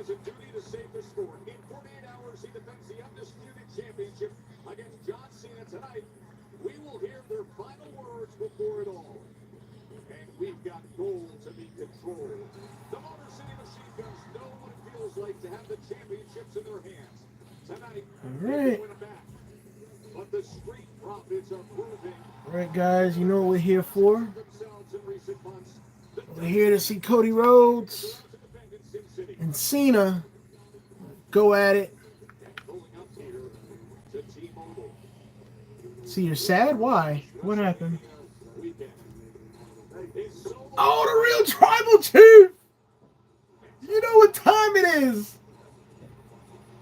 has a duty to save the sport. In 48 hours, he defends the undisputed championship against John Cena tonight. We will hear their final words before it all. And we've got gold to be controlled. The Motor City Machine Guns know what it feels like to have the championships in their hands. Tonight, they can win it back. But the Street Profits are proving. All right, guys, you know what we're here for. We're here to see Cody Rhodes and Cena go at it. See, you're sad? Why? What happened? Oh, the real tribal chief! You know what time it is!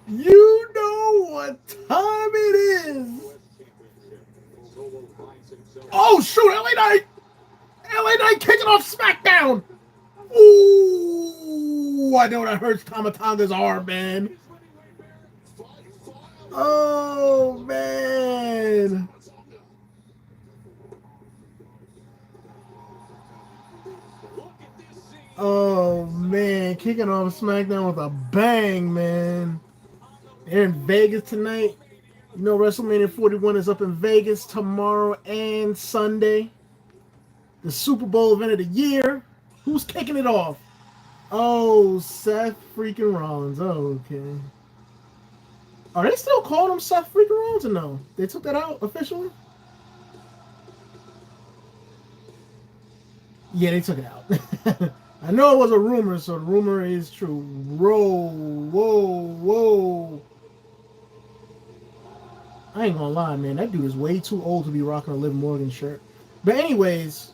You know what time it is! Oh, shoot! LA Knight! LA Knight kicking off Smackdown! Ooh! I know that hurts Tamatonga's arm, man. Oh, man. Oh, man. Kicking off SmackDown with a bang, man. They're in Vegas tonight. You know, WrestleMania 41 is up in Vegas tomorrow and Sunday. The Super Bowl event of the year. Who's kicking it off? Oh, Seth freaking Rollins. Oh, okay. Are they still calling him Seth freaking Rollins or no? They took that out officially? Yeah, they took it out. I know it was a rumor, so the rumor is true. Whoa. I ain't gonna lie, man. That dude is way too old to be rocking a Liv Morgan shirt. But anyways.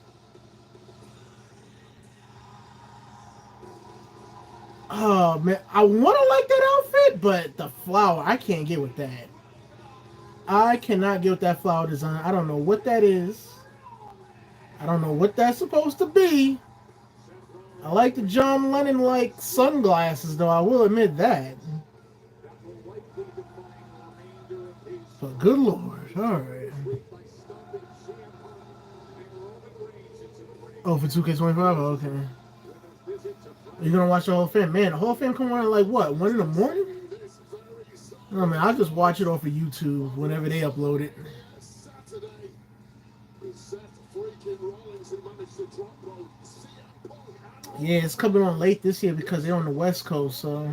Oh, man. I want to like that outfit, but the flower, I can't get with that. I cannot get with that flower design. I don't know what that is. I don't know what that's supposed to be. I like the John Lennon-like sunglasses, though. I will admit that. But good Lord. All right. Oh, for 2K25? Oh, okay. You're going to watch the Hall of Fame? Man, the Hall of Fame come on at like what? 1 in the morning? No, man, I'll just watch it off of YouTube whenever they upload it. Yeah, it's coming on late this year because they're on the West Coast, so.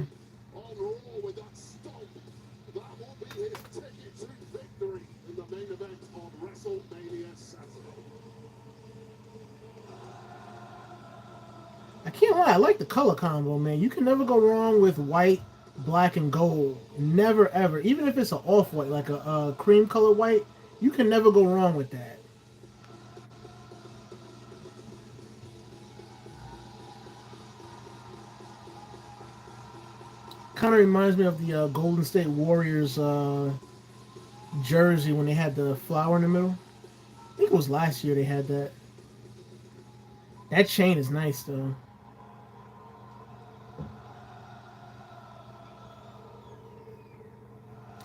I can't lie, I like the color combo, man. You can never go wrong with white, black, and gold. Never, ever. Even if it's an off-white, like a cream color white, you can never go wrong with that. Kind of reminds me of the Golden State Warriors jersey when they had the flower in the middle. I think it was last year they had that. That chain is nice, though.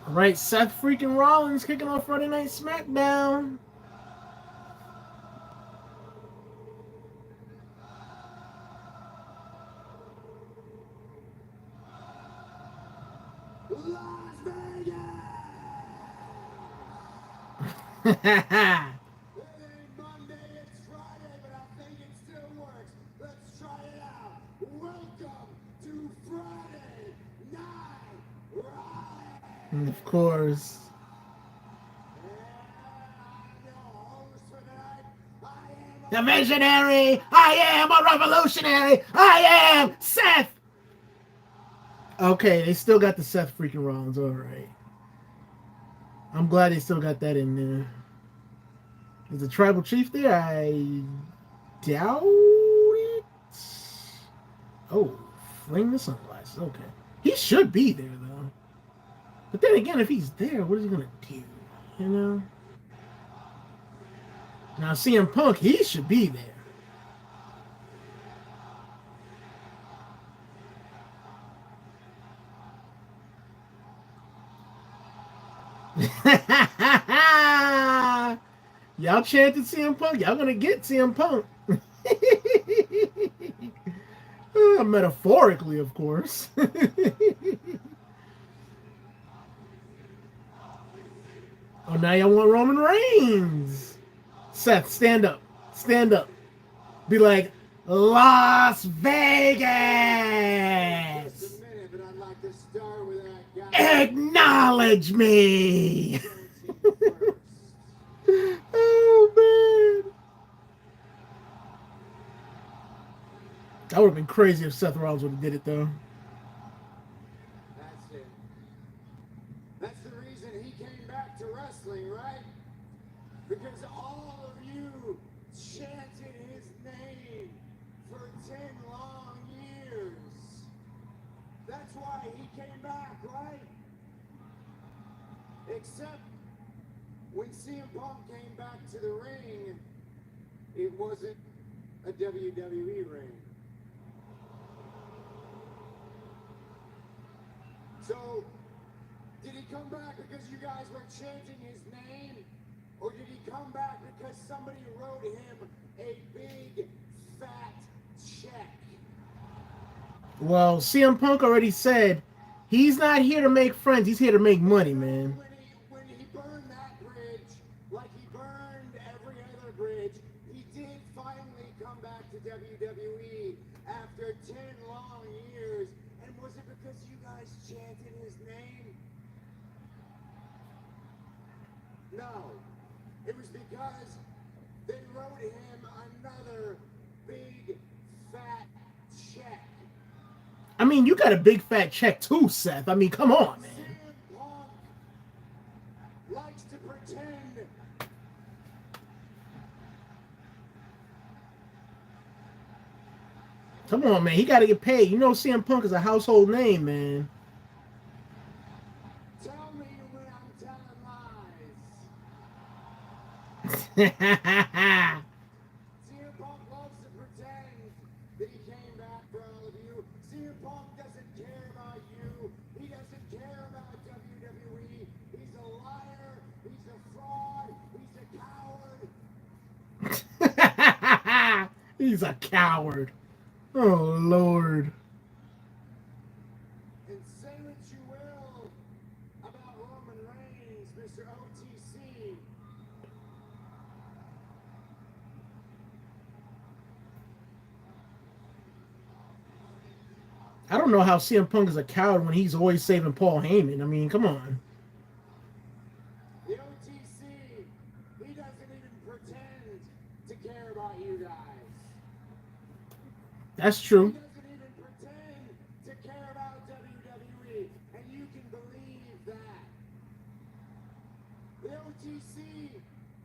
All right, Seth freaking Rollins kicking off Friday Night Smackdown. Las Vegas. Monday, it's Friday, but I think it still works. Let's try it out. Welcome to Friday Night Raleigh. Of course. The visionary! I am a revolutionary! I am Seth! Okay, they still got the Seth freaking Rollins, alright. I'm glad they still got that in there. Is the tribal chief there? I doubt it. Oh, fling the sunglasses. Okay. He should be there, though. But then again, if he's there, what is he going to do? You know? Now, CM Punk, he should be there. Y'all chanted CM Punk. Y'all gonna get CM Punk. Metaphorically, of course. Oh, now y'all want Roman Reigns. Seth, stand up. Stand up. Be like, Las Vegas. Just a minute, but I'd like to start with that guy. Acknowledge me. First. Oh, man. That would have been crazy if Seth Rollins would have did it, though. That's it. That's the reason he came back to wrestling, right? Because all of you chanted his name for 10 long years. That's why he came back, right? Except when CM Punk came back to the ring, it wasn't a WWE ring. So, did he come back because you guys were changing his name? Or did he come back because somebody wrote him a big, fat check? Well, CM Punk already said he's not here to make friends. He's here to make money, man. When he burned that bridge, like he burned every other bridge, he did finally come back to WWE after 10 long years. And was it because you guys chanted his name? No. It was because they wrote him another big, fat check. I mean, you got a big fat check too, Seth. I mean, come on, man. CM Punk likes to pretend. Come on, man. He got to get paid. You know, CM Punk is a household name, man. Tell me when I'm telling lies. CM Punk loves to pretend that he came back for all of you. CM Punk doesn't care about you. He doesn't care about WWE. He's a liar. He's a fraud. He's a coward. He's a coward. Oh, Lord. And say what you will about Roman Reigns, Mr. OTC. I don't know how CM Punk is a coward when he's always saving Paul Heyman. I mean, come on. The OTC, he doesn't even pretend to care about you guys. That's He true. doesn't even pretend to care about WWE, and you can believe that. The OTC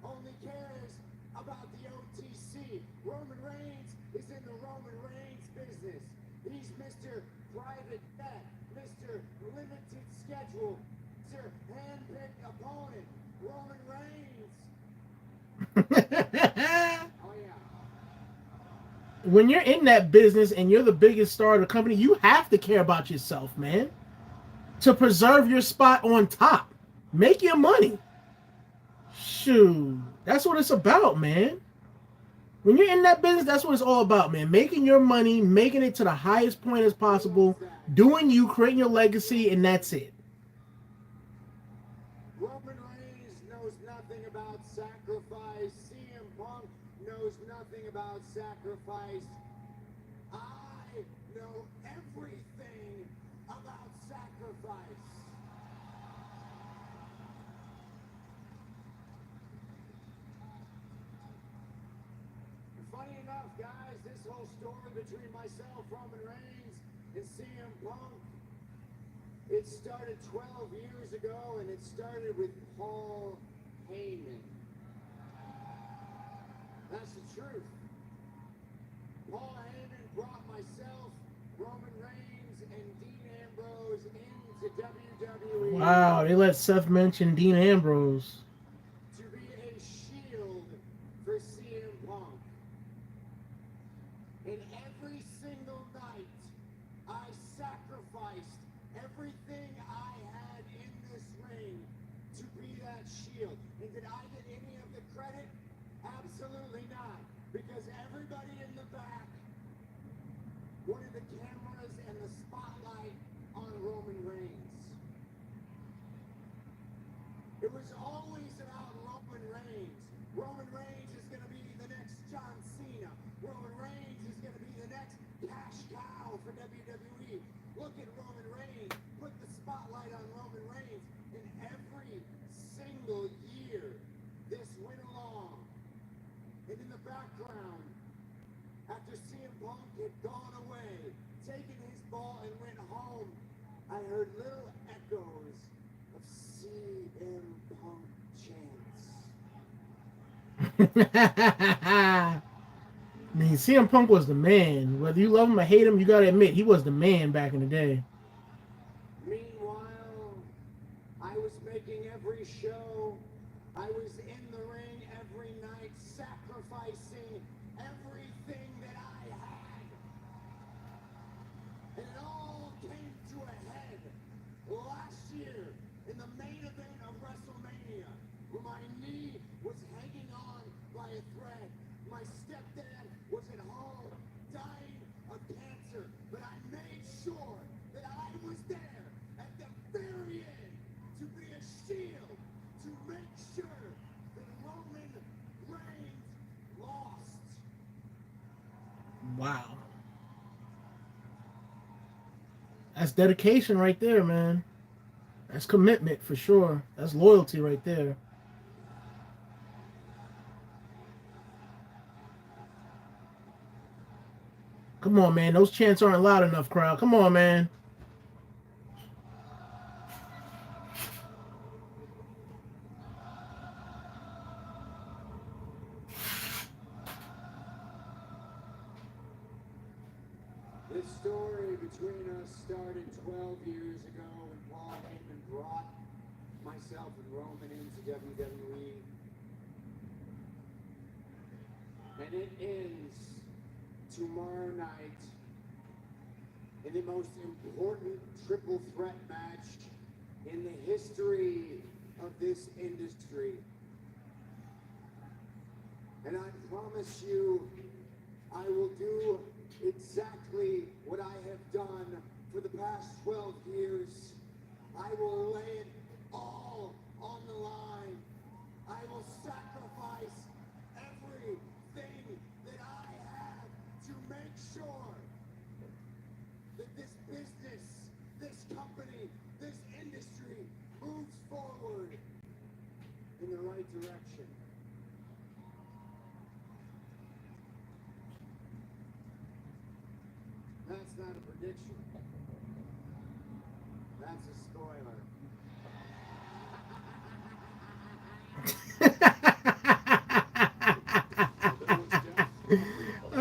only cares about the OTC. Roman Reigns is in the Roman Reigns business. He's Mr. Private Bet, Mr. Limited Schedule, Mr. Handpicked Opponent. Roman Reigns. Oh yeah. When you're in that business and you're the biggest star of the company, you have to care about yourself, man. To preserve your spot on top. Make your money. Shoot. That's what it's about, man. When you're in that business, that's what it's all about, man. Making your money, making it to the highest point as possible, doing you, creating your legacy, and that's it. Roman Reigns knows nothing about sacrifice. CM Punk knows nothing about sacrifice. I know everything about sacrifice. And funny enough, guys, this whole story between myself, Roman Reigns, and CM Punk, it started 12 years ago, and it started with Paul Heyman. That's the truth. Paul Heyman brought myself, Roman Reigns, and Dean Ambrose into WWE. Wow, they let Seth mention Dean Ambrose. To be a shield for CM Punk. And every single night, I sacrificed everything I had in this ring to be that shield. And did I get any of the credit? Absolutely not. Because everybody in the back wanted the was always about Roman Reigns. Roman Reigns is going to be the next John Cena. Roman Reigns is going to be the next cash cow for WWE. Look at Roman Reigns. Put the spotlight on Roman Reigns. And every single year, this went along. And in the background, after CM Punk had gone away, taken his ball and went home, I heard little echoes of CM Punk chants. I mean, CM Punk was the man. Whether you love him or hate him, you gotta admit he was the man back in the day. Meanwhile, I was making every show. I was in the ring every night, sacrificing everything that I had. And it all came to a head last year in the main event of Wrestlemania, where my knee was hanging on by a thread. My stepdad was at home dying of cancer, but I made sure that I was there at the very end to be a shield, to make sure that Roman Reigns lost. Wow. That's dedication right there, man. That's commitment for sure. That's loyalty right there. Come on, man. Those chants aren't loud enough, crowd. Come on, man. This story between us started 12 years ago when Paul Heyman brought myself and Roman into WWE. And it ends tomorrow night in the most important triple threat match in the history of this industry. And I promise you, I will do exactly what I have done for the past 12 years. I will lay it all on the line. I will sacrifice everything that I have to make sure that this business, this company, this industry moves forward in the right direction. That's not a prediction. That's a spoiler.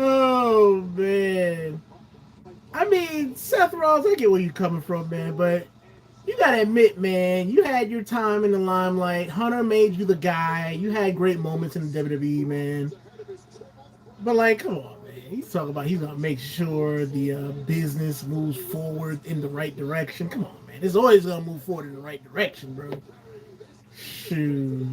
Oh, man. I mean, Seth Rollins, I get where you're coming from, man, but you gotta admit, man, you had your time in the limelight. Hunter made you the guy. You had great moments in the WWE, man. But, like, come on, man. He's talking about he's gonna make sure the business moves forward in the right direction. Come on, man. It's always gonna move forward in the right direction, bro. Shoot.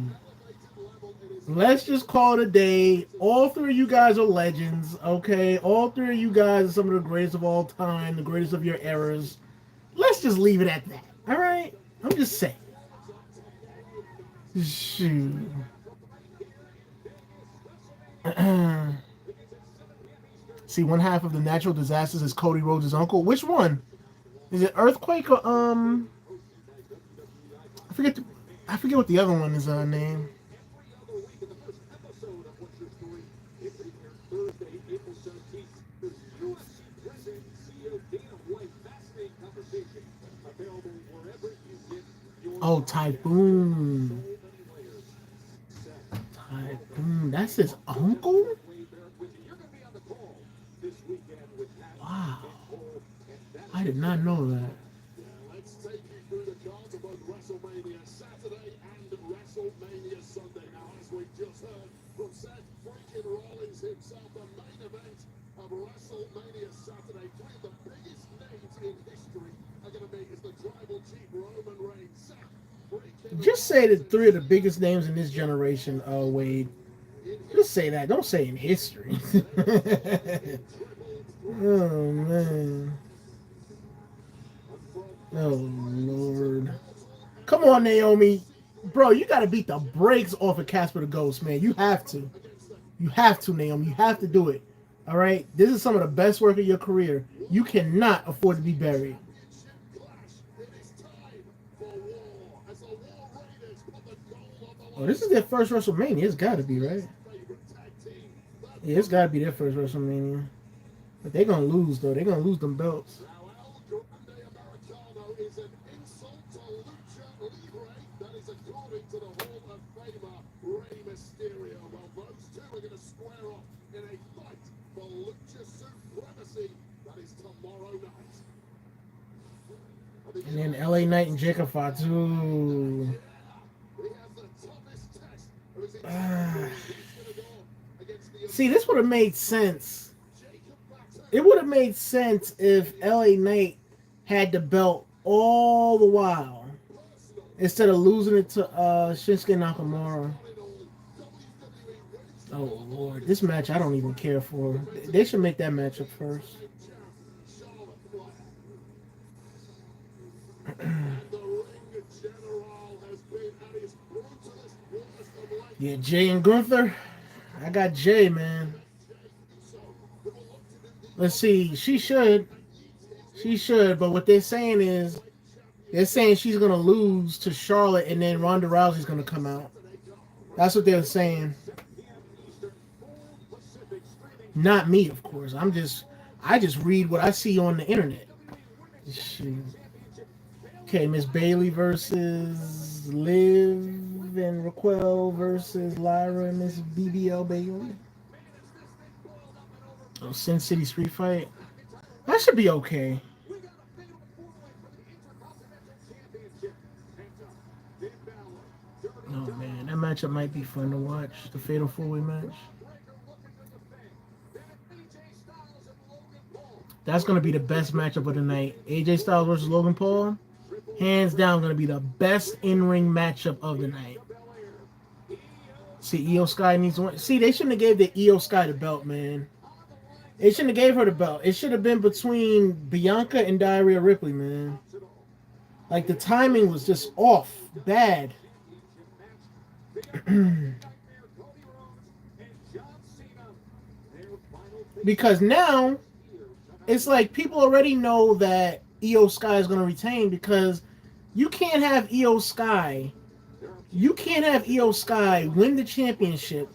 Let's just call it a day. All three of you guys are legends, okay? All three of you guys are some of the greatest of all time, the greatest of your eras. Let's just leave it at that, all right? I'm just saying. Shoot. See, one half of the natural disasters is Cody Rhodes' uncle. Which one? Is it Earthquake or I forget what the other one is name. Oh, Typhoon. Typhoon. That's his uncle? Wow. I did not know that. Let's take you through the cards of both WrestleMania Saturday and WrestleMania Sunday. Now, as we've just heard from Seth freaking Rollins himself, the main event of WrestleMania Saturday, three of the biggest names in history are going to be is the Tribal Chief Roman Reigns. Seth freaking Just say that three of the biggest names in this generation, Wade. Just say that. Don't say in history. Oh, man. Oh, Lord. Come on, Naomi. Bro, you got to beat the brakes off of Casper the Ghost, man. You have to. You have to, Naomi. You have to do it. All right? This is some of the best work of your career. You cannot afford to be buried. Oh, this is their first WrestleMania. It's got to be, right? Yeah, it's got to be their first WrestleMania. But they're going to lose, though. They're going to lose them belts. And then LA Knight and Jacob Fatu. See, this would have made sense. It would have made sense if LA Knight had the belt all the while instead of losing it to Shinsuke Nakamura. Oh, Lord. This match I don't even care for. They should make that match up first. Yeah, Jay and Gunther. I got Jay, man. Let's see. She should. But what they're saying is, they're saying she's going to lose to Charlotte and then Ronda Rousey's going to come out. That's what they're saying. Not me, of course. I just read what I see on the internet. Shoot. Okay, Miss Bailey versus Liv and Raquel versus Lyra and Miss BBL Bailey. Oh, Sin City Street Fight. That should be okay. Oh man, that matchup might be fun to watch. The Fatal 4-Way match. That's going to be the best matchup of the night. AJ Styles versus Logan Paul. Hands down, going to be the best in-ring matchup of the night. See, Io Sky needs one. See, they shouldn't have gave the Io Sky the belt, man. They shouldn't have gave her the belt. It should have been between Bianca and Rhea Ripley, man. Like, the timing was just off. Bad. Because now, it's like people already know that Io Sky is going to retain because you can't have Io Sky. You can't have Io Sky win the championship.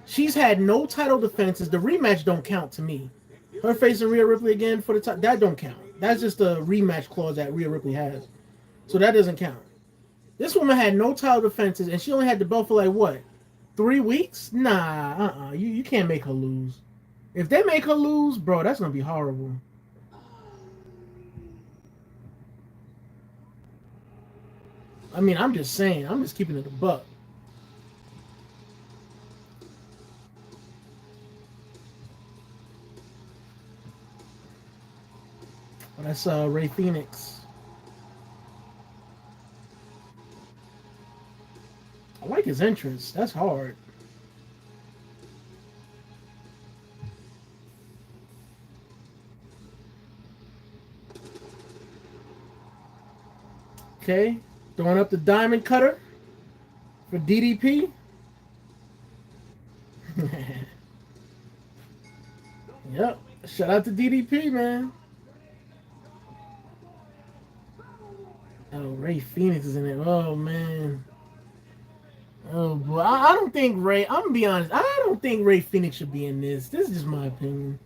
She's had no title defenses. The rematch don't count to me. Her facing Rhea Ripley again for the title, that don't count. That's just a rematch clause that Rhea Ripley has. So that doesn't count. This woman had no title defenses and she only had the belt for like what? 3 weeks? Nah, You can't make her lose. If they make her lose, bro, that's going to be horrible. I mean, I'm just saying. I'm just keeping it a buck. Well, that's Ray Phoenix. I like his entrance. That's hard. Okay. Throwing up the diamond cutter for DDP. Yep. Shout out to DDP, man. Oh, Ray Phoenix is in it. Oh, man. Oh, boy. I don't think Ray... I'm going to be honest. I don't think Ray Phoenix should be in this. This is just my opinion.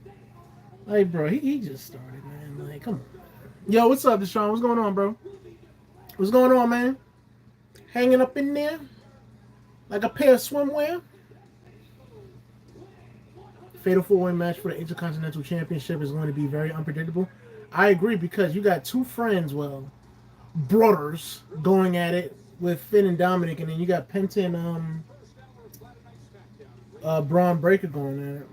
Like, bro, he just started, man. Like, come on. Yo, what's up, Deshaun? What's going on, bro? What's going on, man? Hanging up in there like a pair of swimwear. Fatal 4-Way match for the Intercontinental Championship is going to be very unpredictable. I agree because you got two friends, well, brothers, going at it with Finn and Dominic, and then you got Penta and Braun Breaker going at it.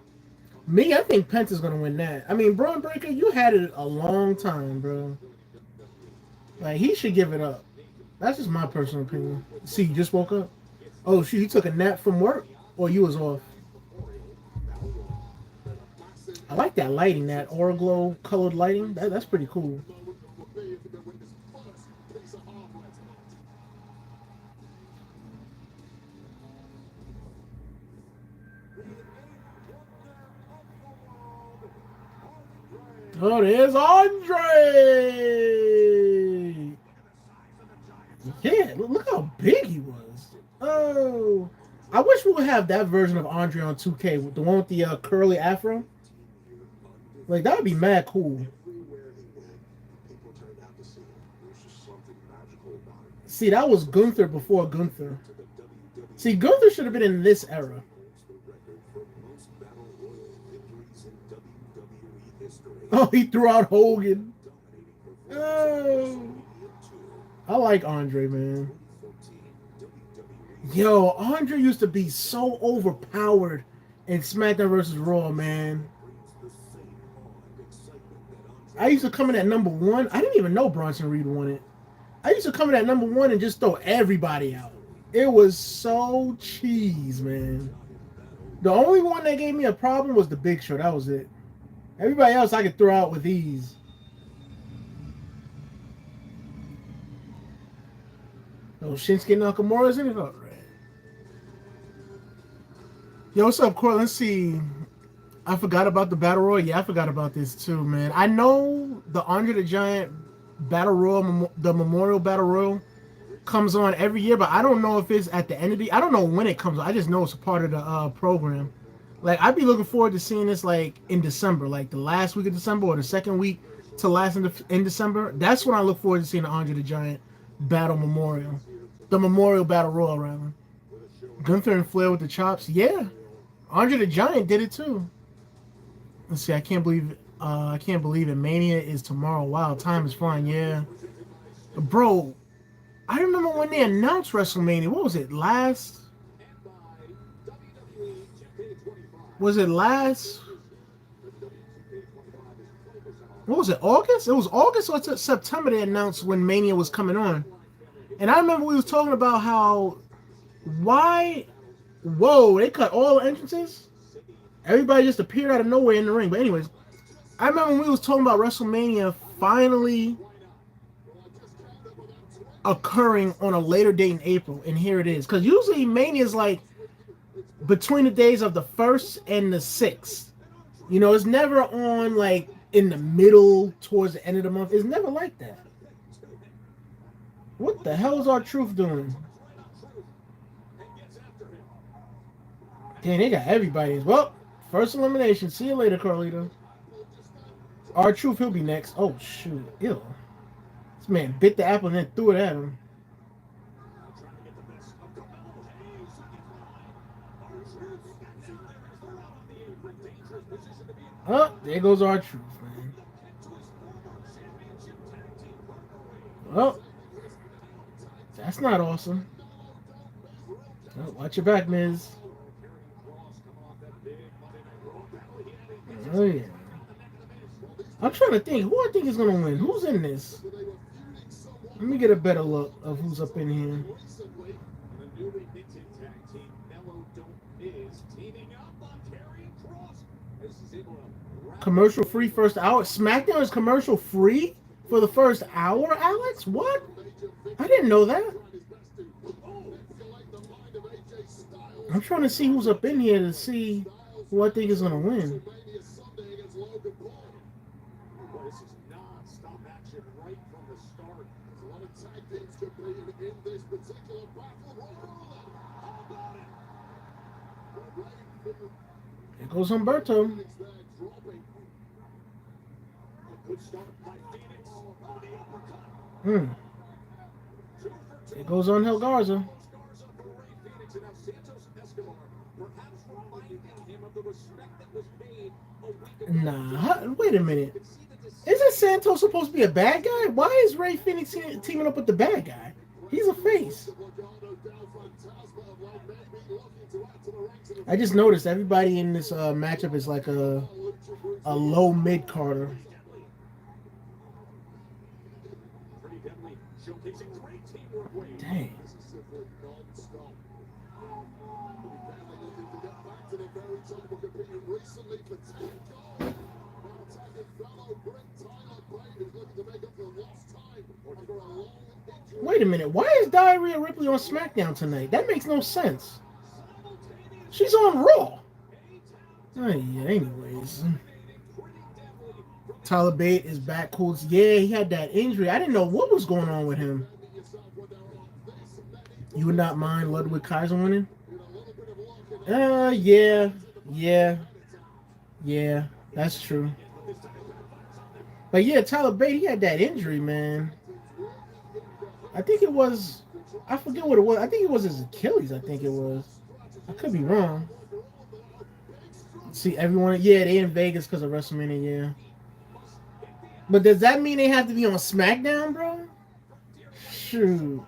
Me, I think Penta's going to win that. I mean, Braun Breaker, you had it a long time, bro. Like, he should give it up. That's just my personal opinion. See, you just woke up? Oh, shoot, you took a nap from work? Or you was off? I like that lighting, that Aura Glow colored lighting. That's pretty cool. Oh, there's Andre. Yeah, look how big he was. Oh, I wish we would have that version of Andre on 2K, the one with the curly afro. Like, that would be mad cool. See, that was Gunther before Gunther. See, Gunther should have been in this era. Oh, he threw out Hogan. Oh. I like Andre, man. Yo, Andre used to be so overpowered in SmackDown vs. Raw, man. I used to come in at number 1. I didn't even know Bronson Reed won it. I used to come in at number 1 and just throw everybody out. It was so cheese, man. The only one that gave me a problem was the Big Show. That was it. Everybody else I could throw out with ease. Oh, Shinsuke Nakamura's in it? All right. Yo, what's up, Court? Let's see. I forgot about the Battle Royal. Yeah, I forgot about this too, man. I know the Andre the Giant Battle Royal, the Memorial Battle Royal, comes on every year, but I don't know if it's at the end of the... I don't know when it comes on. I just know it's a part of the program. Like, I'd be looking forward to seeing this, like, in December. Like, the last week of December or the second week to last in December. That's when I look forward to seeing the Andre the Giant Battle Memorial. The Memorial Battle Royal, rather. Gunther and Flair with the chops. Yeah. Andre the Giant did it, too. Let's see. I can't believe it. Mania is tomorrow. Wow, time is flying. Yeah. Bro, I remember when they announced WrestleMania. What was it? Was it last? What was it? August? It was August or September they announced when Mania was coming on. And I remember we was talking about how, why, whoa, they cut all the entrances? Everybody just appeared out of nowhere in the ring. But anyways, I remember when we was talking about WrestleMania finally occurring on a later date in April. And here it is. Because usually Mania is like between the days of the 1st and the 6th. You know, it's never on like in the middle towards the end of the month. It's never like that. What the hell is R-Truth doing? Dang, they got everybody. Well, first elimination. See you later, Carlito. R-Truth, he'll be next. Oh, shoot. Ew. This man bit the apple and then threw it at him. Oh, there goes R-Truth, man. Well, that's not awesome. Oh, watch your back, Miz. Oh, yeah. I'm trying to think. Who I think is going to win? Who's in this? Let me get a better look of who's up in here. Commercial free first hour. SmackDown is commercial free for the first hour, Alex? What? I didn't know that. I'm trying to see who's up in here to see who I think is going to win. Here goes Humberto. It goes on Hell Garza. Nah, wait a minute. Isn't Santos supposed to be a bad guy? Why is Ray Phoenix teaming up with the bad guy? He's a face. I just noticed everybody in this matchup is like a low mid carder. Dang. Wait a minute. Why is Diarrhea Ripley on SmackDown tonight? That makes no sense. She's on Raw. Oh, yeah, anyways. Tyler Bate is back. Cool. Yeah, he had that injury. I didn't know what was going on with him. You would not mind Ludwig Kaiser winning? Yeah, yeah, yeah. That's true. But yeah, Tyler Bate, he had that injury, man. I think it was. I forget what it was. I think it was his Achilles. I think it was. I could be wrong. See, everyone. Yeah, they in Vegas because of WrestleMania. Yeah. But does that mean they have to be on SmackDown, bro? Shoot.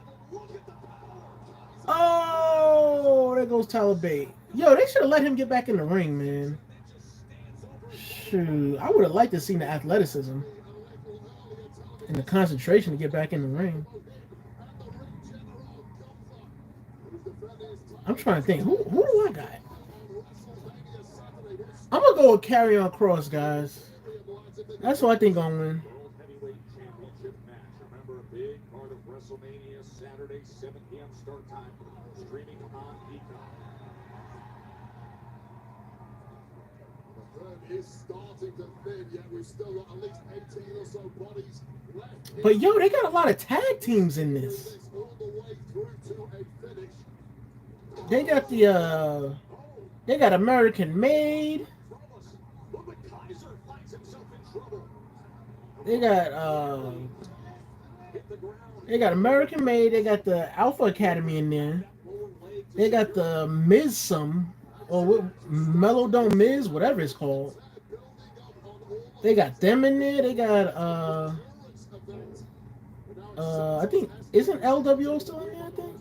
Oh, there goes Tyler Bate. Yo, they should have let him get back in the ring, man. Shoot. I would have liked to see the athleticism and the concentration to get back in the ring. I'm trying to think. Who do I got? I'm going to go with Carry On Cross, guys. That's what I think I'm going to win. World Heavyweight Championship match. Remember, a big part of WrestleMania, Saturday, 7 p.m. start time, streaming on Peacock. The herd is starting to thin, yet we've still got at least 18 or so bodies left. But yo, they got a lot of tag teams in this. All the way through to a finish. They got they got American Made. They got American Made. They got the Alpha Academy in there. They got the Mizsum or Mellow Dome Miz, whatever it's called. They got them in there. They got I think isn't LWO still in there? I think.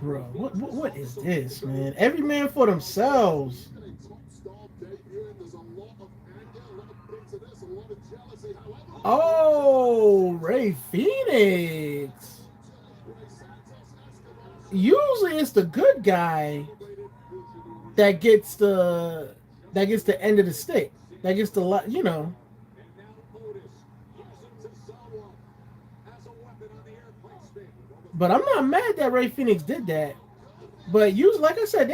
Bro, what is this, man? Every man for themselves. Oh, Ray Phoenix. Usually it's the good guy that gets the end of the stick. That gets the, you know. But I'm not mad that Ray Phoenix did that. But usually, like I said,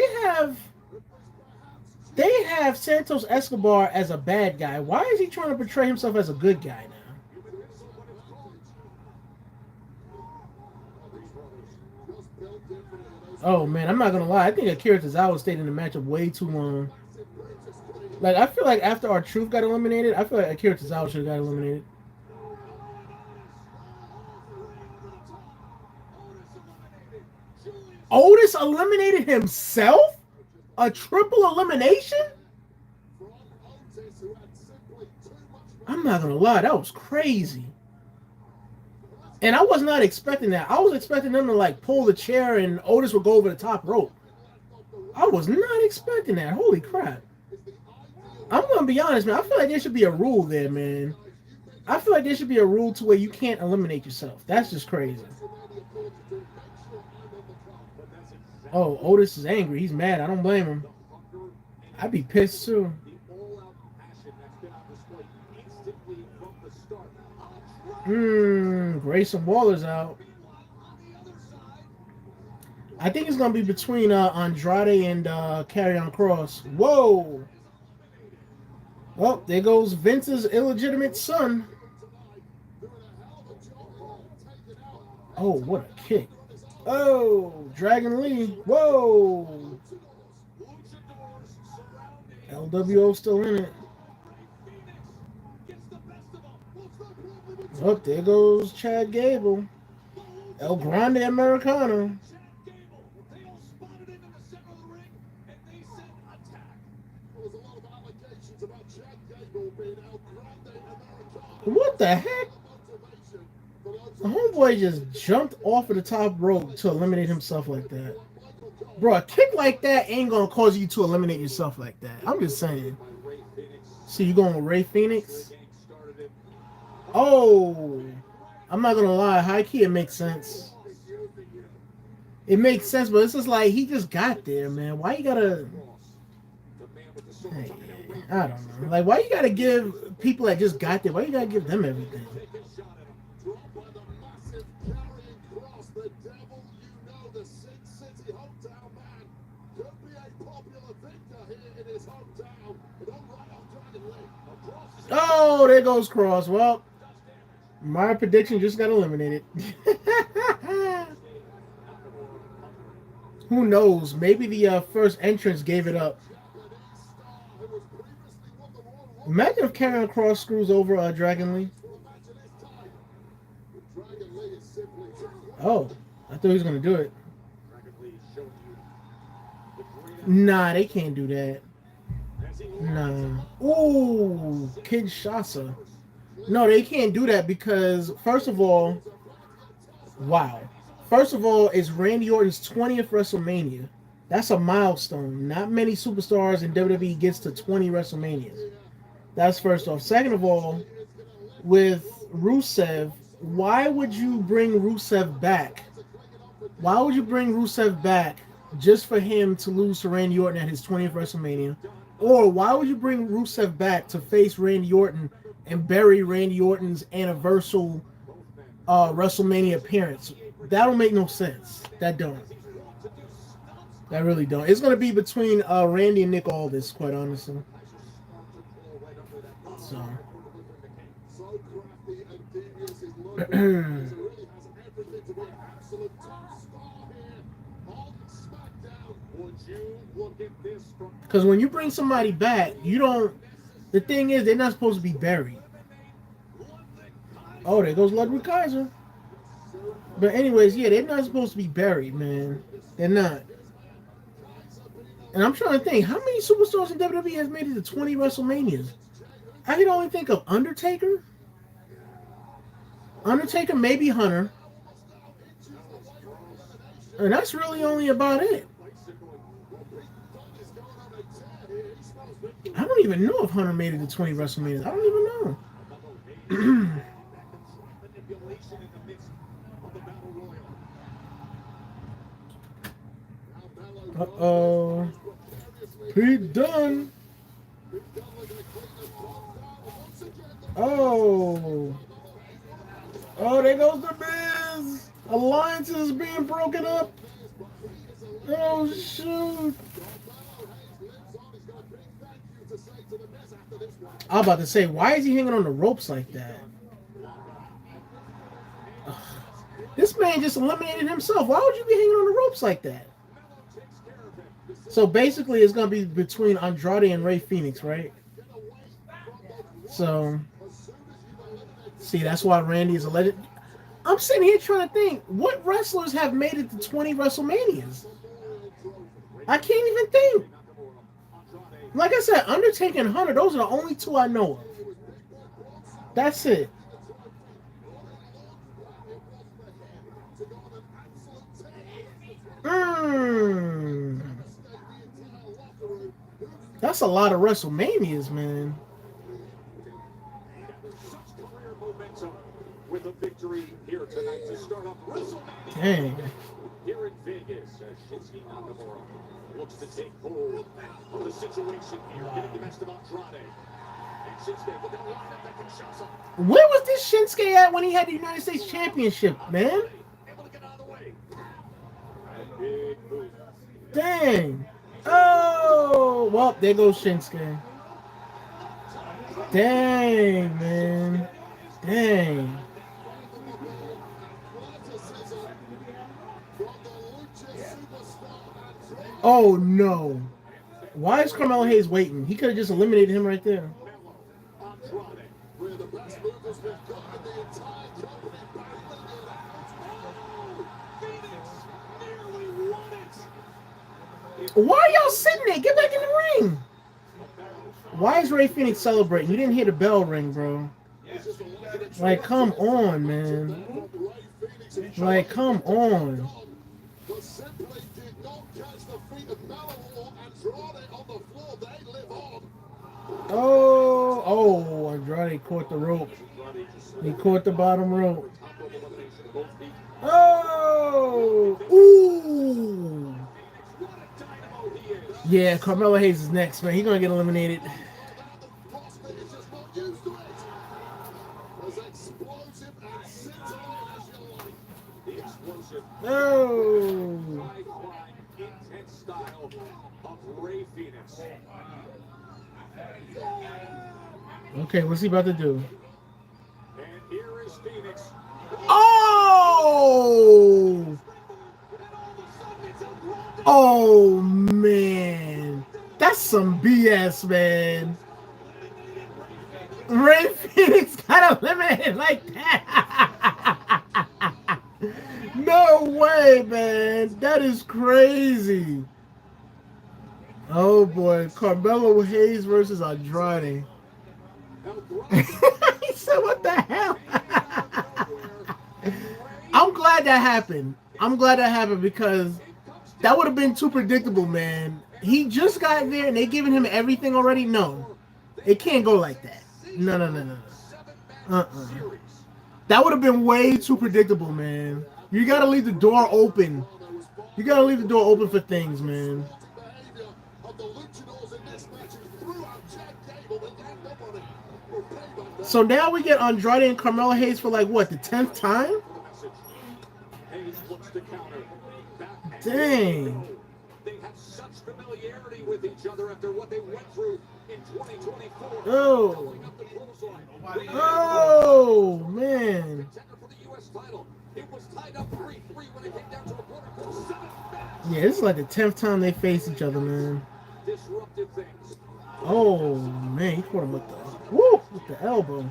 they have Santos Escobar as a bad guy. Why is he trying to portray himself as a good guy now? Oh man, I'm not gonna lie. I think Akira Tozawa stayed in the matchup way too long. Like I feel like after R-Truth got eliminated, I feel like Akira Tozawa should have got eliminated. Otis eliminated himself? A triple elimination? I'm not gonna lie, that was crazy. And I was not expecting that. I was expecting them to like pull the chair and Otis would go over the top rope. I was not expecting that. Holy crap. I'm gonna be honest, man. I feel like there should be a rule there, man. I feel like there should be a rule to where you can't eliminate yourself. That's just crazy. Oh, Otis is angry. He's mad. I don't blame him. I'd be pissed too. Grayson Waller's out. I think it's gonna be between Andrade and Karrion Kross. Whoa! Well, there goes Vince's illegitimate son. Oh, what a kick! Oh, Dragon Lee. Whoa! LWO still in it. Oh, there goes Chad Gable. El Grande Americano. What the heck? The homeboy just jumped off of the top rope to eliminate himself like that. Bro, a kick like that ain't gonna cause you to eliminate yourself like that. I'm just saying. So you going with Ray Phoenix? Oh, I'm not gonna lie. High key, it makes sense. It makes sense, but it's just like he just got there, man. Why you gotta? Hey, I don't know. Like, why you gotta give people that just got there? Why you gotta give them everything? hometown man could be a popular victor here in his hometown. But all right off Dragon Lee. Across his Oh, there goes Cross. Well, my prediction just got eliminated. Who knows? Maybe the first entrance gave it up. Imagine if Karrion Cross screws over Dragon Lee. Oh, I thought he was going to do it. Nah, they can't do that. Nah. Ooh, Kinshasa. No, they can't do that because, first of all, wow. First of all, it's Randy Orton's 20th WrestleMania. That's a milestone. Not many superstars in WWE gets to 20 WrestleManias. That's first off. Second of all, with Rusev, why would you bring Rusev back? Why would you bring Rusev back just for him to lose to Randy Orton at his 20th WrestleMania? Or why would you bring Rusev back to face Randy Orton and bury Randy Orton's anniversary WrestleMania appearance? That don't make no sense. That don't. That really don't. It's gonna be between Randy and Nick Aldis, quite honestly. So. Because when you bring somebody back, you don't. The thing is, they're not supposed to be buried. Oh, there goes Ludwig Kaiser. But anyways, yeah, they're not supposed to be buried, man. They're not. And I'm trying to think, how many superstars in WWE has made it to 20 WrestleManias? I can only think of Undertaker. Undertaker, maybe Hunter. And that's really only about it. I don't even know if Hunter made it to 20 WrestleManias. I don't even know. Uh-oh. Pete Dunne. Oh. Oh, there goes the Miz. Alliances being broken up. Oh, shoot. I was about to say, why is he hanging on the ropes like that? Ugh. This man just eliminated himself. Why would you be hanging on the ropes like that? So basically, it's going to be between Andrade and Rey Fenix, right? So, see, that's why Randy is a legend. I'm sitting here trying to think, what wrestlers have made it to 20 WrestleManias? I can't even think. Like I said, Undertaker and Hunter, those are the only two I know of. That's it. That's a lot of WrestleManias, man. With a victory here tonight to start off WrestleMania. Dang. Here in Vegas, Shinsuke Nakamura looks to take hold of the situation here, getting the best of Andrade. And Shinsuke looking to line up that Kinshasa. Where was this Shinsuke at when he had the United States Championship, man? Able to get out of the way. Big move. Dang. Oh, well, there goes Shinsuke. Dang, man. Dang. Oh, no. Why is Carmelo Hayes waiting? He could have just eliminated him right there. Why are y'all sitting there? Get back in the ring. Why is Rey Fenix celebrating? He didn't hear the bell ring, bro. Like, come on, man. Like, come on. Oh, Andrade caught the rope. He caught the bottom rope. Oh, ooh. Yeah, Carmelo Hayes is next, man. He's going to get eliminated. Oh. giant style of Ray Phoenix. Okay, what's he about to do? And here is Phoenix. Oh! Oh, man. That's some BS, man. Ray Phoenix got eliminated like that. No way, man. That is crazy. Oh, boy. Carmelo Hayes versus Andrade. He said, what the hell? I'm glad that happened. I'm glad that happened because that would have been too predictable, man. He just got there and they giving him everything already. No, it can't go like that. No. That would have been way too predictable, man. You got to leave the door open. You got to leave the door open for things, man. So now we get Andrade and Carmelo Hayes for like what, the 10th time? Dang. They have such familiarity with each other after what they went through in 2024. Oh. Oh, man. Yeah, this is like the 10th time they face each other, man. Oh, man, he caught him with the, woo, with the elbow.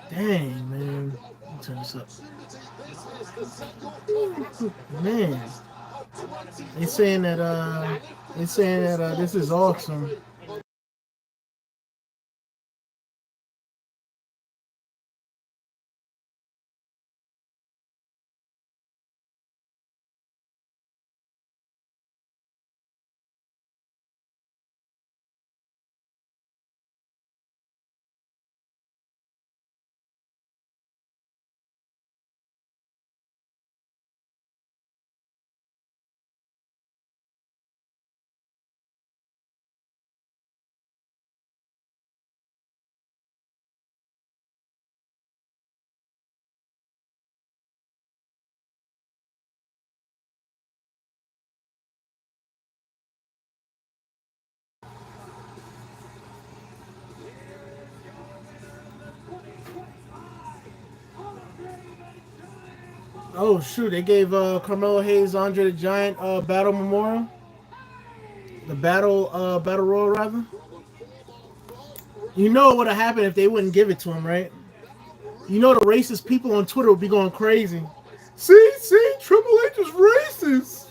Dang, man. Let me turn this up. Man. They're saying that this is awesome. Oh shoot, they gave Carmelo Hayes Andre the Giant battle memorial. The battle royal rather. You know what would have happened if they wouldn't give it to him, right? You know the racist people on Twitter would be going crazy. See, Triple H is racist.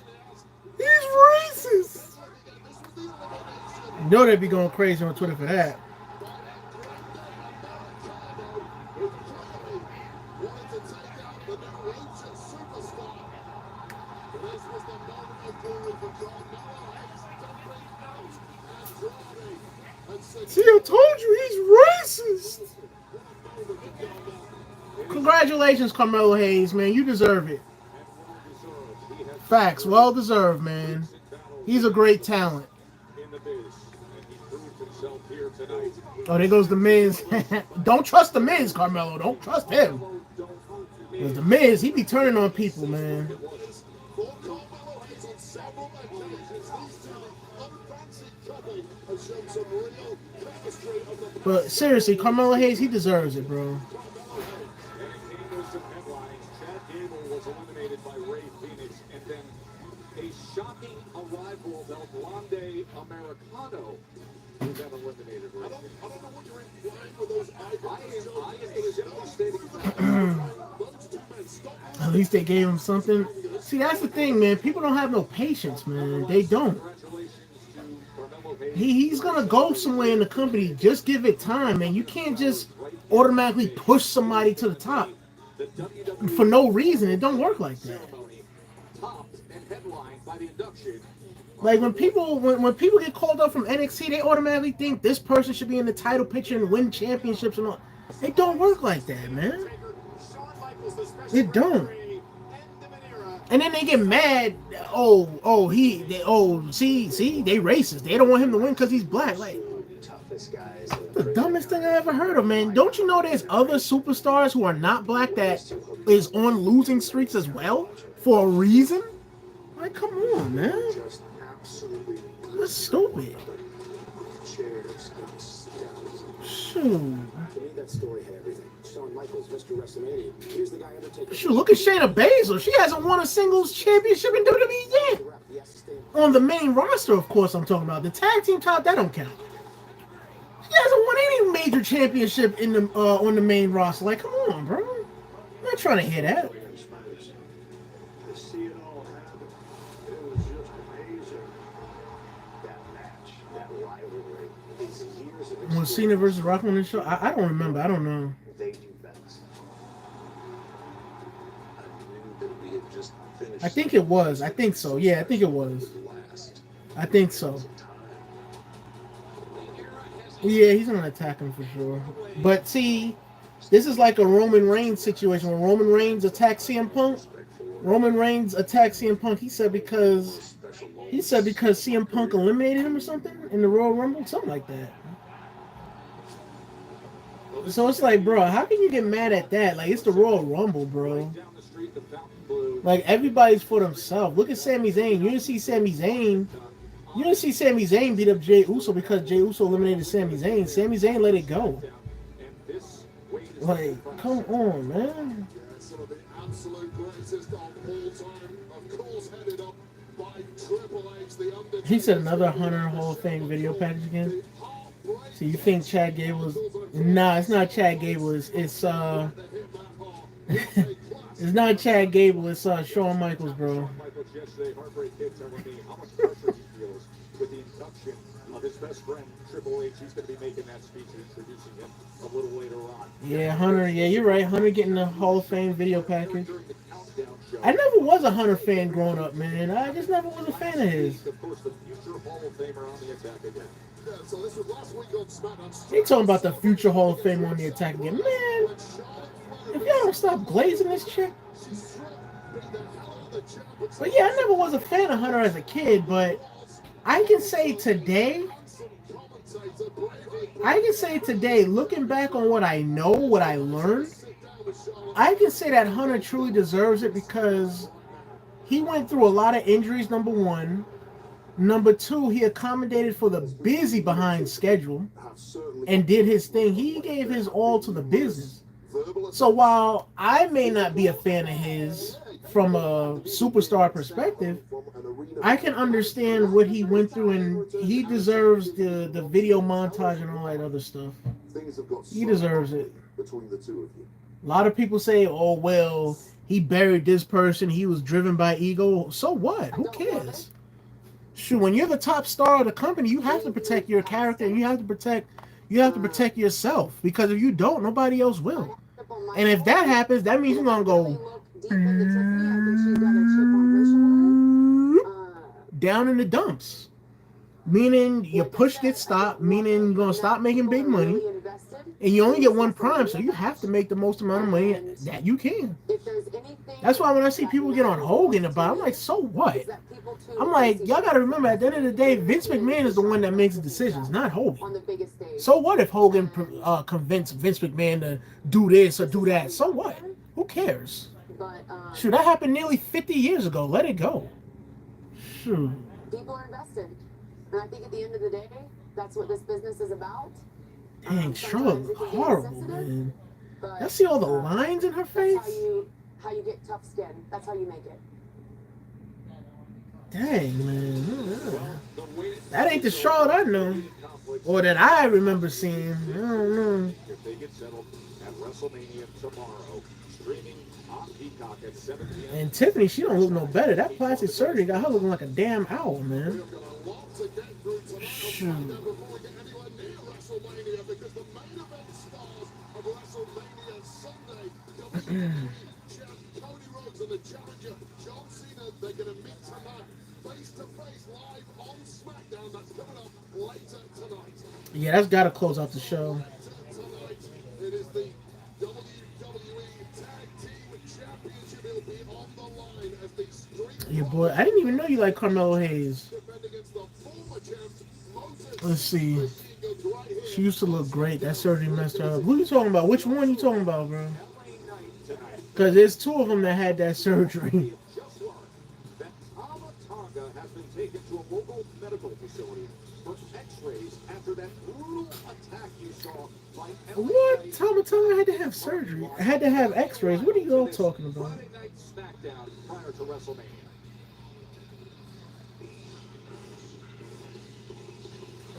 He's racist. You know they'd be going crazy on Twitter for that. See, I told you he's racist. Congratulations, Carmelo Hayes, man. You deserve it. Facts. Well deserved, man. He's a great talent. Oh, there goes the Miz. Don't trust the Miz, Carmelo. Don't trust him. Because the Miz, he be turning on people, man. But seriously, Carmelo Hayes, he deserves it, bro. Shocking arrival of El Grande Americano who got eliminated. I don't know what you're implying with those I am At least they gave him something. See, that's the thing, man. People don't have no patience, man. They don't. He's going to go somewhere in the company. Just give it time, man. You can't just automatically push somebody to the top for no reason. It don't work like that. Like when people get called up from NXT, they automatically think this person should be in the title picture and win championships and all. It don't work like that, man. It don't. And then they get mad. See, they racist. They don't want him to win because he's black. Like, the dumbest thing I ever heard of, man. Don't you know there's other superstars who are not black that is on losing streaks as well for a reason? Like, come on, man. That's stupid. Shoot. Shoot, look at Shayna Baszler. She hasn't won a singles championship in WWE yet. On the main roster, of course, I'm talking about. The tag team top, that don't count. She hasn't won any major championship in the on the main roster. Like, come on, bro. I'm not trying to hear that. Was Cena versus Rock on the show? I don't remember. I don't know. I think it was. I think so. Yeah, I think it was. I think so. Yeah, he's gonna attack him for sure. But see, this is like a Roman Reigns situation. When Roman Reigns attacked CM Punk, he said because CM Punk eliminated him or something in the Royal Rumble, something like that. So it's like, bro, how can you get mad at that? Like, it's the Royal Rumble, bro. Like, everybody's for themselves. Look at Sami Zayn. You didn't see Sami Zayn beat up Jey Uso because Jey Uso eliminated Sami Zayn. Sami Zayn let it go. Like, come on, man. He said another Hunter Hall of Fame video package again. So you think Chad Gable was? Nah, it's not Chad Gable. It's it's not Chad Gable. It's Shawn Michaels, bro. Yeah, Hunter. Yeah, you're right. Hunter getting the Hall of Fame video package. I never was a Hunter fan growing up, man. I just never was a fan of his. They talking about the future Hall of Fame on the attack again. Man, if y'all don't stop glazing this chick. But yeah, I never was a fan of Hunter as a kid, but I can say today, looking back on what I know, what I learned, I can say that Hunter truly deserves it because he went through a lot of injuries, number one. Number two, he accommodated for the busy behind schedule and did his thing. He gave his all to the business. So while I may not be a fan of his from a superstar perspective, I can understand what he went through, and he deserves the video montage and all that other stuff. He deserves it. A lot of people say, oh, well, he buried this person. He was driven by ego. So what? Who cares? Shoot, when you're the top star of the company, you have to protect your character, and you have to protect yourself, because if you don't, nobody else will. And if that happens, that means you're gonna go down in the dumps. Meaning your push gets stopped, meaning you're gonna stop making big money, and you only get one prime, so you have to make the most amount of money that you can. That's why when I see people get on Hogan about it, I'm like, so what? I'm like, y'all gotta remember, at the end of the day, Vince McMahon is the one that makes the decisions, not Hogan. So what if Hogan convinced Vince McMahon to do this or do that? So what? Who cares? Shoot, that happened nearly 50 years ago. Let it go. Shoot. People are invested. And I think at the end of the day, that's what this business is about. Dang, Charlotte look horrible, man. Y'all see all the lines in her face? That's how you get tough skin. That's how you make it. Dang, man. That ain't the Charlotte I know. Or that I remember seeing. I don't know. If they get settled at Wrestlemania tomorrow, streaming on Peacock at 7 p.m. And Tiffany, she don't look no better. That plastic surgery got her looking like a damn owl, man. Shoot. They're going to meet tonight, face to face, live on Smackdown. That's coming up later tonight. Yeah, that's got to close out the show. Tonight, it is the WWE Tag Team Championship. It'll be on the line as the Yeah, boy, I didn't even know you like Carmelo Hayes. Let's see. She used to look great. That surgery messed her up. Who you talking about? Which one you talking about, bro? Because there's two of them that had that surgery. Has been taken to a local medical facility for x-rays after that brutal attack you saw by What? Tama had to have surgery. I had to have x-rays. What are you all talking about? Friday night Smackdown prior to WrestleMania.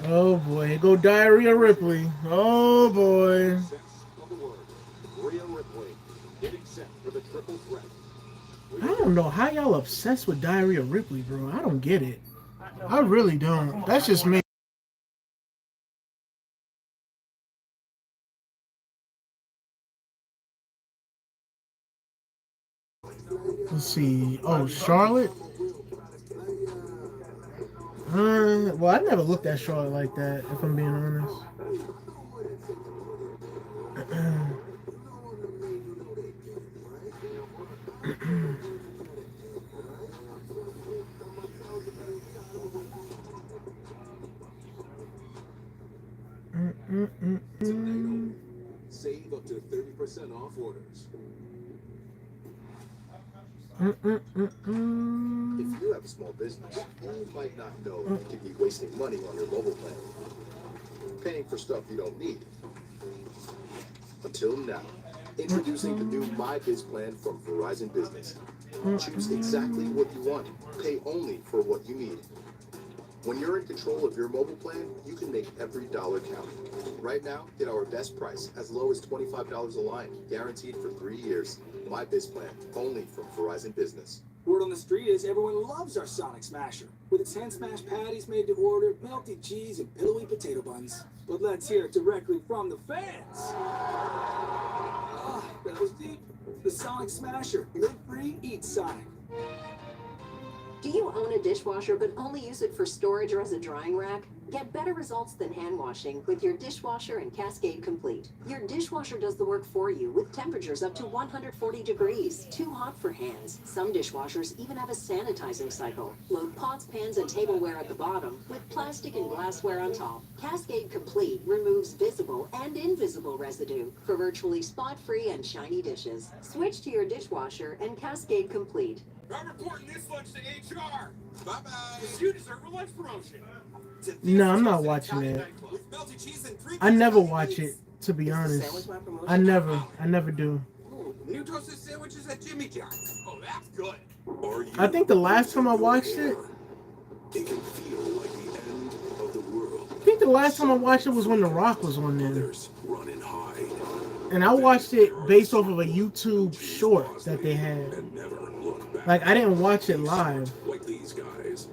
Oh boy, here go Diarrhea Ripley. Oh boy. Sense of the word. Rhea Ripley getting set for the triple threat. I don't know how y'all obsessed with Diarrhea Ripley, bro. I don't get it. I really don't. That's just me. Let's see. Oh, Charlotte? Well, I never looked at Charlotte like that, if I'm being honest. Save up to 30% off orders. If you have a small business, you might not know you could be wasting money on your mobile plan, paying for stuff you don't need. Until now. Introducing the new MyBiz plan from Verizon Business. Choose exactly what you want. Pay only for what you need. When you're in control of your mobile plan, you can make every dollar count. Right now, get our best price, as low as $25 a line, guaranteed for 3 years. MyBiz plan, only from Verizon Business. Word on the street is everyone loves our Sonic Smasher. With its hand-smashed patties made to order, melty cheese, and pillowy potato buns. But let's hear it directly from the fans. Ah, that was deep. The Sonic Smasher. Live free, eat Sonic. Do you own a dishwasher but only use it for storage or as a drying rack? Get better results than hand washing with your dishwasher and Cascade Complete. Your dishwasher does the work for you with temperatures up to 140 degrees. Too hot for hands. Some dishwashers even have a sanitizing cycle. Load pots, pans, and tableware at the bottom with plastic and glassware on top. Cascade Complete removes visible and invisible residue for virtually spot-free and shiny dishes. Switch to your dishwasher and Cascade Complete. I'm reporting this lunch to HR. Bye-bye. You deserve a lunch promotion. No, I'm not watching it. I never watch it, to be honest. I never do. Ooh, new toasted sandwiches at Jimmy John's. Oh, that's good. I think the last time I watched it, It can feel like the end of the world. I think the last time I watched it was when The Rock was on there. Others run and hide. And I watched it based off of a YouTube short that they had. And never look back. Like, I didn't watch it live. Like these guys.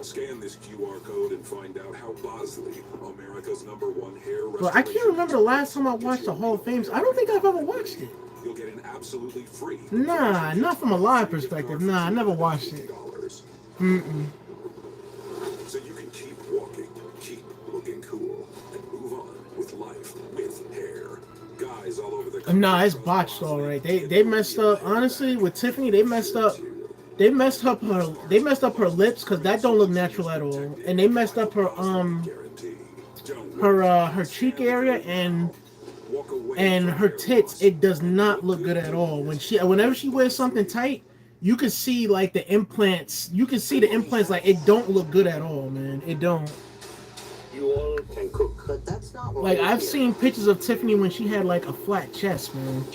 Scan this QR code and find out how Bosley, America's #1 hair But I can't remember the last time I watched the Hall of Fame. I don't think I've ever watched it. You'll get an absolutely free. Nah, not from a live perspective. Nah, I never watched it. Mm-mm. So you can keep walking, keep looking cool, and move on with life with hair. Guys all over the country. Nah, it's botched all right. They messed up. Honestly, with Tiffany, they messed up. They messed up her lips because that don't look natural at all. And they messed up her her cheek area and her tits. It does not look good at all. Whenever she wears something tight, you can see like the implants. You can see the implants, like it don't look good at all, man. It don't. You all can cook, but that's not what Like I've seen pictures of Tiffany when she had like a flat chest, man.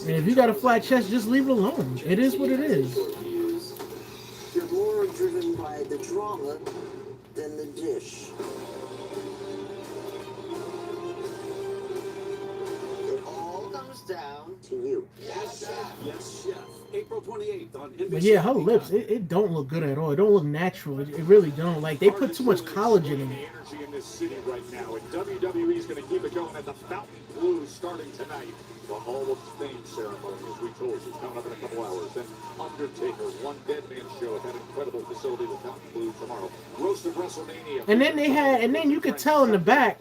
And if you got a flat chest, just leave it alone. It is what it is. You're more driven by the drama than the dish. It all comes down to you. Yes, chef. Yes, chef. April 28th on NBC. But yeah, her lips, it don't look good at all. It don't look natural. It really don't. Like they put too much collagen in it. Energy in this city right now, and WWE is going to keep it going at the Fountain Blue starting tonight. The Hall of Fame ceremony, as we told you, coming up in a couple hours. Then Undertaker, One Dead Man Show at that incredible facility, the Fountain Blue tomorrow. Roast of WrestleMania. And then you could tell in the back.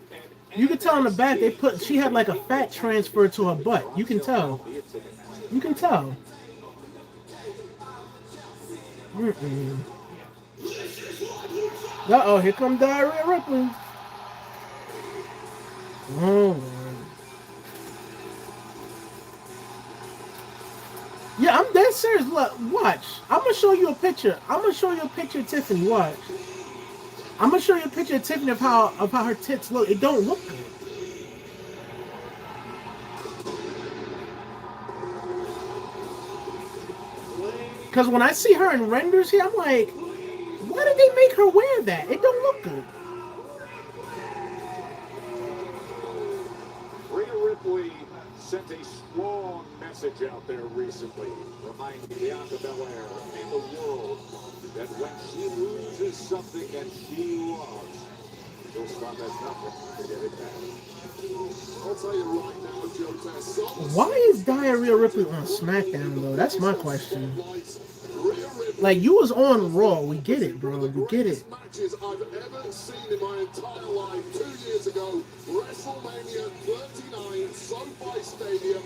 You could tell in the back she had like a fat transfer to her butt. You can tell. You can tell. Uh-oh, here come Diarrhea Ripley. Oh, man. Yeah, I'm dead serious. Look, watch. I'm going to show you a picture. I'm going to show you a picture of Tiffany. Watch. I'm going to show you a picture of Tiffany of how her tits look. It don't look good. Because when I see her in renders here, I'm like, why did they make her wear that? It don't look good. Rhea Ripley sent a strong message out there recently, reminding Bianca Belair and the world that when she loses something that she loves, she'll stop at nothing to get it back. I'll tell you right now, Joe Tess. Why is Diarrhea Ripley on SmackDown, though? That's my question. Like, you was on Raw. We get it, bro. We get it. Matches I've ever seen in my entire life. 2 years ago, WrestleMania 39, SoFi Stadium.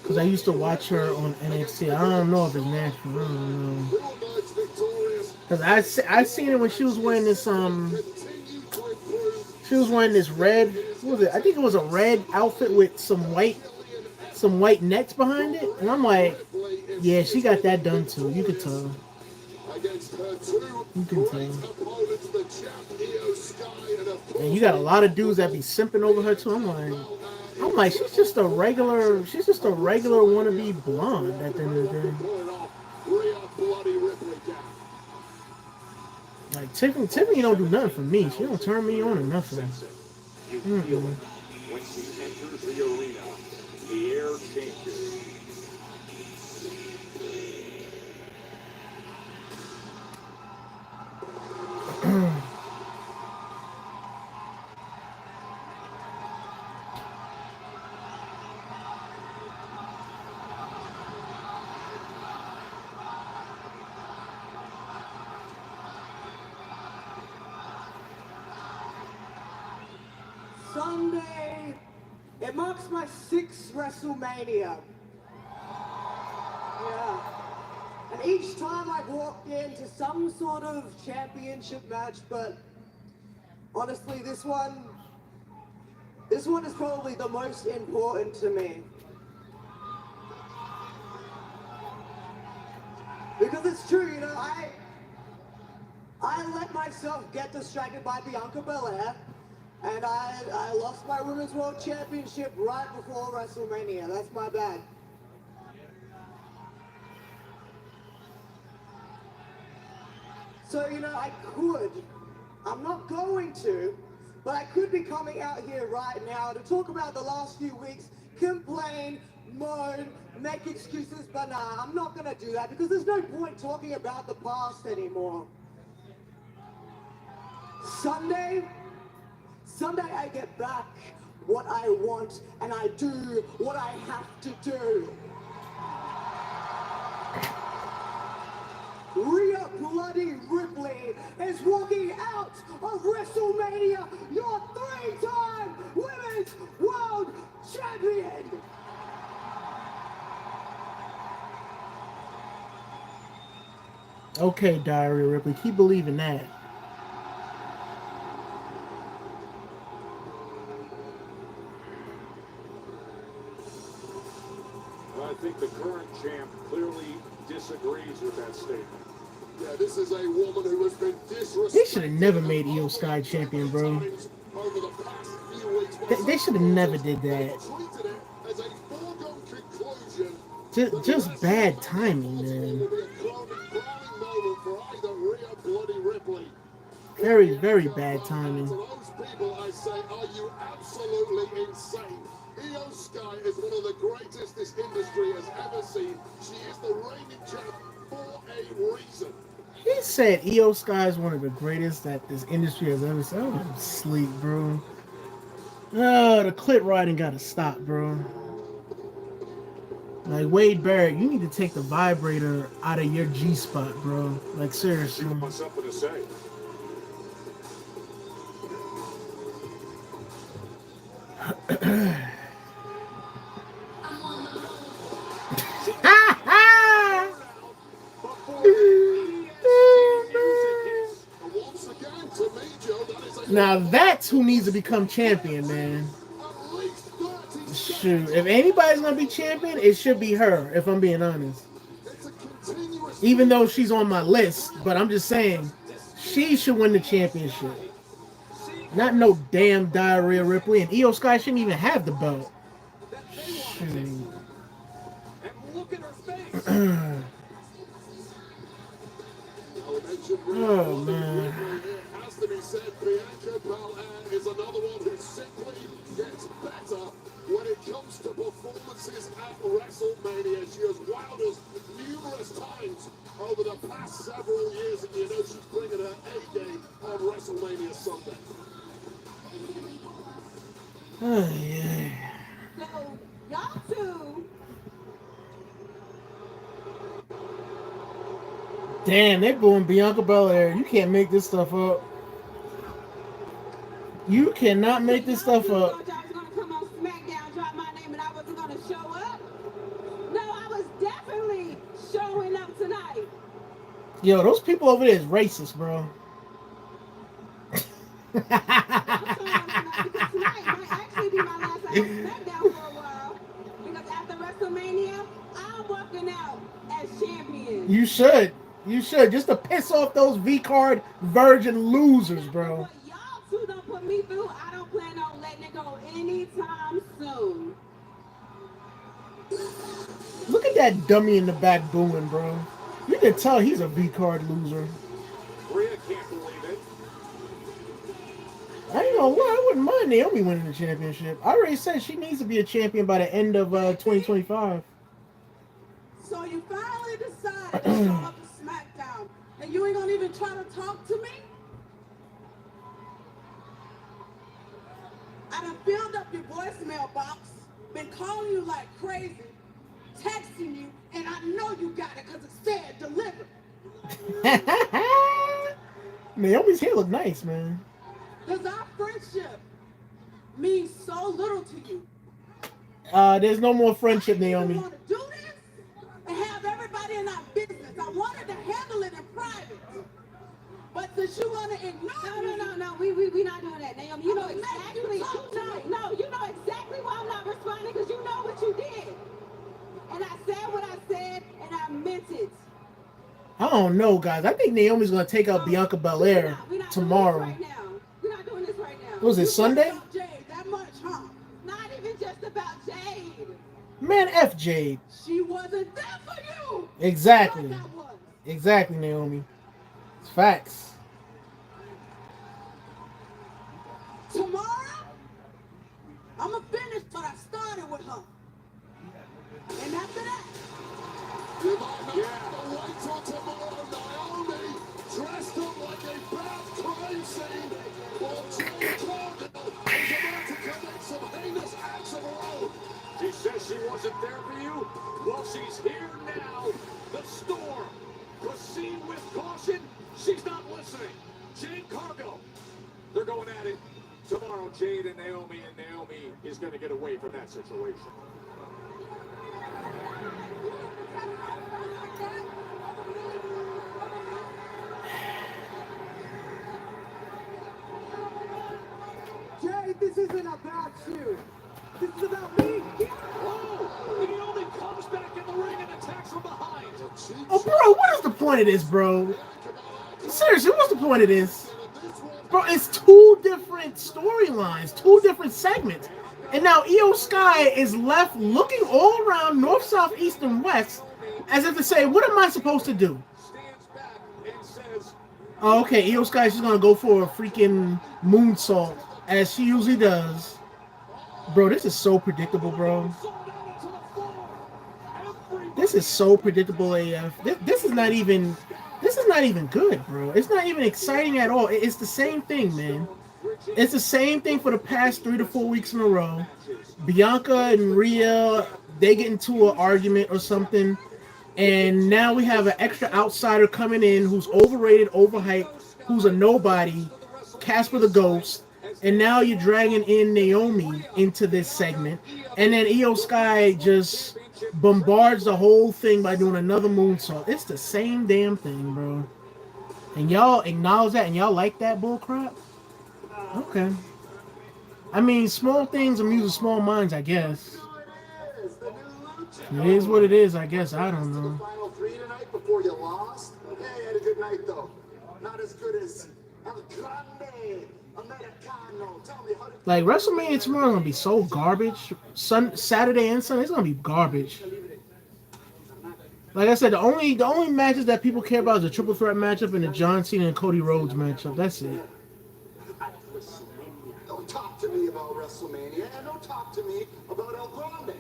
Because I used to watch her on NXT. I don't know if it's natural. I don't know. Because I seen it when she was wearing this she was wearing this red. What was it? I think it was a red outfit with some white nets behind it, and I'm like, yeah, she got that done too. You could tell. You can tell. And you got a lot of dudes that be simping over her too. I'm like, she's just a regular wannabe blonde at the end of the day. Like Tiffany don't do nothing for me. She don't turn me on or nothing. When she enters the arena, the air changes. Sunday, it marks my 6th WrestleMania. Yeah. And each time I've walked into some sort of championship match, but honestly, this one is probably the most important to me. Because it's true, you know, I let myself get distracted by Bianca Belair. And I lost my Women's World Championship right before WrestleMania. That's my bad. So, you know, I'm not going to, but I could be coming out here right now to talk about the last few weeks, complain, moan, make excuses, but nah, I'm not going to do that because there's no point talking about the past anymore. Sunday I get back what I want and I do what I have to do. Rhea Bloody Ripley is walking out of WrestleMania, your 3-time Women's World Champion. Okay, Diarrhea Ripley, keep believing that. I think the current champ clearly disagrees with that statement. Yeah, this is a woman who has been disrespected. They should have never made Io Sky champion, bro. They should have never did that. Just bad timing, man. Very, very bad timing. To those people, I say, are you absolutely insane? Io Sky is one of the greatest this industry has ever seen. She is the reigning champ for a reason. He said Io Sky is one of the greatest that this industry has ever seen. I'm sleep, bro. Oh, the clit riding gotta stop, bro. Like, Wade Barrett, you need to take the vibrator out of your G-spot, bro. Like, seriously. She wants something to say. Now that's who needs to become champion, man. Shoot, if anybody's gonna be champion, it should be her. If I'm being honest, even though she's on my list, but I'm just saying she should win the championship. Not no damn Diarrhea Ripley, and Io Sky shouldn't even have the belt. Shoot. And look at her face. Oh man. It has to be said, Bianca Belair is another one who simply gets better when it comes to performances at WrestleMania. She has wowed us numerous times over the past several years, and you know she's bringing her A game on WrestleMania Sunday. Oh yeah. So, y'all two. Damn, they booing Bianca Belair. You can't make this stuff up. You cannot make this stuff up. I thought y'all was gonna come on Smackdown, drop my name, and I wasn't gonna show up. No, I was definitely showing up tonight. Yo, those people over there is racist, bro. I'm showing up tonight because tonight might actually be my last night on Smackdown for a while. Because after WrestleMania, I'm walking out as champion. You should. You should. Just to piss off those V-card virgin losers, bro. What y'all two don't put me through, I don't plan on letting it go anytime soon. Look at that dummy in the back booing, bro. You can tell he's a V-card loser. Rhea can't believe it. I ain't gonna lie, I wouldn't mind Naomi winning the championship. I already said she needs to be a champion by the end of 2025. So you finally decided to show up to SmackDown, and you ain't gonna even try to talk to me? I done filled up your voicemail box, been calling you like crazy, texting you, and I know you got it because it said delivered. Naomi's hair look nice, man. Does our friendship mean so little to you? There's no more friendship, Naomi. I want to do this and have everybody in our business. I wanted to handle it in private. But since you want to ignore me... No. We not doing that, Naomi. You know exactly... No, you know exactly why I'm not responding, because you know what you did. And I said what I said, and I meant it. I don't know, guys. I think Naomi's gonna take out Bianca Belair tomorrow. We're not doing this right now. Was it Sunday? Jade, that much, huh? Not even just about Jade. Man, F Jade. She wasn't there for you. Exactly. Like I was. Exactly, Naomi. It's facts. Tomorrow, I'ma finish what I started with her. And after that, You might not wait till tomorrow, Naomi, dressed up like a bad crime scene, while Jade Cargill is about to commit some heinous acts of her own. She says she wasn't there for you. Well, she's here now. The storm. Proceed with caution. She's not listening. Jade Cargill. They're going at it tomorrow, Jade and Naomi is going to get away from that situation. Jade, this isn't about you. This is about me. Oh, Naomi comes back in the ring and attacks from behind. Oh, bro, what is the point of this, bro? Seriously, what's the point of this? Bro, it's two different storylines, two different segments. And now Io Sky is left looking all around north, south, east, and west as if to say, what am I supposed to do? Oh, okay, Io Sky is just going to go for a freaking moonsault, as she usually does. Bro, this is so predictable, bro. This is so predictable, AF. This is not even good, bro. It's not even exciting at all. It's the same thing, man. It's the same thing for the past 3 to 4 weeks in a row. Bianca and Rhea, they get into an argument or something, and now we have an extra outsider coming in who's overrated, overhyped, who's a nobody, Casper the Ghost, and now you're dragging in Naomi into this segment, and then Io Sky just bombards the whole thing by doing another moonsault. It's the same damn thing, bro. And y'all acknowledge that, and y'all like that bull crap? Okay. I mean, small things amuse small minds, I guess. It is what it is, I guess. I don't know. Final three tonight before you lost. Hey, I had a good night though. Not as good as El Grande Americano. Tell me how did Like, WrestleMania tomorrow is gonna be so garbage. Saturday and Sunday, it's gonna be garbage. Like I said, the only matches that people care about is the triple threat matchup and the John Cena and Cody Rhodes matchup. That's it. Don't talk to me about WrestleMania and don't talk to me about El Grande.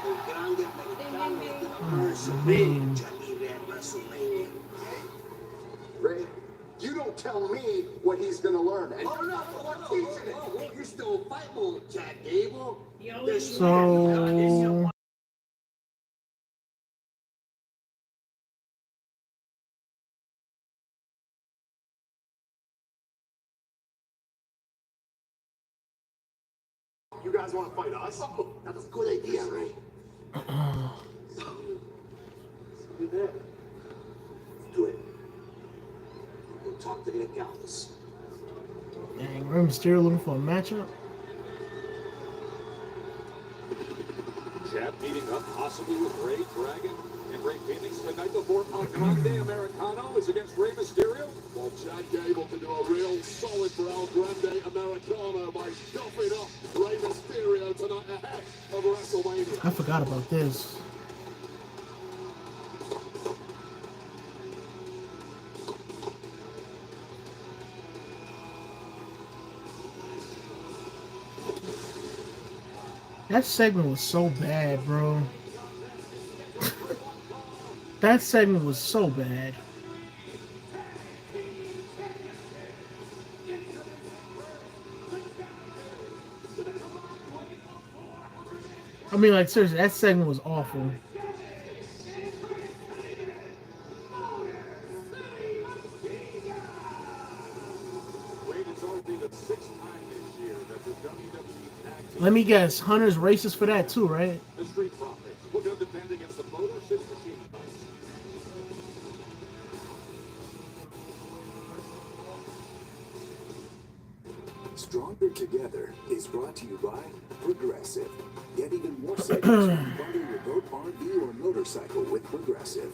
El Grande Americano is the first man. lucha libre at WrestleMania. Ray, you don't tell me what he's gonna learn. And you're not the one teaching it. You're still a fight mode, Jack Gable. So You guys want to fight us? Oh, that's a good idea, Ray. Do that. Do it. We'll talk to the accountants. dang, Rey Mysterio looking for a matchup. Chad meeting up possibly with Ray Dragon and Ray Phoenix the night before El Grande Americano is against Rey Mysterio. Well, Chad Gable can do a real solid for El Grande Americano by stuffing up Rey Mysterio tonight ahead of WrestleMania. I forgot about this. That segment was so bad, bro. That segment was so bad. I mean, like, seriously, that segment was awful. Wade, it's only the sixth time this year that the WWE Tag Team Let me guess, Hunter's racist for that too, right? the Street Profits will go defend against the Motor City Machine Guns. Stronger Together is brought to you by Progressive. Get even more savings when you bundle your boat, RV, or motorcycle with Progressive.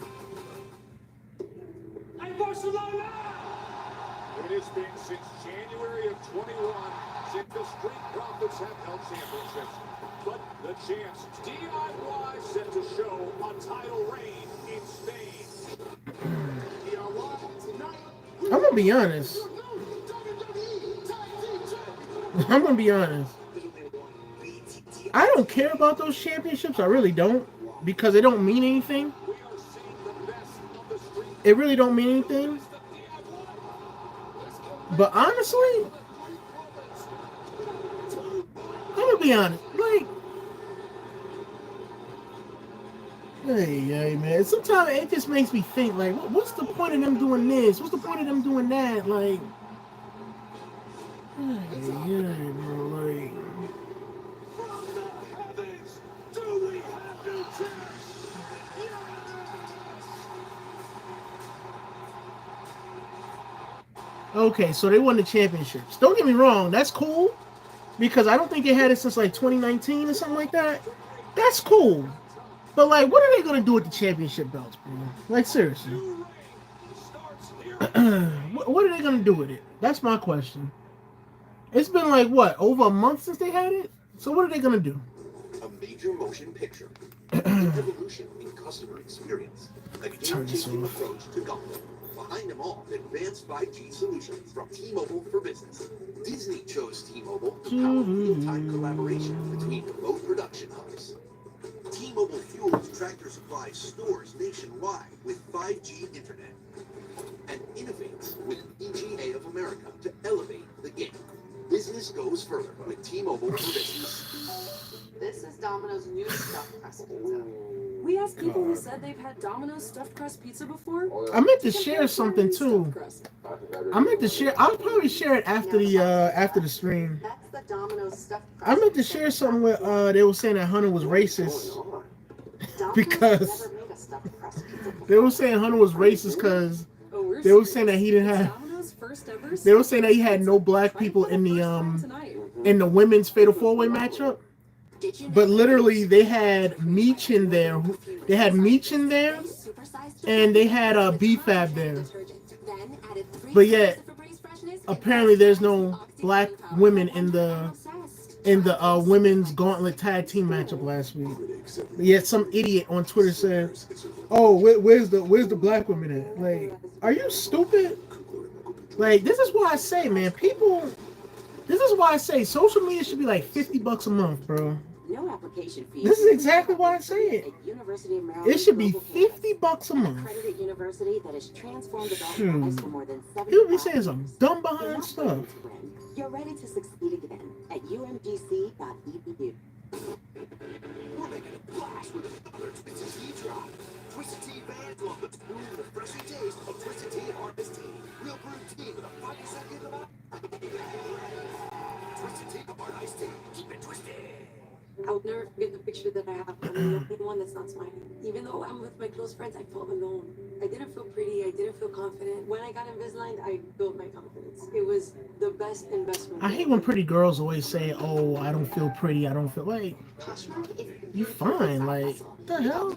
It has been since January of 21 since the Street Profits have held championships. But the champs DIY set to show a title reign in Spain. I'm gonna be honest. I'm gonna be honest. I don't care about those championships. I really don't, because they don't mean anything. We are seeing the best of the Street. It really don't mean anything. But honestly, I'm gonna be honest. Like, hey, man. Sometimes it just makes me think, like, what's the point of them doing this? What's the point of them doing that? Like, yeah, bro. Like, okay, so they won the championships. Don't get me wrong, that's cool, because I don't think they had it since like 2019 or something like that. That's cool. But like, what are they gonna do with the championship belts, bro? Like, seriously. What are they gonna do with it? That's my question. It's been like, what, over a month since they had it? So what are they gonna do? A major motion picture. An evolution in customer experience. A game-changing approach to golf. Behind them all, advanced 5G solutions from T-Mobile for Business. Disney chose T-Mobile to power real-time collaboration between remote production hubs. T-Mobile fuels Tractor Supply stores nationwide with 5G internet. And innovates with PGA of America to elevate the game. Business goes further with T-Mobile for Business. This is Domino's new stuffed crust pizza. We asked people who said they've had Domino's stuffed crust pizza before. I meant to share something too. I meant to share. I'll probably share it after the stream. That's the Domino's stuffed crust. I meant to share something where they were saying that Hunter was racist because Never made a stuffed crust pizza before. they were saying Hunter was racist because they were saying that he didn't have. Domino's first first ever. They were saying that he had no black people in the women's fatal 4-way matchup. But literally, they had Meech in there. They had Meech in there, and they had B-Fab there. But yet, apparently, there's no black women in the women's gauntlet tag team matchup last week. But yet, some idiot on Twitter said, "Oh, where's the black women at?" Like, are you stupid? Like, this is why I say, man, people. This is why I say social media should be like $50 a month, bro. No application fee. This is exactly why I say it. It should be $50 a month. Accredited university that has transformed adult lives for more than 70 People be saying some dumb behind stuff. You're ready to succeed again at umgc.edu. We're making a blast with another Twisted Tea drop. Twisted Tea fans love the smooth and refreshing taste of Twisted Tea Harvest Tea. Real brewed tea with a 5% amount. Twisted Tea Hard Iced Tea. Keep it twisted. I'll never forget the picture that I have. I'm the only one that's not smiling. Even though I'm with my close friends, I felt alone. I didn't feel pretty. I didn't feel confident. When I got Invisalign, I built my confidence. It was the best investment. I hate when pretty girls always say, "Oh, I don't feel pretty. I don't feel like." You fine? Like, what the hell?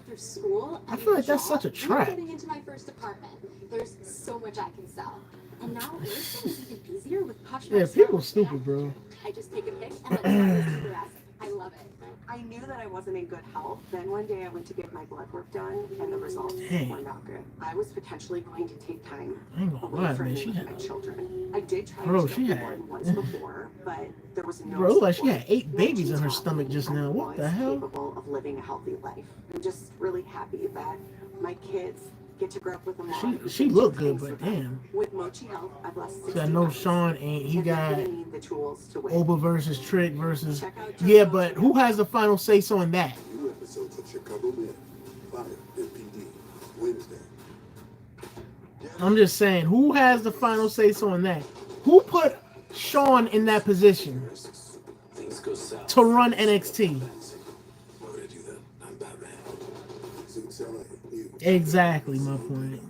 I feel like that's such a trap. Getting into my first apartment, there's so much I can sell. And now it's even easier with Poshmark. Yeah, people stupid, bro. I just take a pic and let me do the rest. I love it. I knew that I wasn't in good health. Then one day I went to get my blood work done, and the results were not good. I was potentially going to take time I ain't gonna away lie, from man. me she and had, my children. I did try bro, to she get had, born once before, but there was no bro, like she support. had 8 babies in her stomach just now. What the hell? Capable of living a healthy life. I'm just really happy that my kids get to grow up with a mom. She looked good, but damn. With Mochi Health, I've lost 60 I know pounds. Sean ain't. He And got they're giving me the tools to win. Oba versus Trick versus. Yeah, but who has the final say so on that? New episodes of Chicago Men, Fire, and PD, Wednesday. I'm just saying, who has the final say so on that? Who put Sean in that position Things go south. to run NXT? Why would I do that? I'm Batman. Suits LA, you. Exactly my point.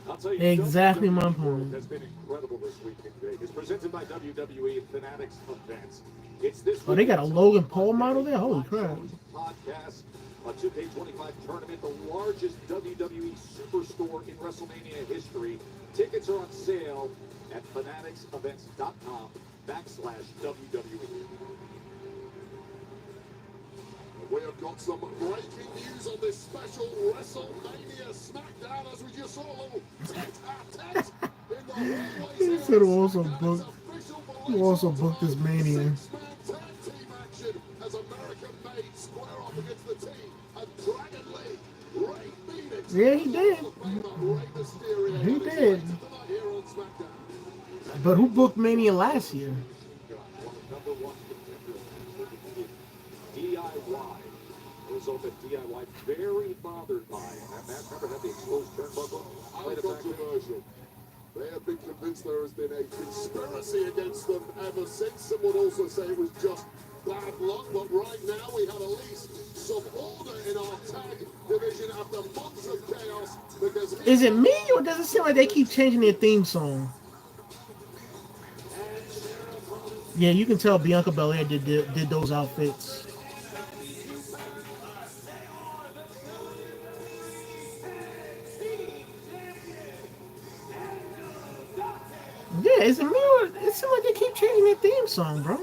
I'll tell you, Exactly my WWE point. has been incredible this week in Vegas. Presented by WWE Fanatics Events. It's this Oh, they got a Logan Paul model there? Holy crap. Podcast, a 2K25 tournament, the largest WWE superstore in WrestleMania history. Tickets are on sale at fanaticsevents.com/WWE. We have got some breaking news on this special WrestleMania Smackdown as we just saw a little tat-a-tat in the hallways. He said who also booked this Mania. Six-man tag team action as American made square off against the team of Dragon Lee, Ray Phoenix. Yeah, he did. He did. Here on SmackDown. But who booked Mania last year? Number one contender DIY. Result that DIY very bothered by. And Matt, remember had the exposed turnbuckle? How controversial. They have been convinced there has been a conspiracy against them ever since. Some would also say it was just bad luck, but right now we have at least some order in our tag division after months of chaos. Because Is it me or does it seem like they keep changing their theme song? Yeah, you can tell Bianca Belair did those outfits. Yeah, is it me or it seems like they keep changing their theme song, bro?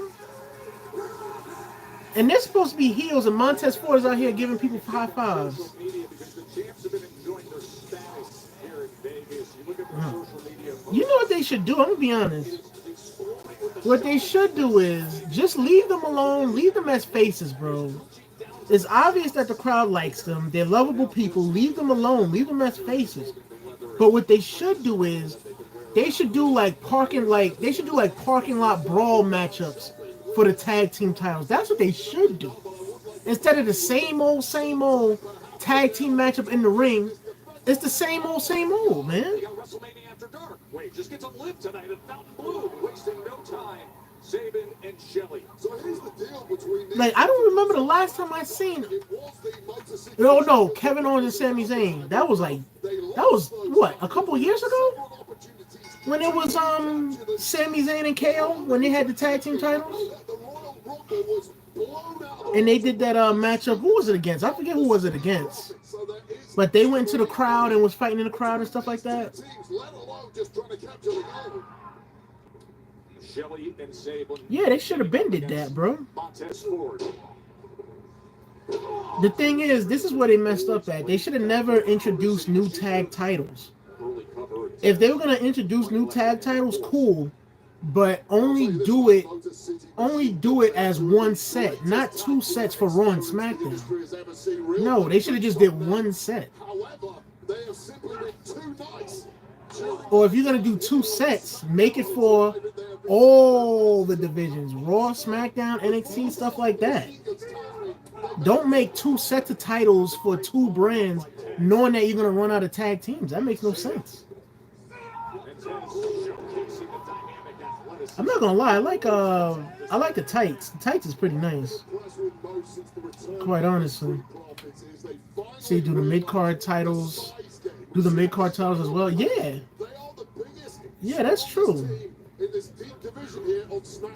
And they're supposed to be heels, and Montez Ford is out here giving people high fives. Social media because the champs have been enjoying their status here in Vegas. You look at their social media. You know what they should do? I'm gonna be honest. What they should do is just leave them alone, leave them as faces, bro. It's obvious that the crowd likes them. They're lovable people. Leave them alone. Leave them as faces. But what they should do is they should do like parking lot brawl matchups for the tag team titles. That's what they should do. Instead of the same old tag team matchup in the ring, it's the same old, man. We got WrestleMania After Dark. Wait, just get to live tonight at Fountain Blue. Wasting no time. Sabin and Shelley. So here's the deal between these. Like, I don't remember the last time I seen. No, Kevin Owens and Sami Zayn. That was what, a couple years ago? When it was Sami Zayn and KO when they had the tag team titles, and they did that matchup. Who was it against? I forget who was it against. But they went to the crowd and was fighting in the crowd and stuff like that. Yeah, they should have been did that, bro. The thing is, this is where they messed up at. They should have never introduced new tag titles. If they were gonna introduce new tag titles, cool, but only do it as one set, not two sets for Raw and SmackDown. No, they should have just did one set. Or if you're gonna do two sets, make it for all the divisions, Raw, SmackDown, NXT, stuff like that. Don't make two sets of titles for two brands, knowing that you're gonna run out of tag teams. That makes no sense. I'm not gonna lie, I like the tights. The tights is pretty nice. Quite honestly. See, do the mid-card titles. Do the mid-card titles as well. Yeah. Yeah, that's true.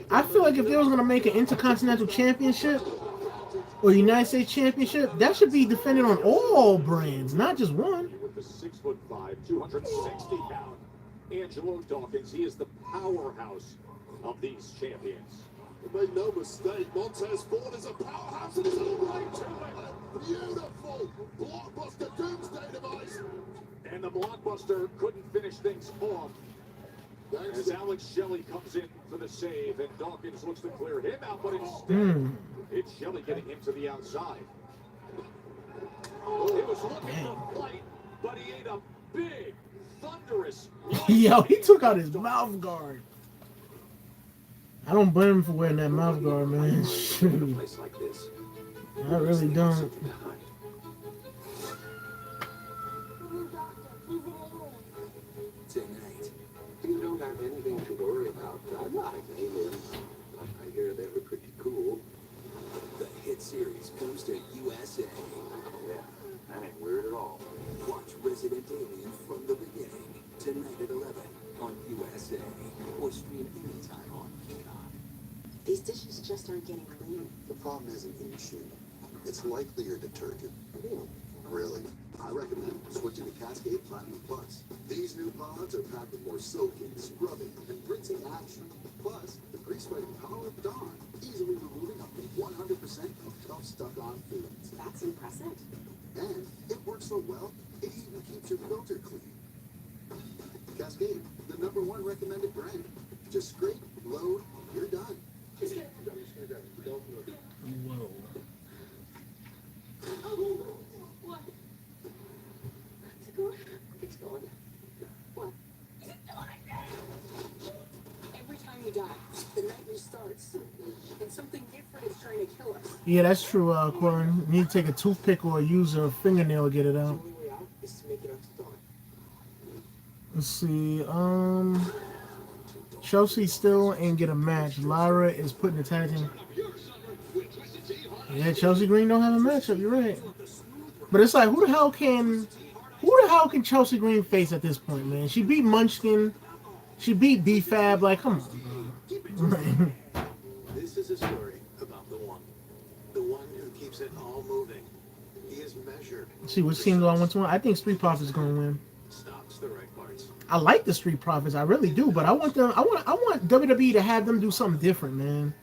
I feel like if they was gonna make an Intercontinental Championship or United States Championship, that should be defended on all brands, not just one. With the 6'5", 260-pound Angelo Dawkins, he is the powerhouse of these champions. Make no mistake, Montez Ford is a powerhouse in his own right to it. Beautiful blockbuster doomsday device. And the blockbuster couldn't finish things off. As Alex Shelley comes in for the save, and Dawkins looks to clear him out, but instead, it's Shelley getting him to the outside. It was looking for fight, but he ate a big, thunderous. Yo, he took out his mouth guard. I don't blame him for wearing that mouth guard, man. Shoot. I really don't. Tonight, you don't have anything to worry about. I'm not a gamer. I hear they were pretty cool. The hit series comes to USA. Yeah, that ain't weird at all. Watch Resident Alien from the beginning tonight at 11 on USA, or stream anytime on Peacock. These dishes just aren't getting clean. The problem isn't the machine. It's likely your detergent. Really? I recommend switching to Cascade Platinum Plus. These new pods are packed with more soaking, scrubbing, and rinsing action. Plus, the grease-fighting power of Dawn, easily removing up to 100% of tough stuck-on foods. That's impressive. And it works so well, it even keeps your filter clean. Cascade, the #1 recommended brand. Just scrape, load, you're done. Whoa. What? It's going. What? Every time you die, the night restarts, and something different is trying to kill us. Yeah, that's true, Corin. You need to take a toothpick or use a fingernail to get it out. The only way out is to make it up to Dawn. Let's see. Chelsea still ain't get a match. Lyra is putting the tag team. Yeah, Chelsea Green don't have a matchup. You're right. But it's like, who the hell can Chelsea Green face at this point, man? She beat Munchkin. She beat B-Fab. Like, come on, bro. This is a story about the one who keeps it all moving. He is measured. See which team do I want to win? I think Street Profits is gonna win. Stops the right parts. I like the Street Profits, I really do, but I want WWE to have them do something different, man.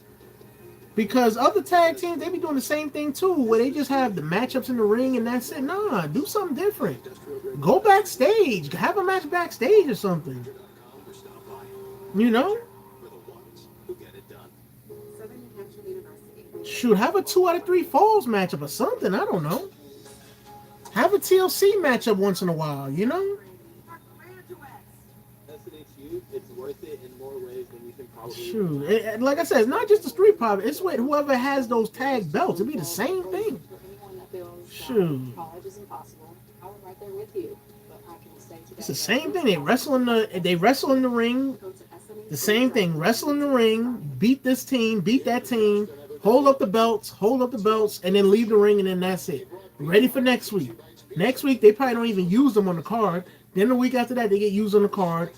Because other tag teams, they be doing the same thing too, where they just have the matchups in the ring and that's it. Nah, do something different. Go backstage, have a match backstage or something. You know? Shoot, have a 2 out of 3 falls matchup or something. I don't know. Have a TLC matchup once in a while, you know? It's worth it in more ways than you can probably. Shoot, like I said, it's not just the Street Profit. It's with whoever has those tag belts. It'd be the same thing. Shoot. College is impossible. I'm right there with you, but I can stay together. It's the same thing. They wrestle in the ring. The same thing. Wrestle in the ring. Beat this team. Beat that team. Hold up the belts. And then leave the ring, and then that's it. Ready for next week. Next week they probably don't even use them on the card. Then the week after that they get used on the card.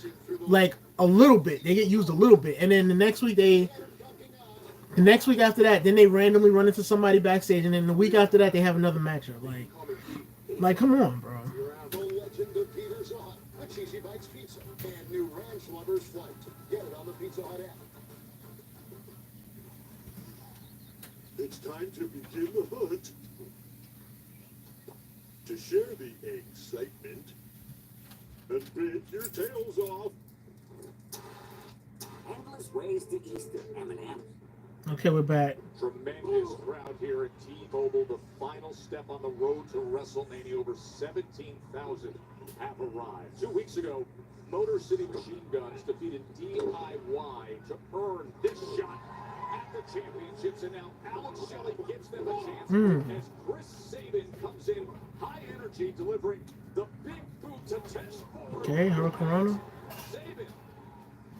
like a little bit. They get used a little bit, and then the next week after that, then they randomly run into somebody backstage, and then the week after that they have another matchup. Like come on, bro. The legend of Peter's Hut, a Cheesy Bites pizza, and new Ranch Lovers Flight. Get it on the Pizza Hut app. It's time to begin the hunt. To share the excitement and bid your tails off. Endless ways to Easter, Eminem. Okay, we're back. Tremendous crowd here at T-Mobile. The final step on the road to WrestleMania. Over 17,000 have arrived. 2 weeks ago, Motor City Machine Guns defeated DIY to earn this shot at the championships. And now Alex Shelley gives them a chance as Chris Sabin comes in high energy, delivering the big boot to Test. Okay, Hurricane. Sabin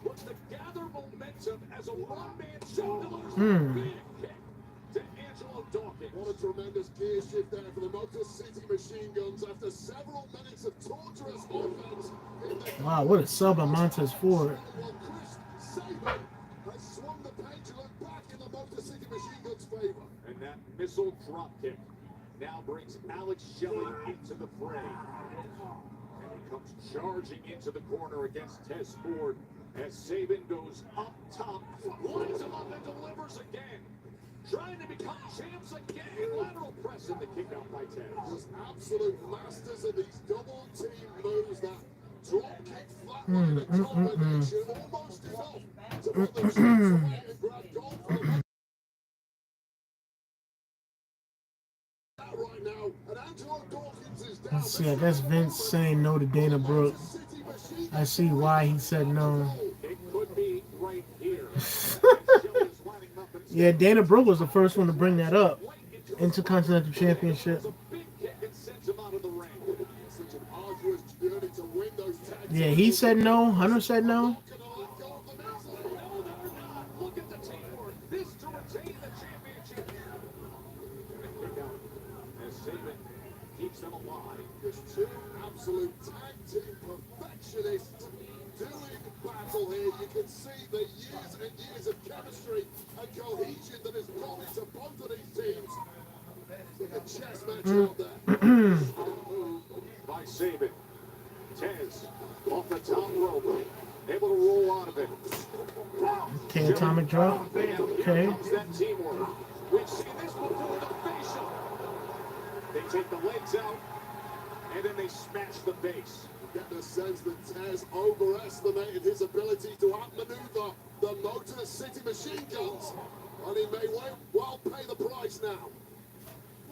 looks to gather momentum as a one-man show delivers big kick to Angelo Dawkins. What a tremendous gear shift there for the Motor City Machine Guns after several minutes of torturous offense. Wow, what a sub on Montez Ford. Chris Sabin has swung the pendulum back in the Motor City Machine Guns' favor. And that missile drop kick now brings Alex Shelley into the fray. And he comes charging into the corner against Tez Ford as Sabin goes up top, lines him up and delivers again. Trying to become champs again. Lateral press in the kick out by Tez. Just absolute masters of these double team moves. That drop kick flatline and combination almost enough to put the champs away and grab gold for the right now. And Angelo Dawkins is down. Let's see, I guess Vince saying no to Dana Brooke. I see why he said no. It could be right here. Yeah, Dana Brooke was the first one to bring that up into Continental Championship. Yeah, he said no. Hunter said no. Look at the teamwork. This to retain the championship. As Sabin keeps them alive. There's two absolute tag team perfectionists doing battle here. You can see the years and years of chemistry and cohesion that has gone into both of these teams. It's like a chess match out there. By Sabin. Tez off the top rope. Able to roll out of it. Okay, atomic drop. Okay. That teamwork. We've seen this before, the facial. They take the legs out, and then they smash the base. Get the sense that Tez overestimated his ability to outmaneuver the Motor City Machine Guns. And he may well pay the price now.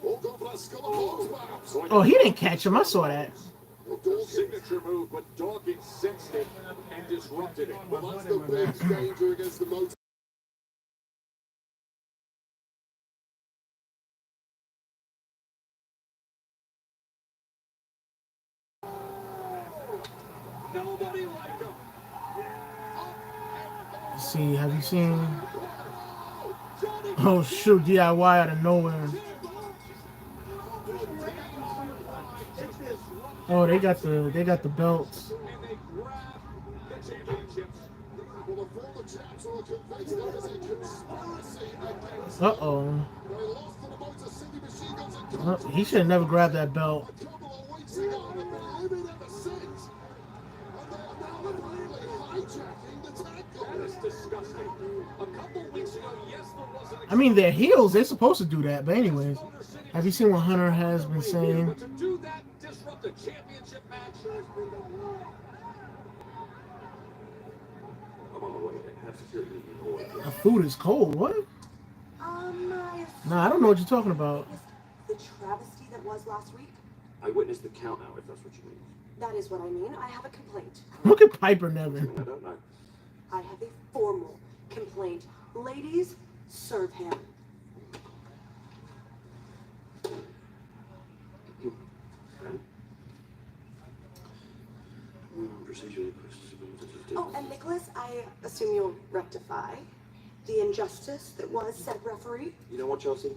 All gone for that skull and bones, perhaps. Oh, he didn't catch him. I saw that. Signature move, but Dawkins sensed it and disrupted it. Well, that's the big danger against the Motor. Nobody like him. See, have you seen? Oh shoot, DIY out of nowhere. Oh, they got the belts. And they grab the championships. Well, the former champs are convinced there is a conspiracy against Uh-oh. They lost to the Motor City Machine Guns and He should have never grabbed that belt. a couple of weeks ago, and they've been living ever since. And they are now apparently hijacking the tag That is disgusting. A couple weeks ago, yes, there was an I mean, they're heels. They're supposed to do that. But anyways, have you seen what Hunter has been saying? but to do that, disrupt a championship match. I'm on the way. Have security. The food is cold. What? Nah, I don't know what you're talking about. The travesty that was last week? I witnessed the count now, if that's what you mean. That is what I mean. I have a complaint. Look at Piper Nevin. I don't know. I have a formal complaint. Ladies, serve him. Oh, and Nicholas, I assume you'll rectify the injustice that was said referee. You know what, Chelsea?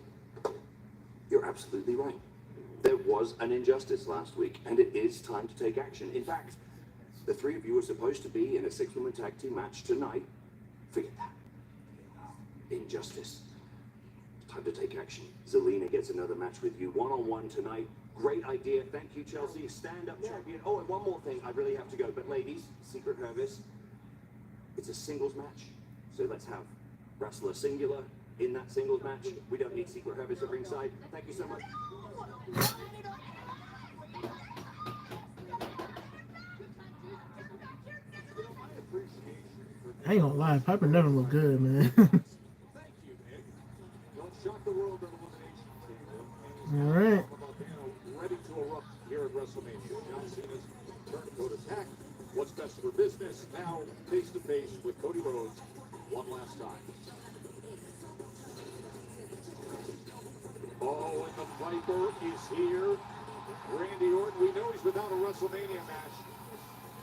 You're absolutely right. There was an injustice last week, and it is time to take action. In fact, The three of you are supposed to be in a six-woman tag team match tonight. Forget that. Injustice. Time to take action. Zelina gets another match with you one-on-one tonight. Great idea. Thank you, Chelsea. Stand-up champion. Oh, and one more thing. I really have to go. But ladies, Secret Service, it's a singles match. So let's have wrestler singular in that singles match. We don't need Secret Service at ringside. Thank you so much. I ain't gonna lie, Piper never looked good, man. Thank you, Nick. Don't shock the world at Elimination Chamber. All right. Ready to erupt here at WrestleMania. John Cena's turncoat attack. What's best for business? Now face to face with Cody Rhodes one last time. Oh, and the Viper is here. Randy Orton, we know he's without a WrestleMania match.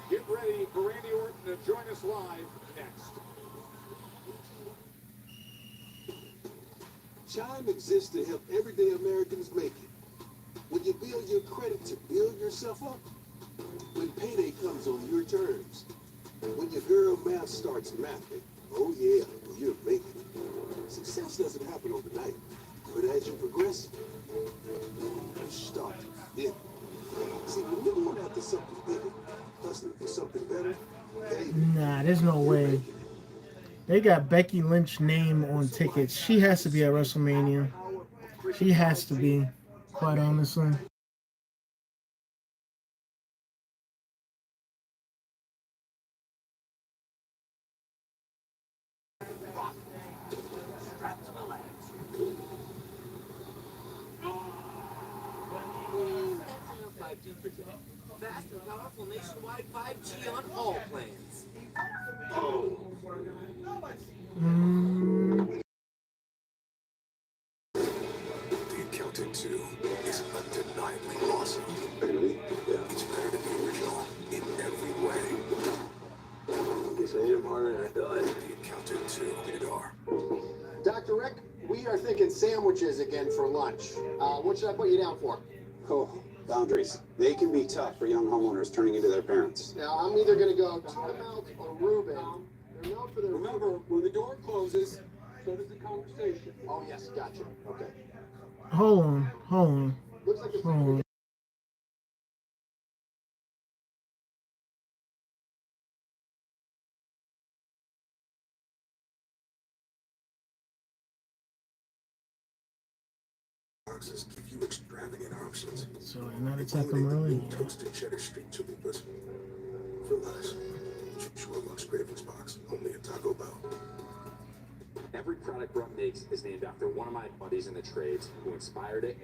Get ready for Randy Orton to join us live next. Chime exists to help everyday Americans make it. When you build your credit to build yourself up, when payday comes on your terms, when your girl math starts mathing, oh yeah, you're making it. Success doesn't happen overnight, but as you progress, you start to. See, when you're going after something bigger, hustling for something better, Nah, there's no way. They got Becky Lynch name on tickets. She has to be at WrestleMania. She has to be, quite honestly. Fast and powerful nationwide 5G on all plans. The Accountant 2 is undeniably awesome. Really? Yeah. It's better than the original in every way. Guess I hit him harder than I thought. The Accountant 2, rated R. Dr. Rick, we are thinking sandwiches again for lunch. What should I put you down for? Oh, boundaries. They can be tough for young homeowners turning into their parents. Now, I'm either going to go Timeout or Reuben. They're known for their... Remember, when the door closes, so does the conversation. Oh, yes, gotcha. Okay. Hold on. Looks like it's... Hold on. Boxes give you extravagant options. So they're not attacking early. Toasted cheddar street chalupas. For less. Choose your Lux Cravings box, only at Taco Bell. Every product Brett makes is named after one of my buddies in the trades who inspired it.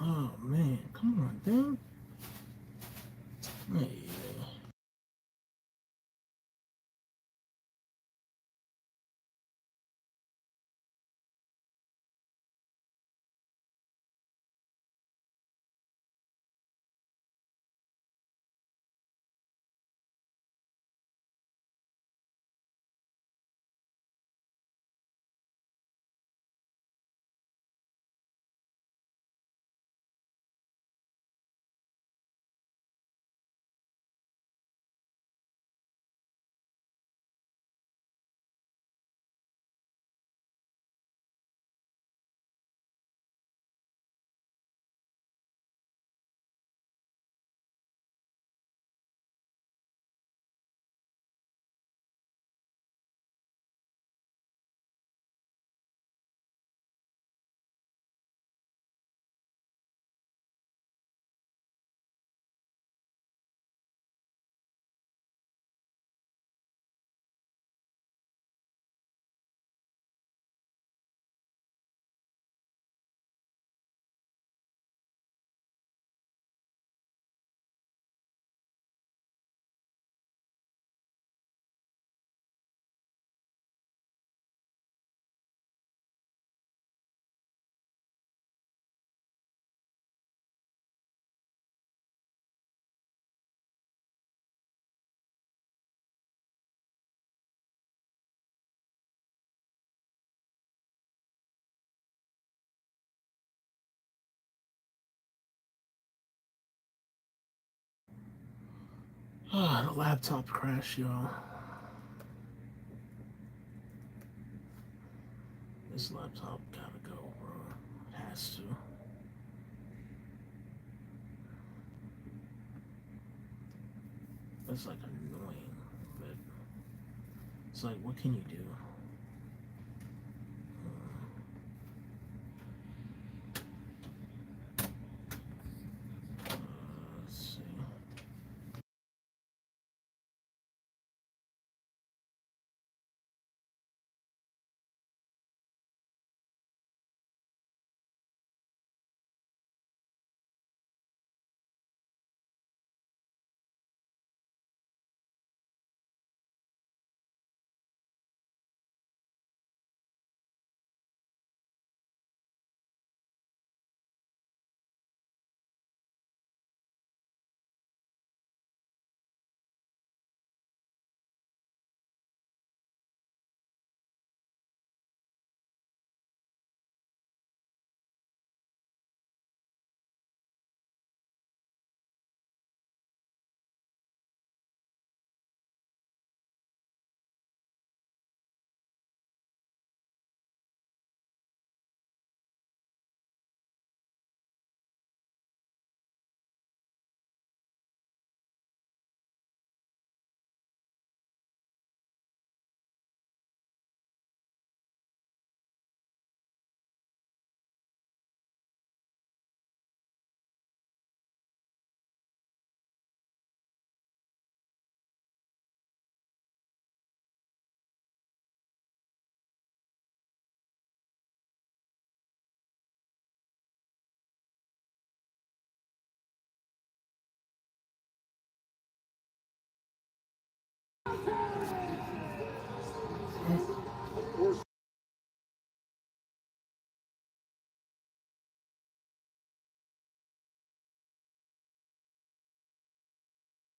Oh man, come on, damn. Hey. Ah, the laptop crashed, y'all. This laptop gotta go, bro. It has to. That's like annoying, but it's like, what can you do? Let's see.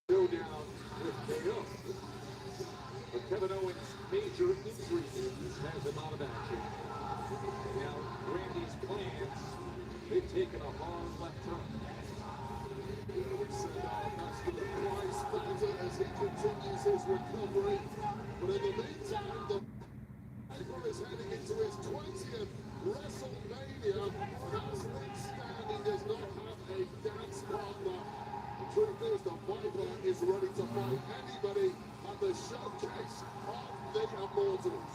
Go down with KO. But Kevin Owens' major injury news has him out of action. Now, Randy's plans, they've taken a hard left turn. We send our best to the prize fighter as he continues his recovery. But in the meantime, the Piper is heading into his 20th WrestleMania. As things stand, he does not have a dance partner. The truth is, the Piper is ready to fight anybody at the showcase of the Immortals.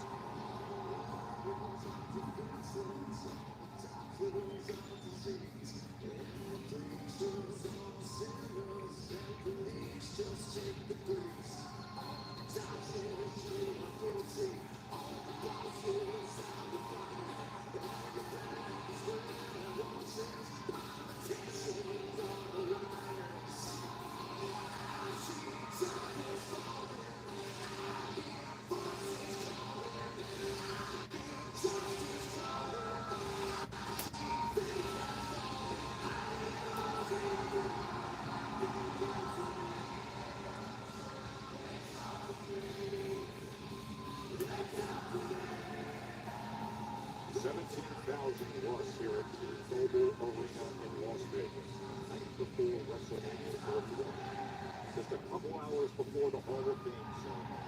Plus here at T-Mobile Arena in Las Vegas, night before WrestleMania 41. Just a couple hours before the Hall of Fame ceremony.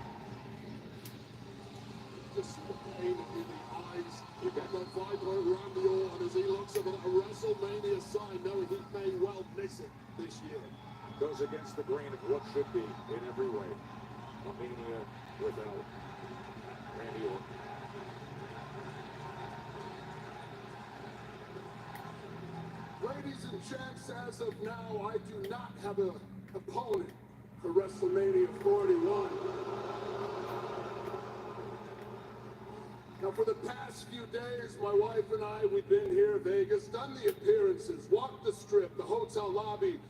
Just the pain in the eyes. You get the Viper Randy Orton as he looks at a WrestleMania sign, knowing he may well miss it this year. Goes against the grain of what should be in every way. A Mania without Randy Orton. Ladies and gents, as of now, I do not have an opponent for WrestleMania 41. Now, for the past few days, my wife and I, we've been here in Vegas, done the appearances, walked the strip, the hotel lobby,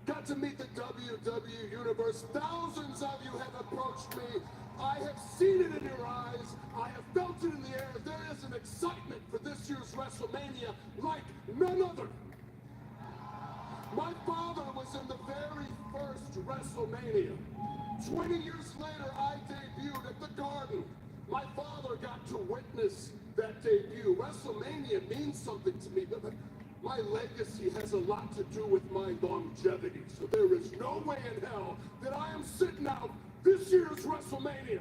got to meet the WWE Universe. Thousands of you have approached me. I have seen it in your eyes. I have felt it in the air. There is an excitement for this year's WrestleMania like none other. My father was in the very first WrestleMania. 20 years later, I debuted at the Garden. My father got to witness that debut. WrestleMania means something to me, but My legacy has a lot to do with my longevity, so there is no way in hell that I am sitting out this year's WrestleMania.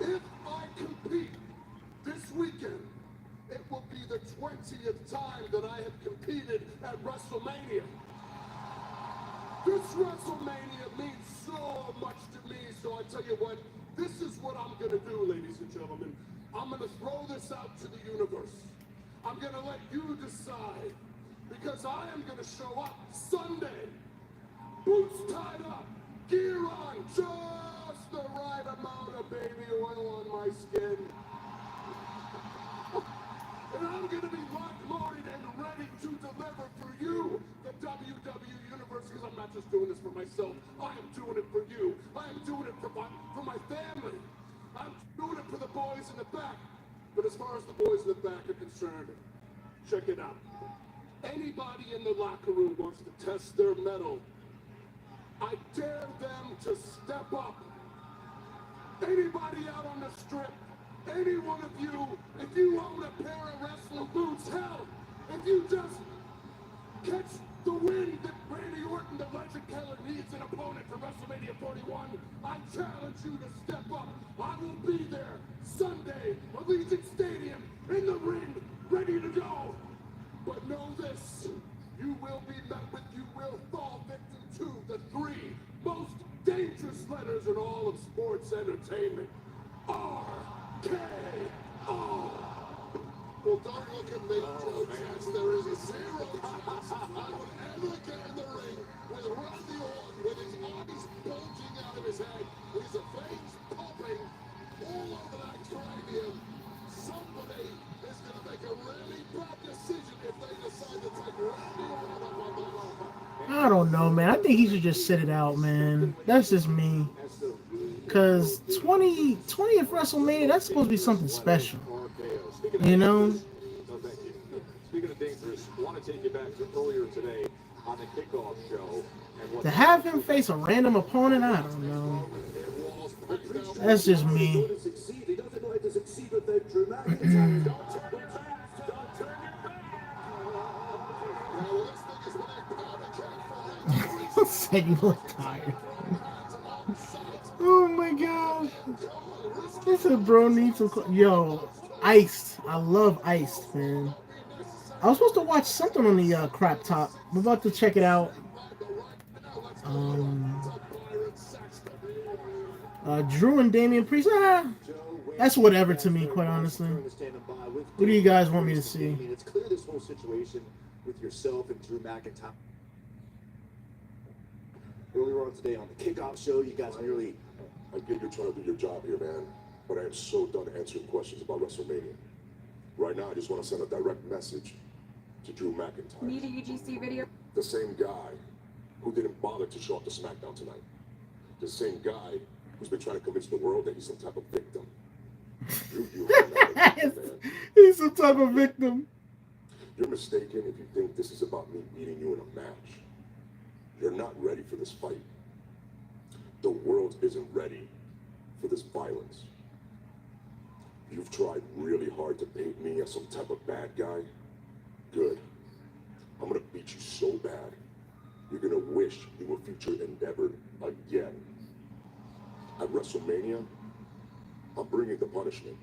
If I compete this weekend, it will be the 20th time that I have competed at WrestleMania. This WrestleMania means so much to me, so I tell you what, this is what I'm gonna do, ladies and gentlemen. I'm gonna throw this out to the universe. I'm gonna let you decide, because I am gonna show up Sunday, boots tied up, gear on, just the right amount of baby oil on my skin. And I'm gonna be locked, loaded, and ready to deliver for you, the WWE Universe, because I'm not just doing this for myself. I am doing it for you. I am doing it for my family. I'm doing it for the boys in the back. But as far as the boys in the back are concerned, check it out. Anybody in the locker room wants to test their mettle, I dare them to step up. Anybody out on the strip, any one of you, if you own a pair of wrestling boots, hell, if you just catch the wind that Randy Orton, the legend killer, needs an opponent for WrestleMania 41, I challenge you to step up. I will be there Sunday, Allegiant Stadium, in the ring, ready to go. But know this, you will be met with, you will fall victim to the 3 most dangerous letters in all of sports entertainment. RKO. Well, don't look at me, Joe Chance. There is a 0 chance I would ever get in the ring with Randy Orton with his eyes bulging out of his head, with his veins popping all over that cranium. Somebody is going to make a really bad decision if they decide to take Randy Orton up on that offer. I don't know, man. I think he should just sit it out, man. That's just me. Because 20th WrestleMania, that's supposed to be something special. You know? No, thank you. Speaking of dangerous, I want to take you back to earlier today on the kickoff show. And To have him face a random opponent, I don't know. That's just me. Said you look tired. Oh my gosh. He said, bro, needs some. Yo, Iced. I love Iced, man. I was supposed to watch something on the crop top. I'm about to check it out. Drew and Damian Priest. That's whatever to me, quite honestly. What do you guys want me to see? It's clear this whole situation with yourself and Drew McIntyre. Earlier on today on the kickoff show, you guys nearly... I get you're trying to do your job here, man, but I am so done answering questions about WrestleMania. Right now, I just want to send a direct message to Drew McIntyre. Need a UGC video? The same guy who didn't bother to show up to Smackdown tonight. The same guy who's been trying to convince the world that he's some type of victim. Drew, you have not been, man. He's some type of victim. You're mistaken if you think this is about me beating you in a match. You're not ready for this fight. The world isn't ready for this violence. You've tried really hard to paint me as some type of bad guy. Good. I'm gonna beat you so bad, you're gonna wish you were featured endeavored again. At WrestleMania, I'm bringing the punishment,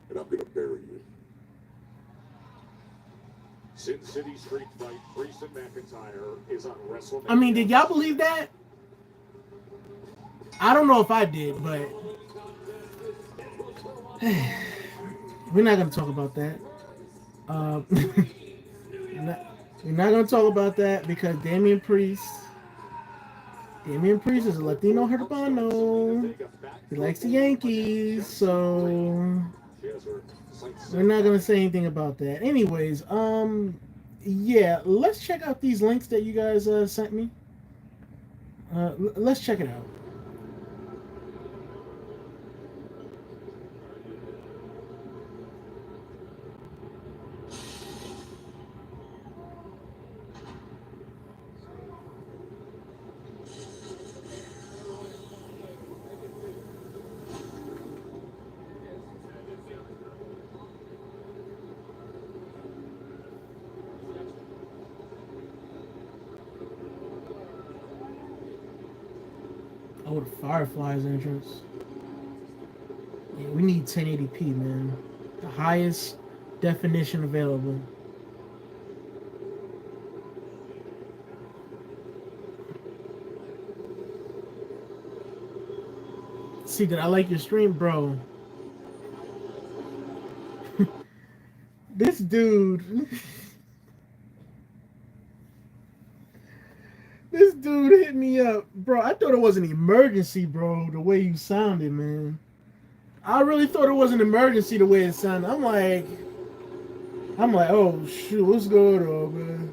and I'm gonna bury you. Sin City Street Fight, Priest and McIntyre is on WrestleMania. I mean, did y'all believe that? I don't know if I did, but we're not gonna talk about that. We're not gonna talk about that because Damian Priest is a Latino hermano. He likes the Yankees, so we're not gonna say anything about that. Anyways, yeah, let's check out these links that you guys sent me. Let's check it out. Oh, the Fireflies entrance. Yeah, we need 1080p, man. The highest definition available. See, did I like your stream, bro? This dude. This dude hit me up, bro. I thought it was an emergency, bro. The way you sounded, man. I really thought it was an emergency the way it sounded. I'm like, oh shoot, what's going on, man?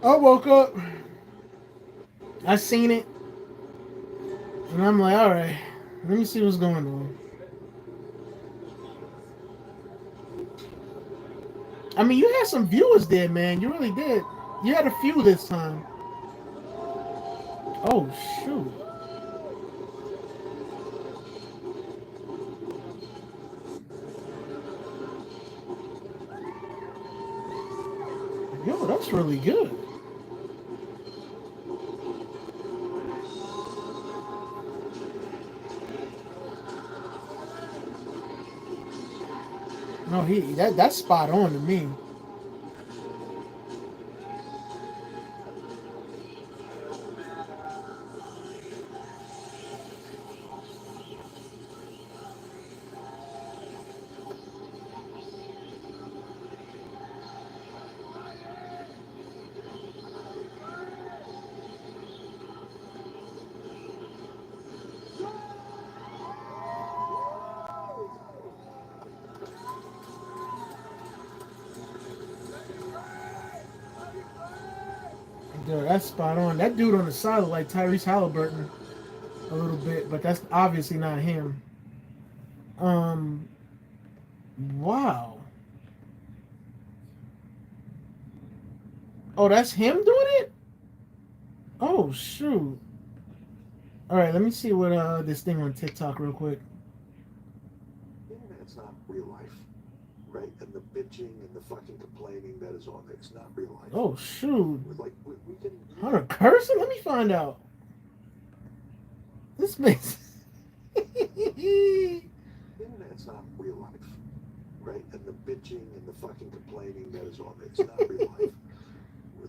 I woke up. I seen it, and I'm like, all right, let me see what's going on. I mean, you had some viewers there, man. You really did. You had a few this time. Oh shoot. Yo, that's really good. No, that's spot on to me. Dude, that's spot on. That dude on the side looked like Tyrese Halliburton a little bit, but that's obviously not him. Wow. Oh, that's him doing it? Oh, shoot. All right, let me see what this thing on TikTok real quick. The internet's not real life, right? And the bitching and the fucking complaining that is on there, it's not real life. Oh, shoot. Like, we can... Hunter cursing? Let me find out. This makes... The internet's not real life, right? And the bitching and the fucking complaining that is on there, it's not real life.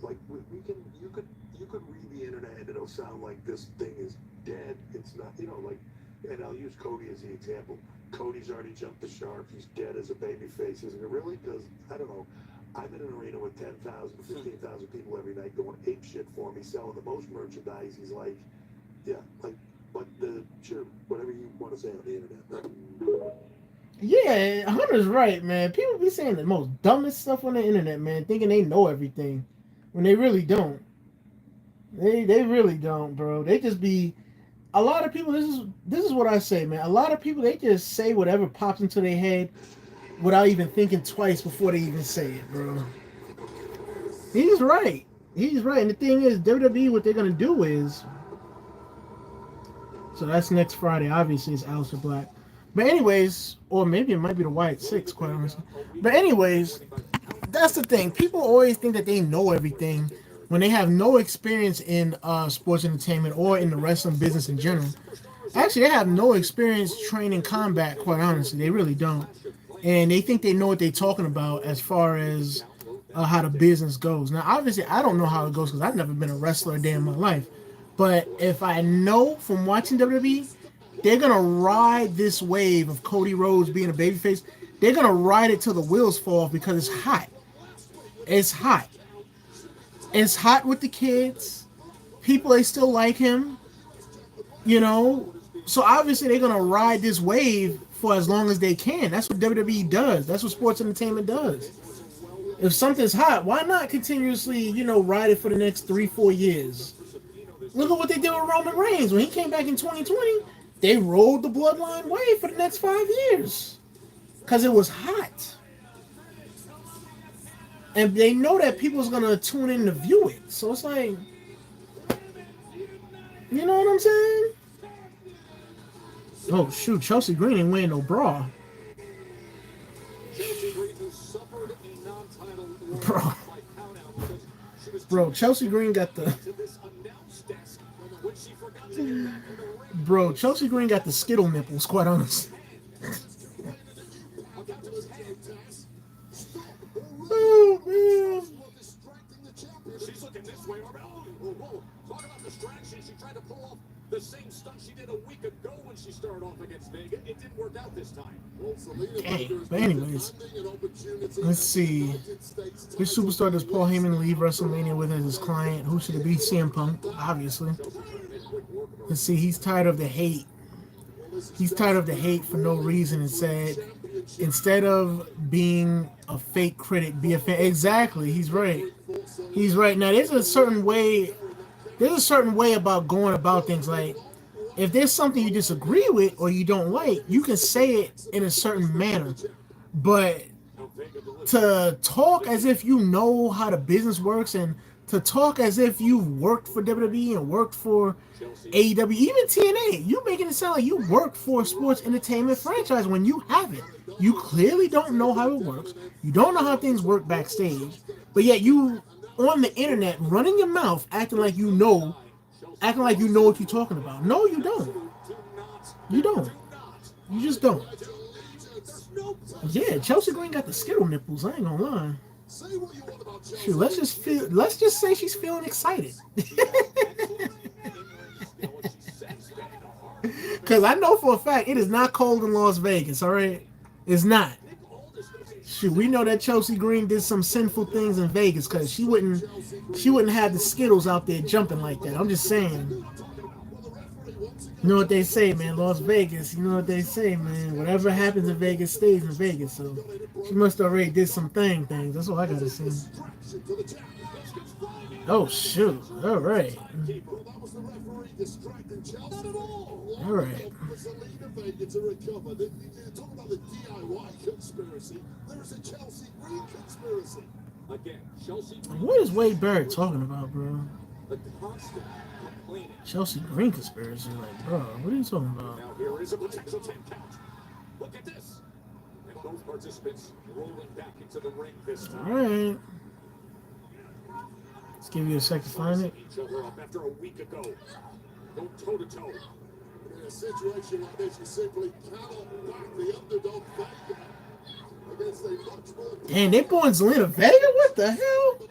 Like, you could read the internet and it'll sound like this thing is dead. It's not, like, and I'll use Cody as the example. Cody's already jumped the shark. He's dead as a baby face. Isn't it really? Because, I don't know, I'm in an arena with 10,000, 15,000 people every night going ape shit for me, selling the most merchandise. He's like, yeah, like, but sure, whatever you want to say on the internet. Yeah, Hunter's right, man. People be saying the most dumbest stuff on the internet, man, thinking they know everything when they really don't. They really don't, bro. They just be... A lot of people, this is what I say, man. A lot of people, they just say whatever pops into their head without even thinking twice before they even say it, bro. He's right. He's right. And the thing is, WWE, what they're going to do is... So that's next Friday. Obviously, it's Aleister Black. But anyways, or maybe it might be the Wyatt Six, quite honestly. But anyways, that's the thing. People always think that they know everything when they have no experience in sports entertainment or in the wrestling business in general. Actually, they have no experience training combat, quite honestly. They really don't. And they think they know what they're talking about as far as how the business goes. Now, obviously, I don't know how it goes because I've never been a wrestler a day in my life. But if I know from watching WWE, they're going to ride this wave of Cody Rhodes being a babyface. They're going to ride it till the wheels fall off because it's hot. It's hot. It's hot with the kids. People, they still like him. So obviously they're going to ride this wave for as long as they can. That's what WWE does. That's what sports entertainment does. If something's hot, why not continuously, ride it for the next 3-4 years? Look at what they did with Roman Reigns. When he came back in 2020, they rode the bloodline wave for the next 5 years. Because it was hot. And they know that people's going to tune in to view it. So it's like, you know what I'm saying? Oh, shoot. Chelsea Green ain't wearing no bra. Bro. Bro, Chelsea Green got the. Bro, Chelsea Green got the Skittle nipples, quite honest. Oh, man. She's looking this way. Whoa. Talk about distraction. She tried to pull off the same stunt she did a week ago when she started off against Vega. It didn't work out this time. Dang. But anyways, let's see. Which superstar does Paul Heyman leave WrestleMania with as his client? Who should it be? CM Punk, obviously. Let's see. He's tired of the hate. He's tired of the hate for no reason and said, instead of being a fake critic, be a fan. Exactly. He's right. He's right. Now, there's a certain way about going about things. Like, if there's something you disagree with or you don't like, you can say it in a certain manner. But to talk as if you know how the business works and to talk as if you've worked for WWE and worked for AEW, even TNA, you making it sound like you work for a sports entertainment franchise when you haven't. You clearly don't know how it works. You don't know how things work backstage. But yet you on the internet running your mouth acting like you know what you're talking about. No, you don't. You don't. You just don't. Yeah, Chelsea Green got the Skittle nipples. I ain't gonna lie. Shoot, let's just say she's feeling excited. Because I know for a fact it is not cold in Las Vegas, all right? It's not. Shoot, we know that Chelsea Green did some sinful things in Vegas because she wouldn't have the Skittles out there jumping like that. I'm just saying. You know what they say, man. Las Vegas, you know what they say, man. Whatever happens in Vegas stays in Vegas. So she must have already did some things. That's all I gotta say. Oh shoot! All right. All right. What is Wade Barrett talking about, bro? Chelsea Green conspiracy, like, bro, what are you talking about? Now here is a potential 10 count. Look at this. And both participants rolling back into the ring this time. All right. Let's give you a second to find it. Each other up after a week ago. Go toe to toe. In a situation like this, you simply cannot back the underdog Vega against a much more. Damn, they pulling Zelina Vega? What the hell?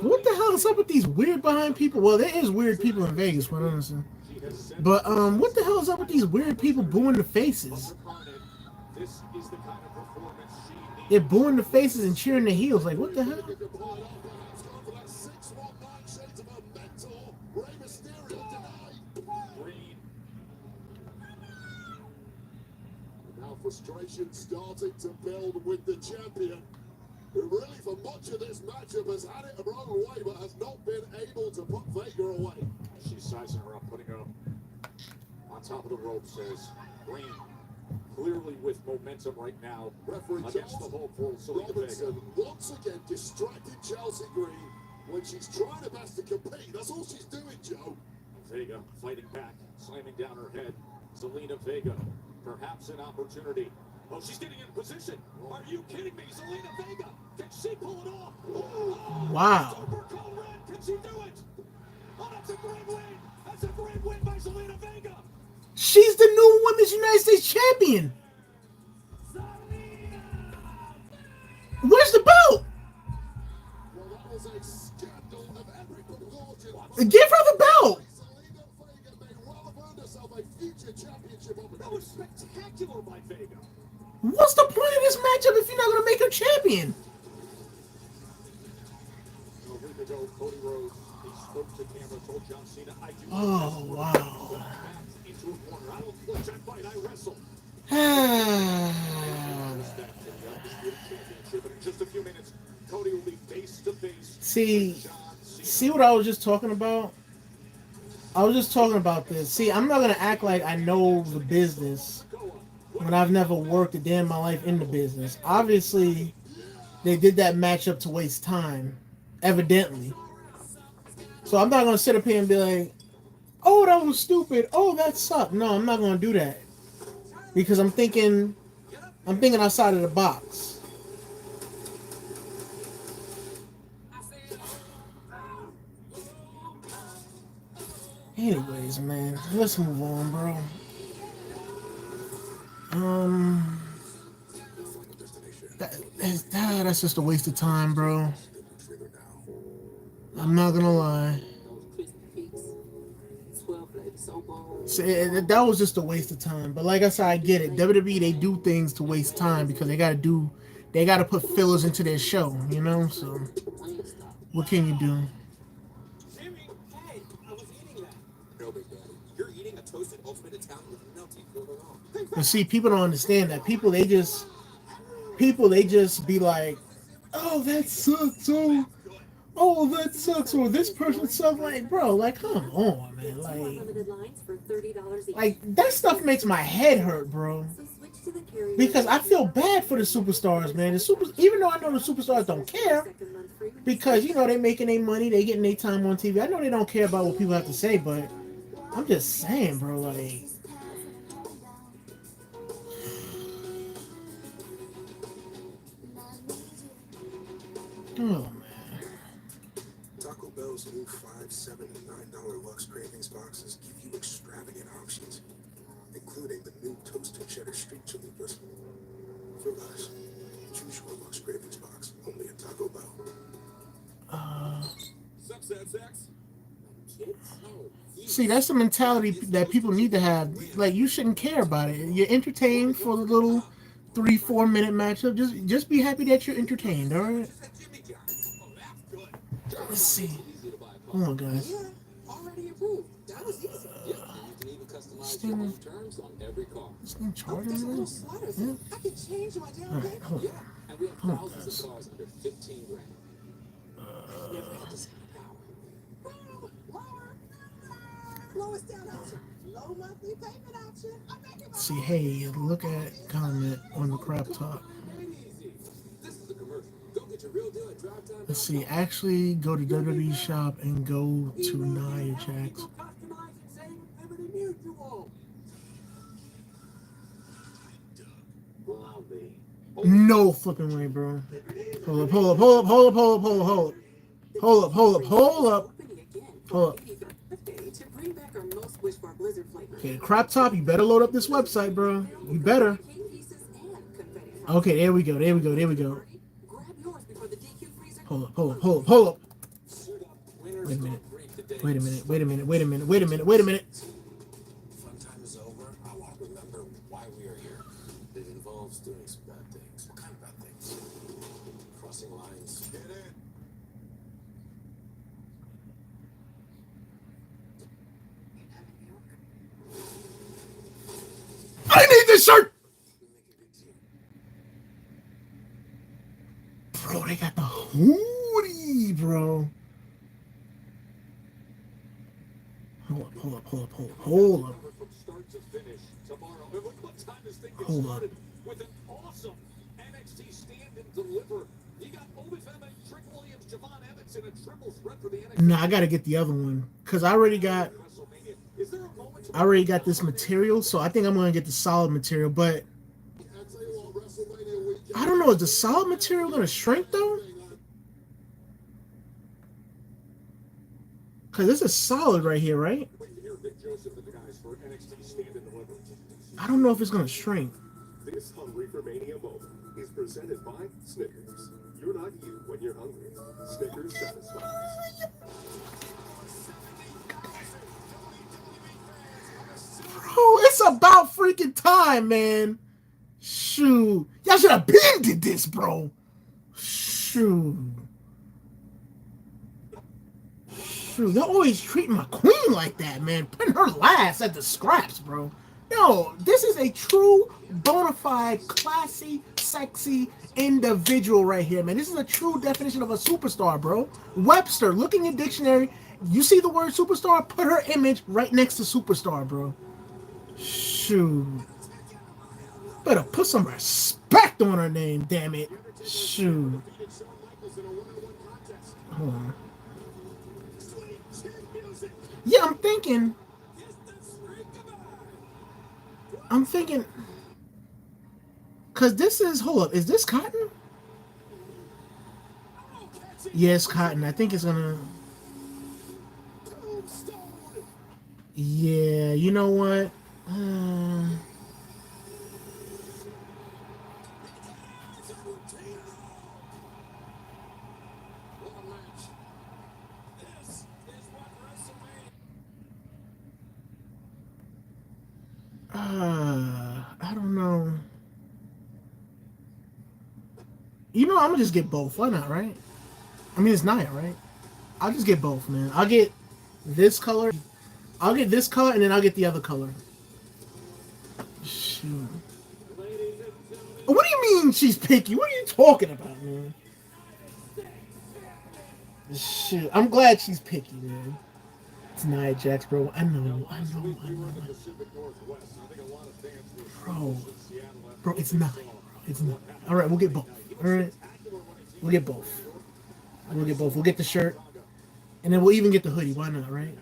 What the hell is up with these weird behind people? Well, there is weird people in Vegas, quite honestly. But what the hell is up with these weird people booing the faces? They're booing the faces and cheering the heels. Like, what the hell? Now frustration starting to build with the champion, who really for much of this matchup has had it her own way but has not been able to put Vega away. She's sizing her up, putting her up on top of the ropes as Green clearly with momentum right now against the hopeful Zelina Vega. Once again distracted Chelsea Green when she's trying her best to compete. That's all she's doing, Joe. Vega fighting back, slamming down her head. Zelina Vega, perhaps an opportunity. Oh, she's getting in position. Are you kidding me? Zelina Vega, can she pull it off? Oh, wow. Can she do it? Oh, that's a great win. That's a great win by Zelina Vega. She's the new Women's United States Champion. Where's the belt? Well, that was a scandal of every proportion. Give her the belt. That was spectacular by Vega. What's the point of this matchup if you're not going to make her champion? A week ago, Cody Rhodes, he spoke to camera, told John Cena, I do oh, wow. Into a corner. I don't flinch, I fight, I wrestle. But in just a few minutes, Cody will be face to face. See what I was just talking about? I was just talking about this. See, I'm not going to act like I know the business when I've never worked a day in my life in the business. Obviously, they did that matchup to waste time, evidently. So I'm not going to sit up here and be like, oh, that was stupid. Oh, that sucked. No, I'm not going to do that. Because I'm thinking outside of the box. Anyways, man, let's move on, bro. Um, that's just a waste of time, bro. I'm not gonna lie. So, that was just a waste of time. But like I said, I get it. WWE, they do things to waste time because they gotta put fillers into their show, you know. So what can you do? Jimmy, hey, I was eating that. No, Big Daddy. You're eating a toasted ultimate Italian with melty further on. But see, people don't understand that. People they just be like, oh, that sucks. Oh, that sucks. Or this person sucks. Like, bro, like, come on, man. Like that stuff makes my head hurt, bro. Because I feel bad for the superstars, man. Even though I know the superstars don't care, because you know they making their money, they getting their time on TV. I know they don't care about what people have to say, but I'm just saying, bro. Like, oh man. Taco Bell's new $5, $7, and $9 Lux Cravings boxes give you extravagant options, including the new toasted cheddar street chalupas. For less, choose your Lux Cravings box only at Taco Bell. See, that's the mentality that people need to have. Like, you shouldn't care about it. You're entertained for the little 3-4 minute matchup. Just be happy that you're entertained, all right? Let's see. Oh my guys. This thing charging me? Yeah. Alright, hold on. Hold on, guys. See, hey, look at comment on the crap talk. Let's see, actually go to WWE shop and go to Nia Jax. No flipping way, bro. Hold up. Okay, crop top, you better load up this website, bro. You better. Okay, there we go. Hold up. Wait a minute. Fun time is over. I want to remember why we are here. It involves doing some bad things. What kind of bad things? Crossing lines. Get in. I need this shirt! Bro, they got the hoodie, bro. Hold up. Hold up. With an awesome NXT stand and deliver. You got Obi Femme, Trick Williams, Javon Evans in a triple threat for the NXT. Nah, I gotta get the other one. Cause I already got this material, so I think I'm gonna get the solid material, but I don't know, is the solid material gonna shrink though? Cause this is solid right here, right? I don't know if it's gonna shrink. This Hungry for Mania moment is presented by Snickers. You're not you when you're hungry. Snickers satisfies. Bro, it's about freaking time, man. Shoot. Y'all should have been did this, bro. Shoot. Y'all always treat my queen like that, man. Putting her last at the scraps, bro. Yo, this is a true, bona fide, classy, sexy individual right here, man. This is a true definition of a superstar, bro. Webster, look in your dictionary. You see the word superstar? Put her image right next to superstar, bro. Shoot. Better put some respect on her name, damn it. Shoot. Hold on. Yeah, I'm thinking, because this is, hold up, is this cotton? Yes, cotton. I think it's gonna, Yeah, you know what? I don't know. You know, I'm gonna just get both. Why not, right? I mean, it's Nia, right? I'll just get both, man. I'll get this color. I'll get this color, and then I'll get the other color. Shoot. What do you mean she's picky? What are you talking about, man? Shit. I'm glad she's picky, man. It's Nia Jax, bro. I know. Bro. Bro, it's Nia. It's Nia. Alright, we'll get both. Alright? We'll get both. We'll get both. We'll get the shirt. And then we'll even get the hoodie. Why not, right?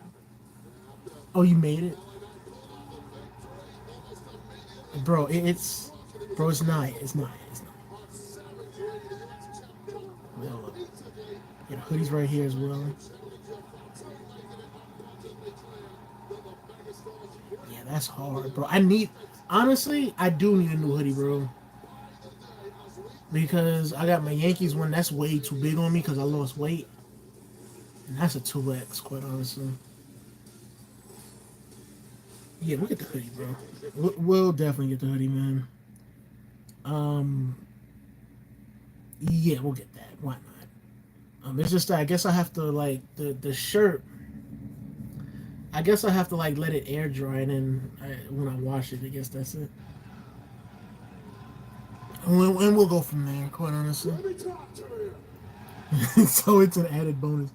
Oh, you made it? Bro, it's Nia. It's Nia. Well, yeah, the hoodie's right here as well. Yeah, that's hard, bro. Honestly, I do need a new hoodie, bro. Because I got my Yankees one that's way too big on me because I lost weight. And that's a 2X, quite honestly. Yeah, we'll get the hoodie, bro. We'll definitely get the hoodie, man. Yeah, we'll get that. Why not? It's just that I guess I have to, like, the shirt. I guess I have to, like, let it air dry, and then when I wash it, I guess that's it. And we'll go from there, quite honestly. So it's an added bonus.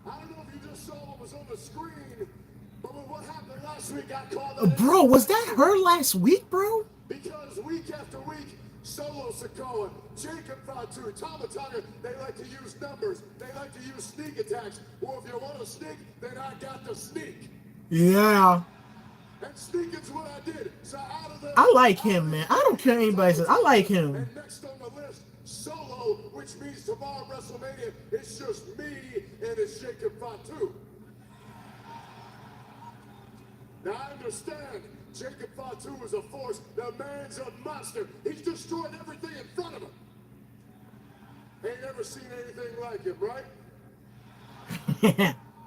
I don't know if you just saw what was on the screen, but with what happened last week, I called Bro, was that her last week, bro? Because week after week, Solo Sikoa, Jacob Fatu, Tama Tonga, they like to use numbers. They like to use sneak attacks. Well, if you want to sneak, then I got to sneak. Yeah. And sneaking's what I did. So out of the, I like him, man. I don't care what anybody says. I like him. And next on the list, Solo, which means tomorrow WrestleMania, it's just me and it's Jacob Fatu. Now I understand Jacob Fatu is a force. The man's a monster. He's destroyed everything in front of him. Ain't never seen anything like him, right?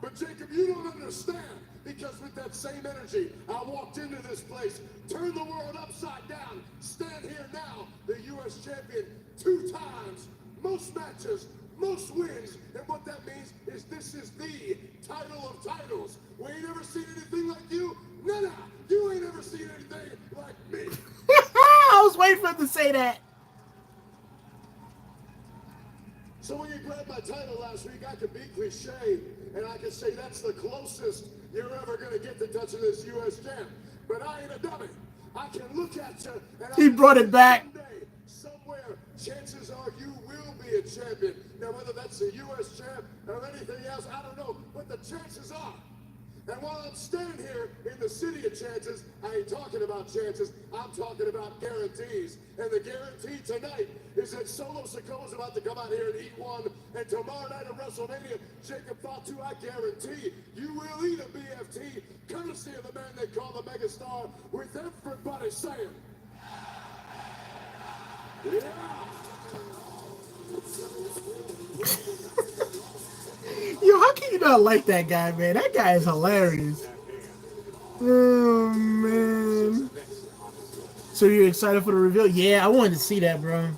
But Jacob, you don't understand. Because with that same energy, I walked into this place, turned the world upside down, stand here now, the U.S. champion 2 times, most matches, most wins, and what that means is this is the title of titles. We ain't ever seen anything like you. Nah, you ain't ever seen anything like me. I was waiting for him to say that. So when you grabbed my title last week, I could be cliche, and I could say that's the closest you're ever going to get to touching this U.S. champ. But I ain't a dummy. I can look at you, and he brought it back. Someday, somewhere, chances are you will be a champion. Now, whether that's the U.S. champ or anything else, I don't know, but the chances are. And while I'm standing here in the city of chances, I ain't talking about chances, I'm talking about guarantees. And the guarantee tonight is that Solo Sikoa is about to come out here and eat one. And tomorrow night at WrestleMania, Jacob Fatu, I guarantee you will eat a BFT, courtesy of the man they call the megastar, with everybody saying, yeah. Yo, how can you not like that guy, man? That guy is hilarious. Oh, man. So you're excited for the reveal? Yeah, I wanted to see that, bro.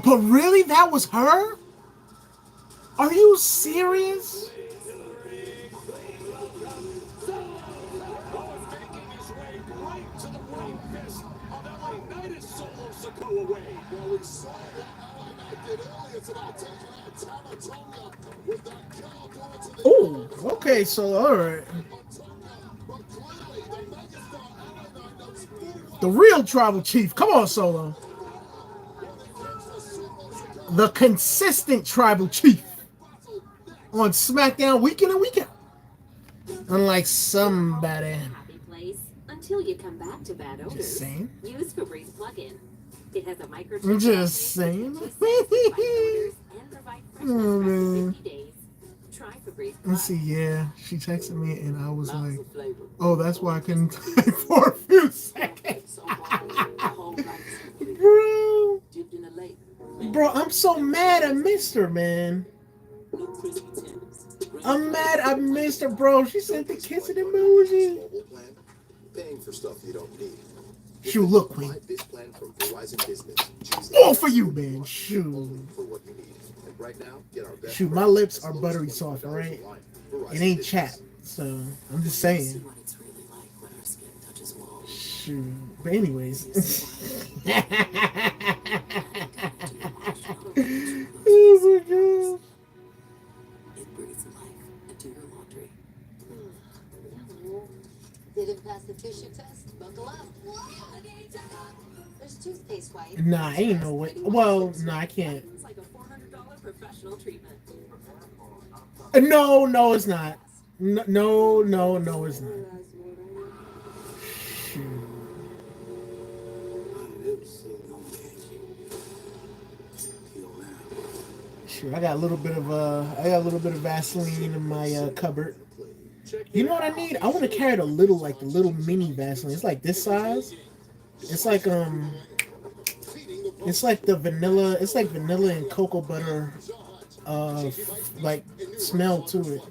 But really? That was her? Are you serious? Oh, okay, so alright. The real tribal chief. Come on, Solo. The consistent tribal chief on SmackDown week in and week out. Unlike somebody. Until you come back to bad odors. Just saying. Use Febreze plug-in. It has a microchip. I'm just saying. And provide freshness for 50 days. Try Febreze. breeze Let's see, plug-in. yeah. She texted me and I was like, oh, that's why I couldn't type for a few seconds. Bro, I'm so mad I missed her, man. I'm mad I missed her, bro. She sent the kissing emoji. Paying for stuff you don't need. Shoot, look, Queen. Plan from Verizon Business. All for you, man. Shoot. For what you need. And right now, get our best Shoot, my lips are buttery soft, all right? It ain't chat, so I'm just saying. Shoot. But anyways. Oh my god. It breathes life into your laundry. Didn't pass the tissue test? Buckle up. There's toothpaste white. Nah, ain't no way. Well, nah, I can't. It's like a $400 professional treatment. No, no, it's not. No, it's not. Sure, I got a little bit of Vaseline in my cupboard. You know what I need? I want to carry the little mini Vaseline. It's like this size. It's like it's like the vanilla. It's like vanilla and cocoa butter, like smell to it.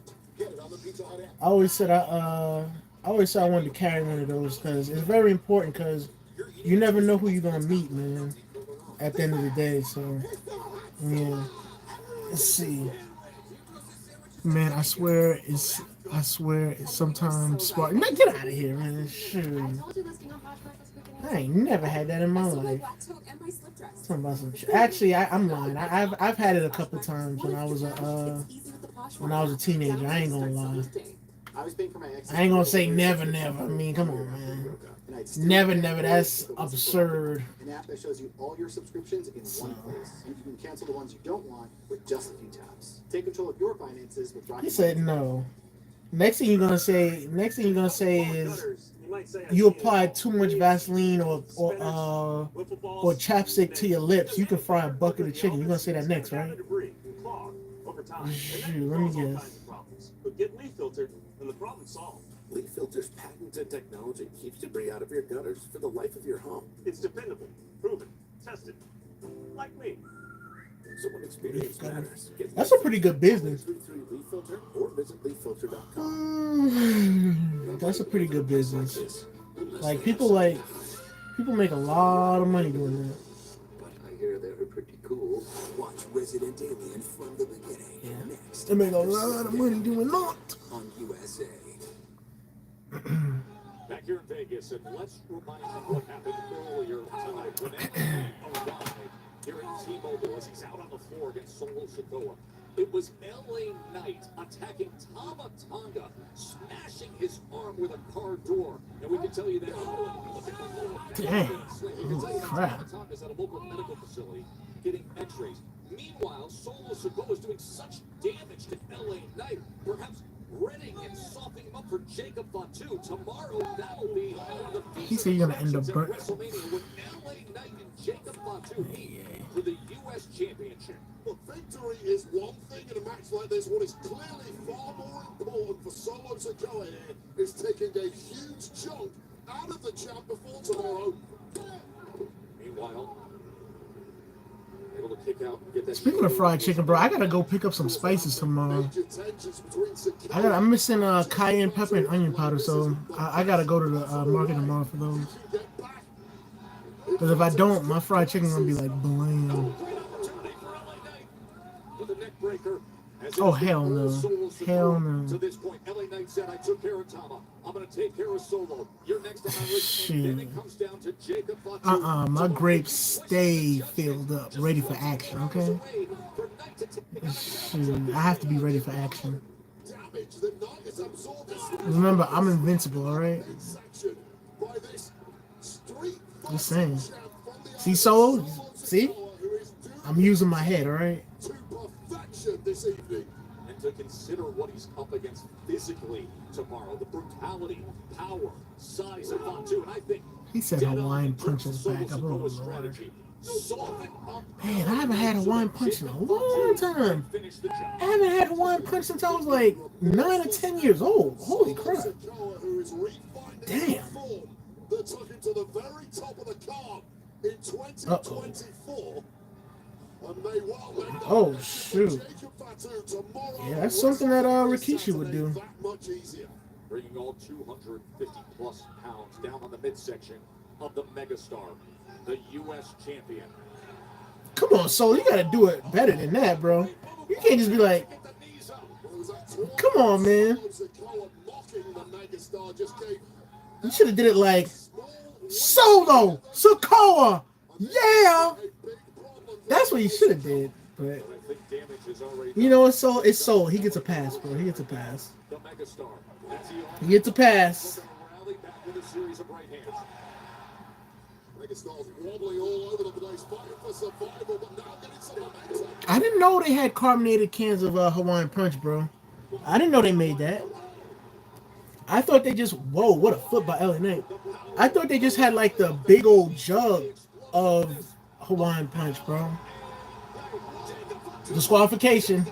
I always said I wanted to carry one of those because it's very important because you never know who you're gonna meet, man. At the end of the day, so yeah. Let's see, man. I swear it's sometimes spark. Man, get out of here, man. Shoot. I ain't never had that in my life. Talking about some actually, I'm lying. I've had it a couple times when I was a teenager. I ain't gonna lie. I ain't gonna say never. I mean, come on, man. Never. That's absurd. An app that shows you all your subscriptions in one place, and you can cancel the ones you don't want with just a few taps. Take control of your finances with Rocket. He said no. Next thing you're gonna say is you applied too much Vaseline or chapstick to your lips. You can fry a bucket of chicken. You're gonna say that next, right? Shoot, let me guess. But get leaf filtered and the problem solved. Leaf Filter's patented technology keeps debris out of your gutters for the life of your home. It's dependable, proven, tested. Like me. So when experience matters, That's a pretty good business. Leaf Filter or visit leaffilter.com. That's a pretty good business. Like people make a lot of money doing that. But I hear they were pretty cool. Watch Resident Alien from the beginning. Yeah. Next. They make a lot of money doing that. On USA. Back here in Vegas, and let's remind you what happened earlier tonight when LA arrived here at T-Mobile as he's out on the floor against Solo Sikoa. It was LA Knight attacking Tama Tonga, smashing his arm with a car door. And we can tell you that. Dang. We can tell you that Crap. Tama Tonga's at a local medical facility getting x-rays. Meanwhile, Solo Sikoa is doing such damage to LA Knight, perhaps readying and softening him up for Jacob Fatu. Tomorrow, that'll be the He said you're gonna end up burnt. WrestleMania when LA Knight and Jacob Fatu meet for the U.S. Championship. But victory is one thing in a match like this. What is clearly far more important for Solo Sikoa here is taking a huge chunk out of the champ before tomorrow. Meanwhile, able to kick out and get that. Speaking of fried chicken, bro, I gotta go pick up some spices tomorrow. I'm missing cayenne pepper and onion powder, so I gotta go to the market tomorrow for those. Because if I don't, my fried chicken gonna be like bland. Oh hell no! Hell no! To this point, LA Knight said, "I took care of Tama. I'm gonna take care of Solo. You're next on my list." And then it comes down to Jacob Fatu. My grapes stay filled up, ready for action. Okay. Shoot, I have to be ready for action. Remember, I'm invincible. All right. Just saying. See, Solo? See? I'm using my head. All right. This evening. And to consider what he's up against physically tomorrow, the brutality, power, size of Fatu, and I think He said Hawaiian punches back. I don't know. strategy. Man, I haven't had a Hawaiian punch in a long time. I haven't had a Hawaiian punch since I was like 9 or 10 years old. Holy crap. Damn. That took him to the very top of the card in 2024. Oh, shoot. Yeah, that's something that Rikishi would do. Bringing all 250 plus pounds down on the midsection of the megastar, the U.S. champion. Come on, Soul, you gotta do it better than that, bro. You can't just be like, come on, man. You should have did it like Solo Sikoa. Yeah. That's what you should have did. But you know, it's Soul. He gets a pass, bro. He gets a pass. He gets a pass. I didn't know they had carbonated cans of Hawaiian Punch, bro. I didn't know they made that. I thought they just, whoa, what a flip by LA Knight. I thought they just had like the big old jug of Hawaiian Punch, bro. Disqualification.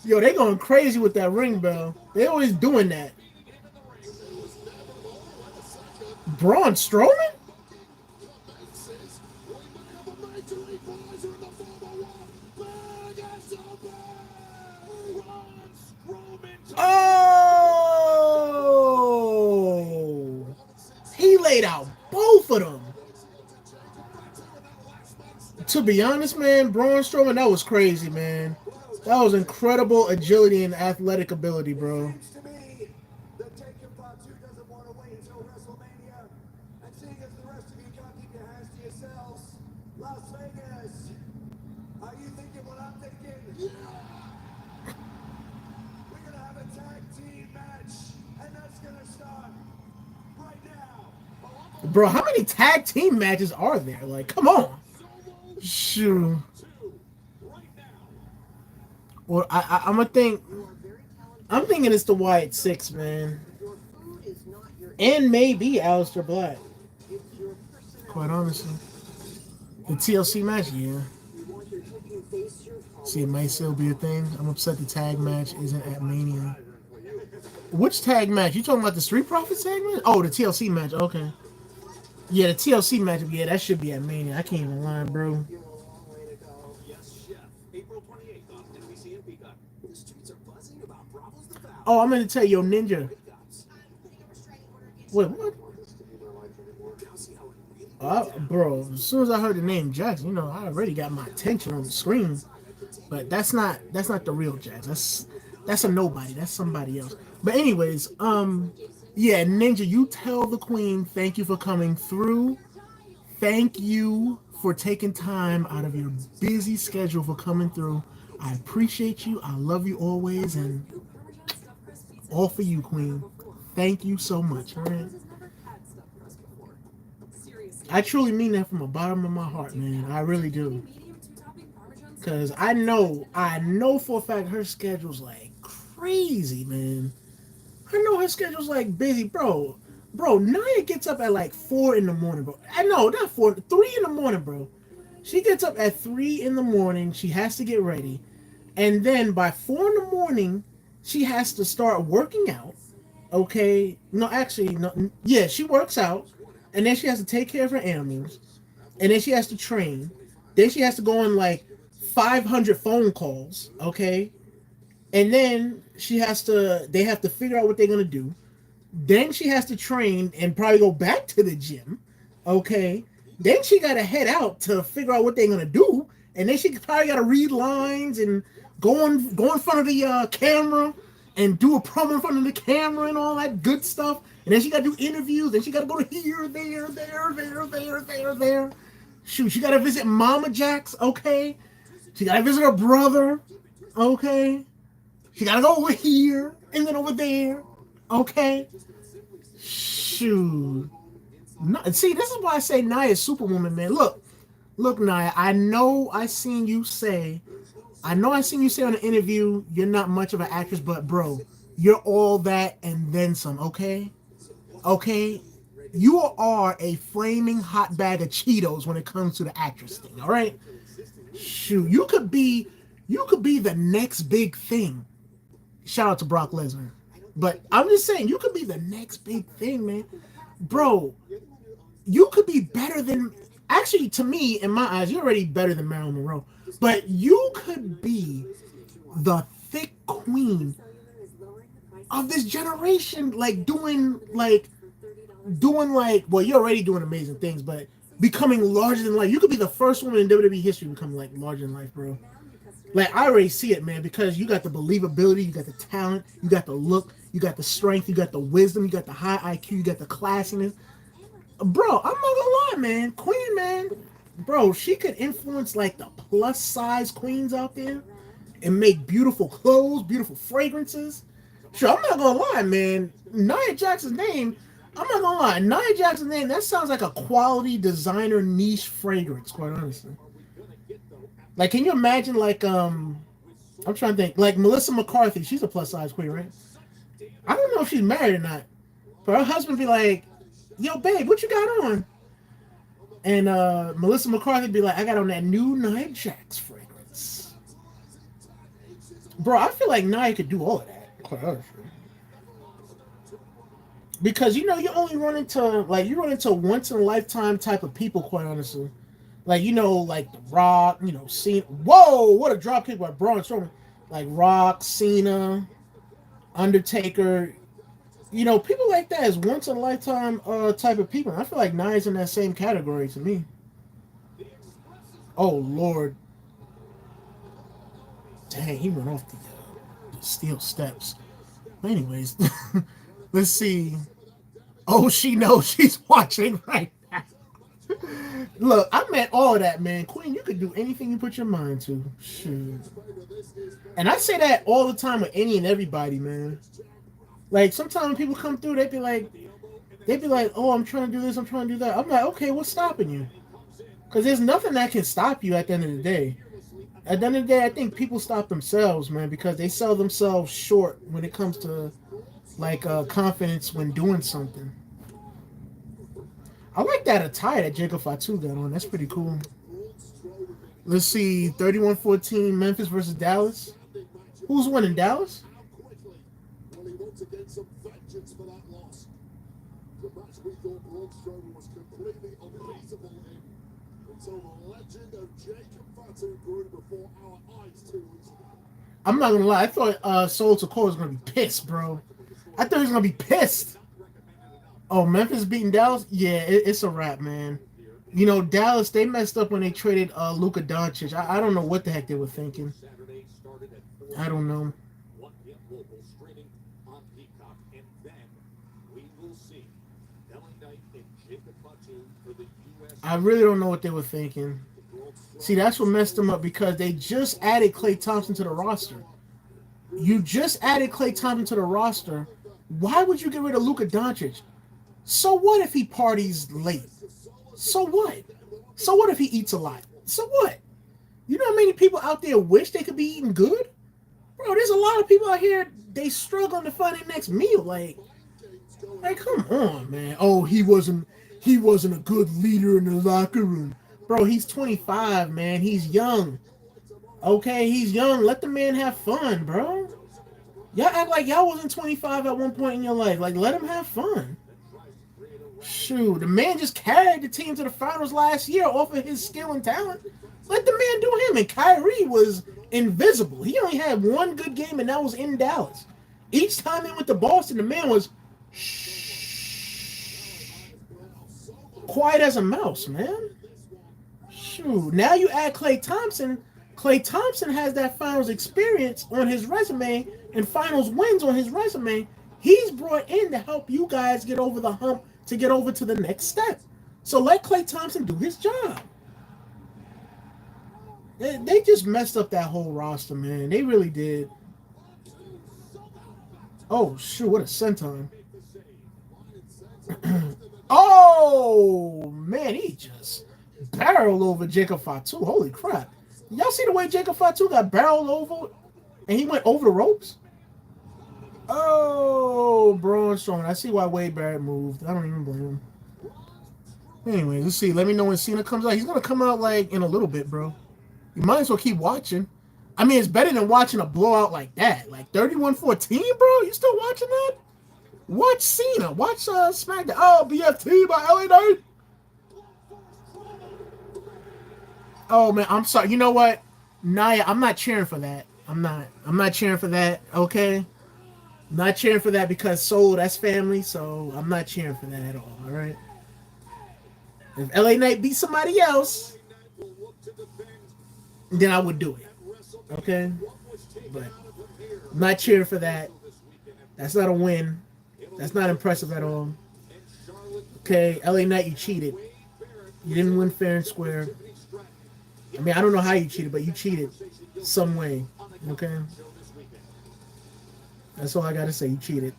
Yo, they going crazy with that ring bell. They always doing that. Braun Strowman? Oh! He laid out both of them. To be honest, man, Braun Strowman, that was crazy, man. That was incredible agility and athletic ability, bro. The Taken Part 2 doesn't want to wait until WrestleMania. And seeing as the rest of you can't keep your hands to yourselves, Las Vegas, are you thinking what I'm thinking? Yeah. We're going to have a tag team match, and that's going to start right now. Bro, how many tag team matches are there? Like, come on. Shoot. Well, I'm thinking it's the Wyatt Six, man. And maybe Aleister Black. Quite honestly. The TLC match, yeah. See, it might still be a thing. I'm upset the tag match isn't at Mania. Which tag match? You talking about the Street Profits tag match? Oh, the TLC match. Okay. Yeah, the TLC match. Yeah, that should be at Mania. I can't even lie, bro. Oh, I'm going to tell you, Ninja. Wait, what? Bro, as soon as I heard the name Jax, you know, I already got my attention on the screen. But that's not the real Jax. That's a nobody. That's somebody else. But anyways, yeah, Ninja, you tell the Queen thank you for coming through. Thank you for taking time out of your busy schedule for coming through. I appreciate you. I love you always, and all for you, Queen. Thank you so much. All right. I truly mean that from the bottom of my heart, man. I really do. Because I know for a fact her schedule's like crazy, man. I know her schedule's like busy, bro. Bro, Nia gets up at like 4 in the morning, bro. I know, not 4, 3 in the morning, bro. She gets up at 3 in the morning. She has to get ready. And then by 4 in the morning, she has to start working out. Okay. No, actually, no. Yeah, she works out. And then she has to take care of her animals. And then she has to train. Then she has to go on like 500 phone calls. Okay. And then they have to figure out what they're going to do. Then she has to train and probably go back to the gym. Okay. Then she got to head out to figure out what they're going to do. And then she probably got to read lines and go in front of the camera and do a promo in front of the camera and all that good stuff. And then she got to do interviews. Then she got to go to here, there. Shoot, she got to visit Mama Jax. Okay. She got to visit her brother. Okay. She got to go over here and then over there. Okay. Shoot. No, see, this is why I say Nia is Superwoman, man. Look, Nia, I know I seen you say I know I seen you say on an interview you're not much of an actress, but bro, you're all that and then some, okay? Okay? You are a flaming hot bag of Cheetos when it comes to the actress thing, all right? Shoot, you could be the next big thing. Shout out to Brock Lesnar. But I'm just saying, you could be the next big thing, man. Bro, you could be better than, actually, to me, in my eyes, you're already better than Marilyn Monroe. But you could be the thick queen of this generation, like doing well, you're already doing amazing things, but becoming larger than life. You could be the first woman in WWE history to become like larger than life, bro. Like, I already see it, man, because you got the believability, you got the talent, you got the look, you got the strength, you got the wisdom, you got the high IQ, you got the classiness. Bro, I'm not gonna lie, man. Queen, man. Bro, she could influence like the plus size queens out there and make beautiful clothes, beautiful fragrances. Sure, I'm not gonna lie, man. Nia Jackson's name, I'm not gonna lie. Nia Jackson's name, that sounds like a quality designer niche fragrance, quite honestly. Like, can you imagine, like, I'm trying to think, like Melissa McCarthy, she's a plus size queen, right? I don't know if she's married or not, but her husband be like, yo, babe, what you got on? And Melissa McCarthy be like, I got on that new Nia Jax fragrance. Bro, I feel like Nia could do all of that, quite honestly. Because, you know, you run into once in a lifetime type of people, quite honestly. Like, you know, like The Rock, you know, Cena. Whoa, what a drop kick by Braun Strowman. Like Rock, Cena, Undertaker. You know, people like that is once in a lifetime type of people. I feel like Nia's in that same category to me. Oh, Lord. Dang, he went off the steel steps. Anyways, let's see. Oh, she knows she's watching right now. Look, I meant all of that, man. Queen, you could do anything you put your mind to. Shoot. And I say that all the time with any and everybody, man. Like, sometimes when people come through, they'd be like, oh, I'm trying to do this, I'm trying to do that. I'm like, okay, what's stopping you? Because there's nothing that can stop you at the end of the day. At the end of the day, I think people stop themselves, man, because they sell themselves short when it comes to, like, confidence when doing something. I like that attire that Jacob Fatu got on. That's pretty cool. Let's see, 31-14, Memphis versus Dallas. Who's winning, Dallas? Well, he wants to get some vengeance for that loss. The match we thought Braun Strowman was completely unbeatable in until the legend of Jacob Fatu grew before our eyes 2 weeks ago. I'm not gonna lie, I thought Solo Sikoa was gonna be pissed, bro. I thought he was gonna be pissed. Oh, Memphis beating Dallas? Yeah, it's a wrap, man. You know, Dallas, they messed up when they traded Luka Doncic. I don't know what the heck they were thinking. I don't know. I really don't know what they were thinking. See, that's what messed them up because they just added Klay Thompson to the roster. You just added Klay Thompson to the roster. Why would you get rid of Luka Doncic? So what if he parties late? So what? So what if he eats a lot? So what? You know how many people out there wish they could be eating good? Bro, there's a lot of people out here, they struggling to find their next meal. Like, come on, man. Oh, he wasn't a good leader in the locker room. Bro, he's 25, man. He's young. Okay, he's young. Let the man have fun, bro. Y'all act like y'all wasn't 25 at one point in your life. Like, let him have fun. Shoot, the man just carried the team to the finals last year off of his skill and talent. Let the man do him. And Kyrie was invisible. He only had one good game, and that was in Dallas. Each time he went to Boston, the man was quiet as a mouse, man. Shoot, now you add Klay Thompson. Klay Thompson has that finals experience on his resume and finals wins on his resume. He's brought in to help you guys get over the hump to get over to the next step. So let Klay Thompson do his job. They just messed up that whole roster, man. They really did. Oh, shoot, what a senton. Oh, man, he just barreled over Jacob Fatu. Holy crap. Y'all see the way Jacob Fatu got barreled over and he went over the ropes? Oh, Braun Strowman. I see why Wade Barrett moved. I don't even blame him. Anyway, let's see. Let me know when Cena comes out. He's going to come out like in a little bit, bro. You might as well keep watching. I mean, it's better than watching a blowout like that. Like 31-14, bro? You still watching that? Watch Cena. Watch Smackdown. Oh, BFT by LA Knight. Oh, man. I'm sorry. You know what? Naya, I'm not cheering for that. I'm not cheering for that, okay? I'm not cheering for that because Soul, that's family, so I'm not cheering for that at all right? If LA Knight beat somebody else, then I would do it, okay? But I'm not cheering for that. That's not a win. That's not impressive at all. Okay, LA Knight, you cheated. You didn't win fair and square. I mean, I don't know how you cheated, but you cheated some way, okay? That's all I gotta say. You cheated.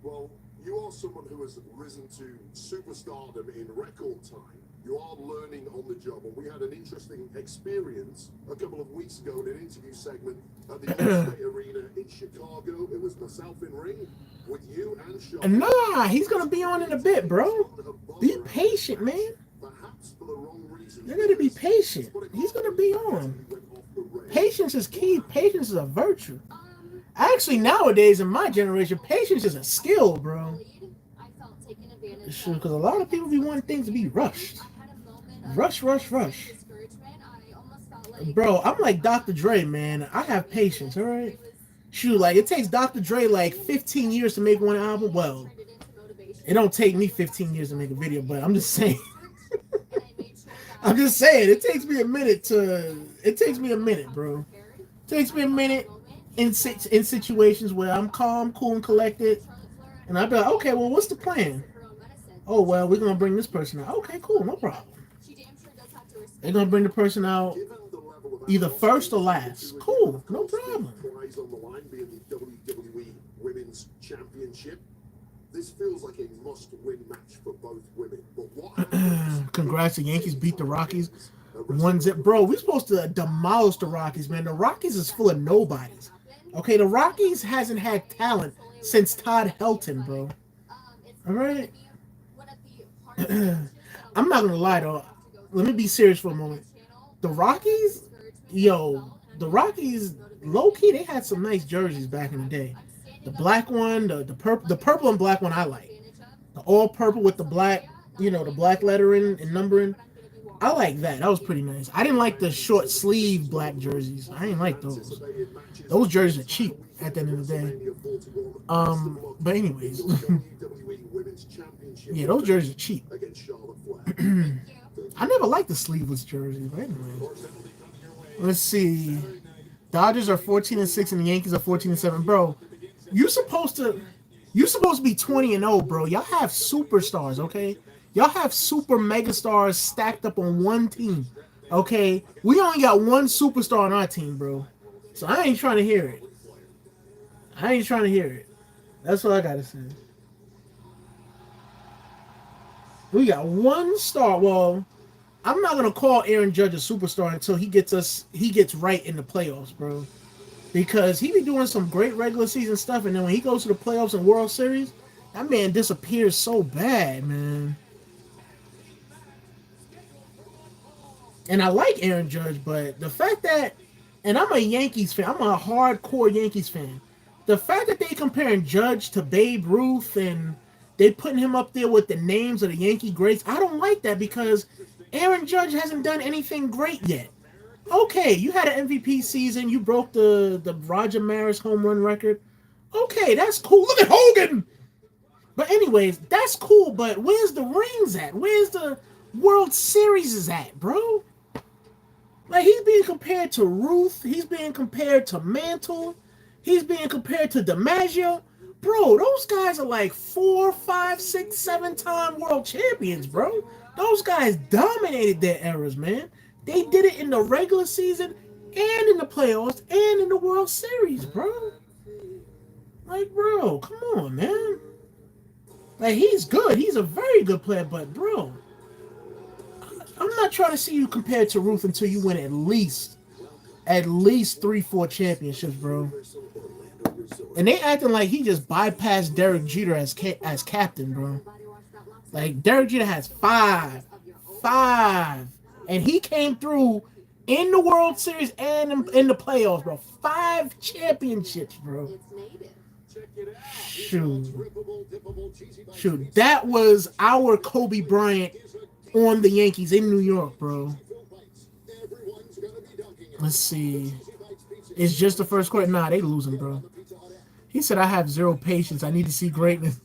Well, you are someone who has risen to superstardom in record time. You are learning on the job, and we had an interesting experience a couple of weeks ago in an interview segment at the Allstate Arena in Chicago. It was myself in ring with you and Sean. Nah, he's gonna be on in a bit, bro. Be patient, man. Perhaps for the wrong reasons. You gotta be patient. He's gonna be on. Patience is key. Patience is a virtue. Actually, nowadays in my generation, patience is a skill, bro. Sure, because a lot of people be wanting things to be rushed. Rush. Bro, I'm like Dr. Dre, man. I have patience, all right? Shoot, like, it takes Dr. Dre like 15 years to make one album. Well, it don't take me 15 years to make a video, but I'm just saying. I'm just saying, it takes me a minute, bro. It takes me a minute in situations where I'm calm, cool, and collected. And I'll be like, okay, well, what's the plan? Oh, well, we're going to bring this person out. Okay, cool, no problem. They're going to bring the person out either first or last. Cool, no problem. Prize on the line being the WWE Women's Championship. This feels like a must-win match for both women. But what Congrats, the Yankees beat the Rockies. 1-0. Bro, we're supposed to demolish the Rockies, man. The Rockies is full of nobodies. Okay, the Rockies hasn't had talent since Todd Helton, bro. All right? I'm not going to lie, though. Let me be serious for a moment. The Rockies, low-key, they had some nice jerseys back in the day. The black one, the purple and black one I like. The all purple with the black, the black lettering and numbering. I like that. That was pretty nice. I didn't like the short sleeve black jerseys. I didn't like those. Those jerseys are cheap at the end of the day. But anyways. Yeah, those jerseys are cheap. I never liked the sleeveless jerseys, but anyway. Let's see. Dodgers are 14-6 and the Yankees are 14-7. Bro, you're supposed to be 20-0, bro. Y'all have superstars, okay? Y'all have super megastars stacked up on one team, okay? We only got one superstar on our team, bro. So I ain't trying to hear it. That's what I gotta say. We got one star. Well, I'm not gonna call Aaron Judge a superstar until he gets right in the playoffs, bro. Because he be doing some great regular season stuff, and then when he goes to the playoffs and World Series, that man disappears so bad, man. And I like Aaron Judge, but the fact that, and I'm a Yankees fan, I'm a hardcore Yankees fan. The fact that they comparing Judge to Babe Ruth and they putting him up there with the names of the Yankee greats, I don't like that because Aaron Judge hasn't done anything great yet. Okay, you had an MVP season. You broke the Roger Maris home run record. Okay, that's cool. Look at Hogan. But anyways, that's cool. But where's the rings at? Where's the World Series is at, bro? Like, he's being compared to Ruth. He's being compared to Mantle. He's being compared to DiMaggio. Bro, those guys are like 4, 5, 6, 7-time world champions, bro. Those guys dominated their eras, man. They did it in the regular season and in the playoffs and in the World Series, bro. Like, bro, come on, man. Like, he's good. He's a very good player, but, bro, I'm not trying to see you compared to Ruth until you win at least 3-4 championships, bro. And they acting like he just bypassed Derek Jeter as captain, bro. Like Derek Jeter has 5, and he came through in the World Series and in the playoffs, bro. 5 championships, bro. Shoot, that was our Kobe Bryant on the Yankees in New York, bro. Let's see. It's just the first quarter. Nah, they losing, bro. He said, I have 0 patience. I need to see greatness.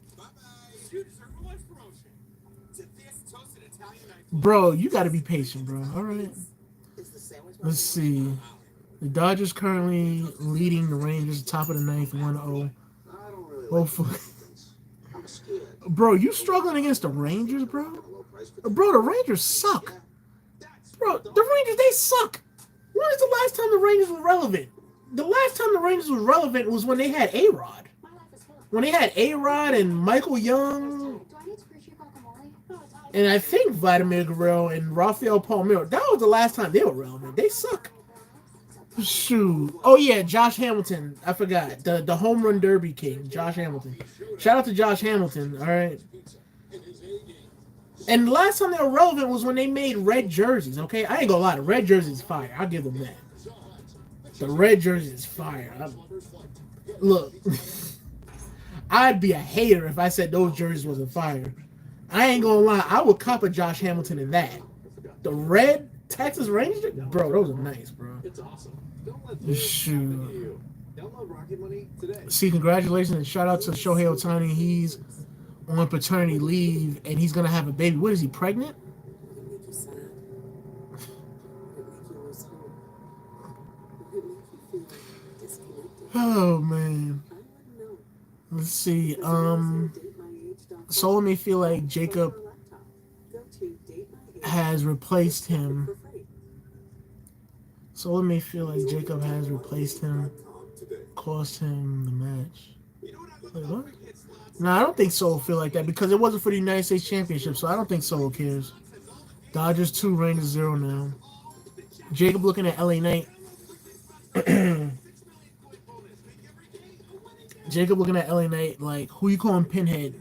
Bro, you got to be patient, bro. All right. Let's see. The Dodgers currently leading the Rangers top of the 9th, 1-0. Hopefully. Bro, you struggling against the Rangers, bro? Bro, the Rangers suck. Bro, the Rangers, they suck. When was the last time the Rangers were relevant? The last time the Rangers were relevant was when they had A-Rod. When they had A-Rod and Michael Young, and I think Vladimir Guerrero and Rafael Palmeiro. That was the last time they were relevant. They suck. Shoot. Oh, yeah, Josh Hamilton. I forgot. The home run derby king, Josh Hamilton. Shout out to Josh Hamilton, all right? And the last time they were relevant was when they made red jerseys, okay? I ain't gonna lie, the red jersey is fire. I'll give them that. The red jersey is fire. Look, I'd be a hater if I said those jerseys wasn't fire. I ain't gonna lie, I would cop a Josh Hamilton in that. The red Texas Rangers, bro, those are nice, bro. It's awesome. Shoot. Download Rocket Money today. See, congratulations and shout out to Shohei Ohtani. He's on paternity leave and he's gonna have a baby. What is he, pregnant? Oh man. Let's see. Solo may feel like Jacob has replaced him. Solo may feel like Jacob has replaced him, cost him the match. Wait, what? No, I don't think Solo feel like that because it wasn't for the United States Championship, so I don't think Solo cares. Dodgers 2, Rangers 0 now. Jacob looking at LA Knight. Jacob looking at LA Knight like, who you calling Pinhead?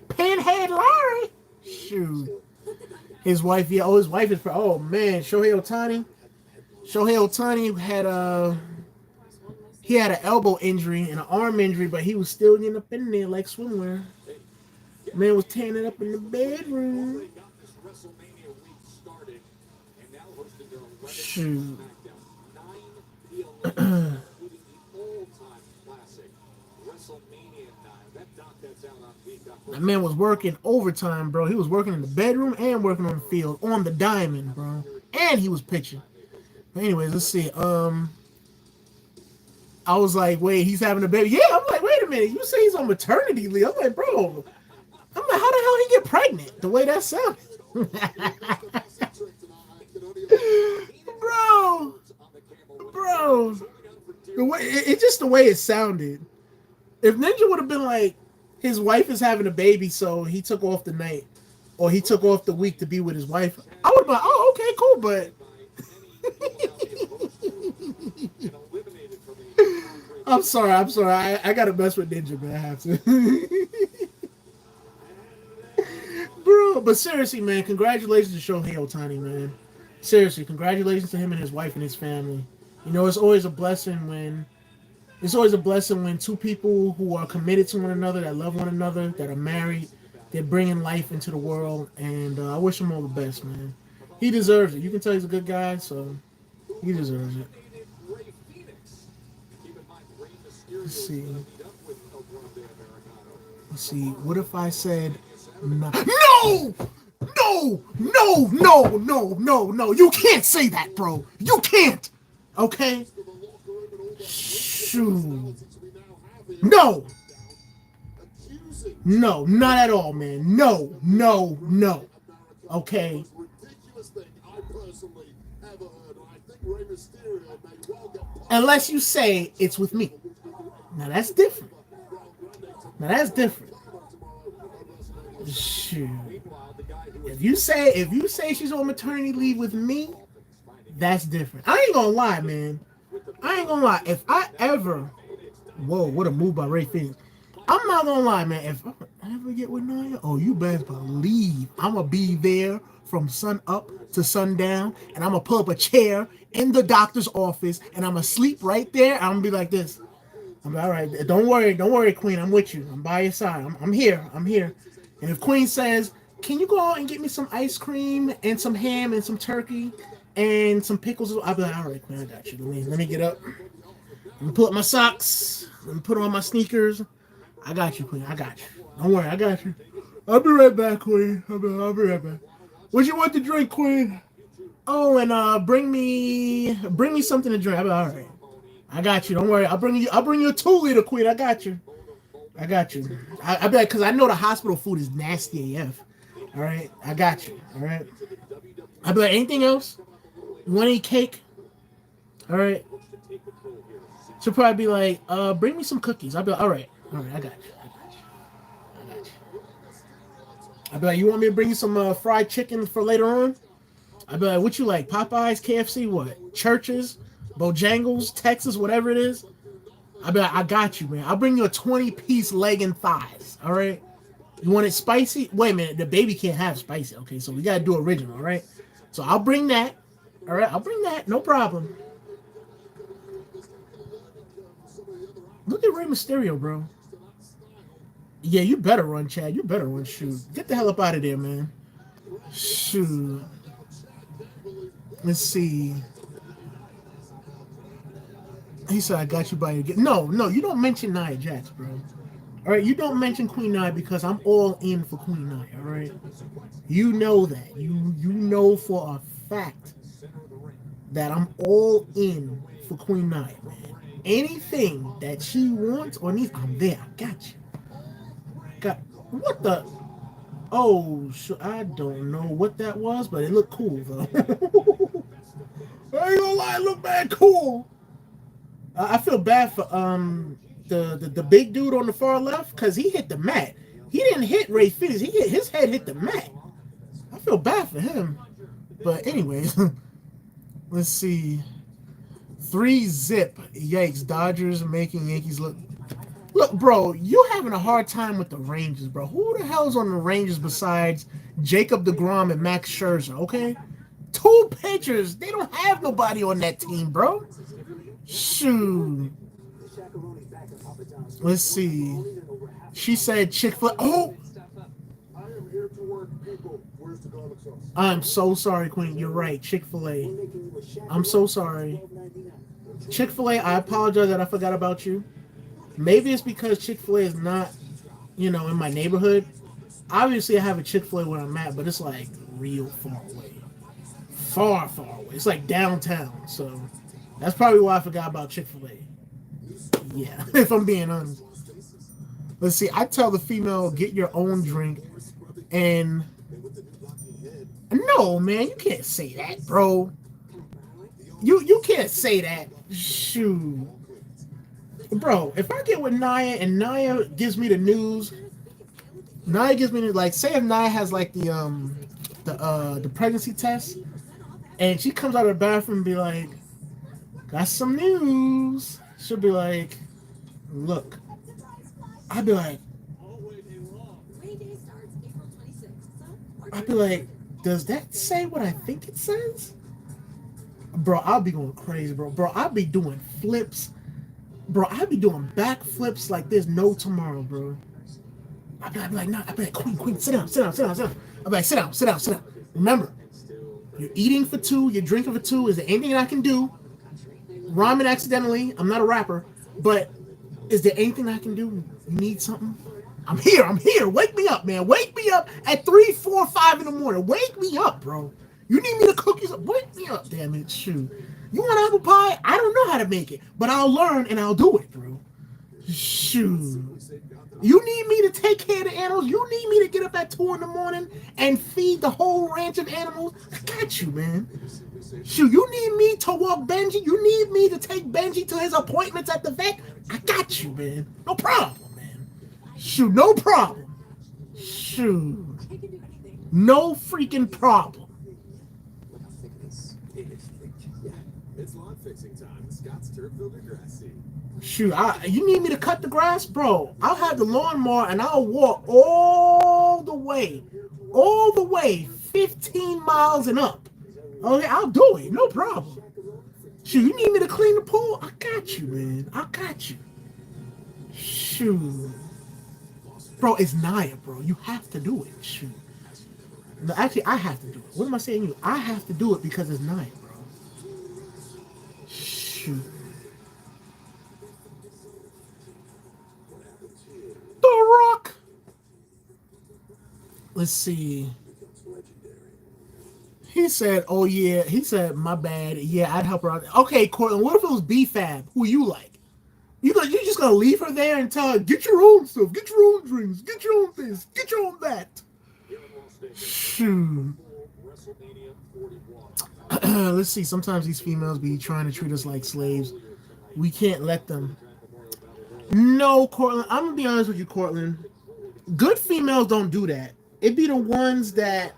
Pinhead Larry! Shoot. His wife, yeah, his wife is, oh man, Shohei Ohtani. Shohei Ohtani had he had an elbow injury and an arm injury, but he was still getting up in there like swimwear. Man was tearing it up in the bedroom. Shoot. That man was working overtime, bro. He was working in the bedroom and working on the field, on the diamond, bro. And he was pitching. But anyways, let's see. I was like, wait, he's having a baby. Yeah, I'm like, wait a minute. You say he's on maternity leave. I'm like, bro. I'm like, how the hell he get pregnant? The way that sounded. Bro. The way it's just the way it sounded. If Ninja would have been like, his wife is having a baby, so he took off the night, or he took off the week to be with his wife, I would have been like, oh, okay, cool, but I'm sorry. I gotta mess with Ninja, man. I have to. Bro, but seriously, man, congratulations to Shohei Ohtani, man. Seriously, congratulations to him and his wife and his family. You know, it's always a blessing when two people who are committed to one another, that love one another, that are married, they're bringing life into the world, and I wish him all the best, man. He deserves it. You can tell he's a good guy, so he deserves it. Let's see. What if I said no? No! You can't say that, bro. You can't. Okay. Shoot. No, not at all, man. No. Okay. Unless you say it's with me. Now that's different. Shoot. If you say she's on maternity leave with me, that's different. I ain't gonna lie, man. I ain't gonna lie. If I ever, whoa, what a move by Ray Phoenix. I'm not gonna lie, man. If I ever get with Nia, oh, you best believe I'm gonna be there from sun up to sundown, and I'm gonna pull up a chair in the doctor's office, and I'm gonna sleep right there. I'm gonna be like this. I'm like, all right, don't worry, Queen. I'm with you. I'm by your side. I'm here. And if Queen says, "Can you go out and get me some ice cream and some ham and some turkey and some pickles?" I'll be like, all right, Queen, I got you. Let me get up. Let me pull up my socks. Let me put on my sneakers. I got you, Queen. I got you. Don't worry, I got you. I'll be right back, Queen. I'll be right back. What you want to drink, Queen? Oh, and bring me something to drink. I'll be all right. I got you. Don't worry. I'll bring you a 2-liter, Queen. I got you. I be like, because I know the hospital food is nasty AF. All right. I got you. All right. I'll be like, anything else? You want any cake? All right. She'll probably be like, bring me some cookies. I'll be like, all right, I got you. I'll be like, you want me to bring you some fried chicken for later on? I'll be like, what you like? Popeyes, KFC, what? Churches, Bojangles, Texas, whatever it is. I'll be like, I got you, man. I'll bring you a 20-piece leg and thighs, all right? You want it spicy? Wait a minute, the baby can't have spicy. Okay, so we got to do original, all right? So I'll bring that, all right? I'll bring that, no problem. Look at Rey Mysterio, bro. Yeah, you better run, Chad. You better run. Shoot. Get the hell up out of there, man. Shoot. Let's see. He said, I got you by your... No, you don't mention Nia Jax, bro. All right, you don't mention Queen Nia because I'm all in for Queen Nia, all right? You know that. You know for a fact that I'm all in for Queen Nia, man. Anything that she wants or needs, I'm there. I got you. What the? Oh, I don't know what that was, but it looked cool, though. I ain't gonna lie, it looked bad cool. I feel bad for the big dude on the far left because he hit the mat. He didn't hit Ray Phoenix. His head hit the mat. I feel bad for him. But anyways, let's see. 3-zip. Yikes. Dodgers making Yankees look. Look, bro, you having a hard time with the Rangers, bro. Who the hell's on the Rangers besides Jacob deGrom and Max Scherzer, okay? 2 pitchers. They don't have nobody on that team, bro. Shoot. Let's see. She said Chick-fil-A. Oh! I'm so sorry, Queen. You're right. Chick-fil-A. I'm so sorry. Chick-fil-A, I apologize that I forgot about you. Maybe it's because Chick-fil-A is not, in my neighborhood. Obviously, I have a Chick-fil-A where I'm at, but it's like real far away. Far, far away. It's like downtown. So that's probably why I forgot about Chick-fil-A. Yeah, if I'm being honest. Let's see. I tell the female, get your own drink. And no, man, you can't say that, bro. You can't say that. Shoot. Bro, if I get with Nia and Nia gives me the news, Nia gives me say if Nia has like the pregnancy test, and she comes out of the bathroom and be like, got some news. She'll be like, look. I'd be like, does that say what I think it says? Bro, I'll be going crazy, bro. Bro, I'll be doing flips. Bro, I'll be doing backflips like there's no tomorrow, bro. I'll be like, nah, I'll be like, Queen, sit down. I'll be like, sit down. Remember, you're eating for 2, you're drinking for 2. Is there anything I can do? Rhyming accidentally. I'm not a rapper, but is there anything I can do? You need something? I'm here. Wake me up, man. Wake me up at 3, 4, 5 in the morning. Wake me up, bro. You need me to cook you? Wake me up, damn it. Shoot. You want apple pie? I don't know how to make it, but I'll learn and I'll do it, bro. Shoot. You need me to take care of the animals? You need me to get up at 2 in the morning and feed the whole ranch of animals? I got you, man. Shoot, you need me to walk Benji? You need me to take Benji to his appointments at the vet? I got you, man. No problem, man. Shoot, no problem. Shoot. No freaking problem. Look how thick it is. It is thick. Yeah. It's lawn fixing time. Scott's turf filter grass seed. Shoot, you need me to cut the grass, bro? I'll have the lawnmower and I'll walk all the way, 15 miles and up. Okay, I'll do it, no problem. Shoot, you need me to clean the pool? I got you, man. I got you. Shoot. Bro, it's Naya, bro. You have to do it. Shoot. No, actually, I have to do it. What am I saying? You? I have to do it because it's Naya, bro. Shoot. The Rock. Let's see. He said, "Oh yeah." He said, "My bad. Yeah, I'd help her out." Okay, Cortland. What if it was B-Fab? Who you like? You just gonna leave her there and tell her, "Get your own stuff. Get your own drinks. Get your own this. Get your own that." Shoot. Let's see. Sometimes these females be trying to treat us like slaves. We can't let them. No, Cortland. I'm gonna be honest with you, Cortland. Good females don't do that. It be the ones that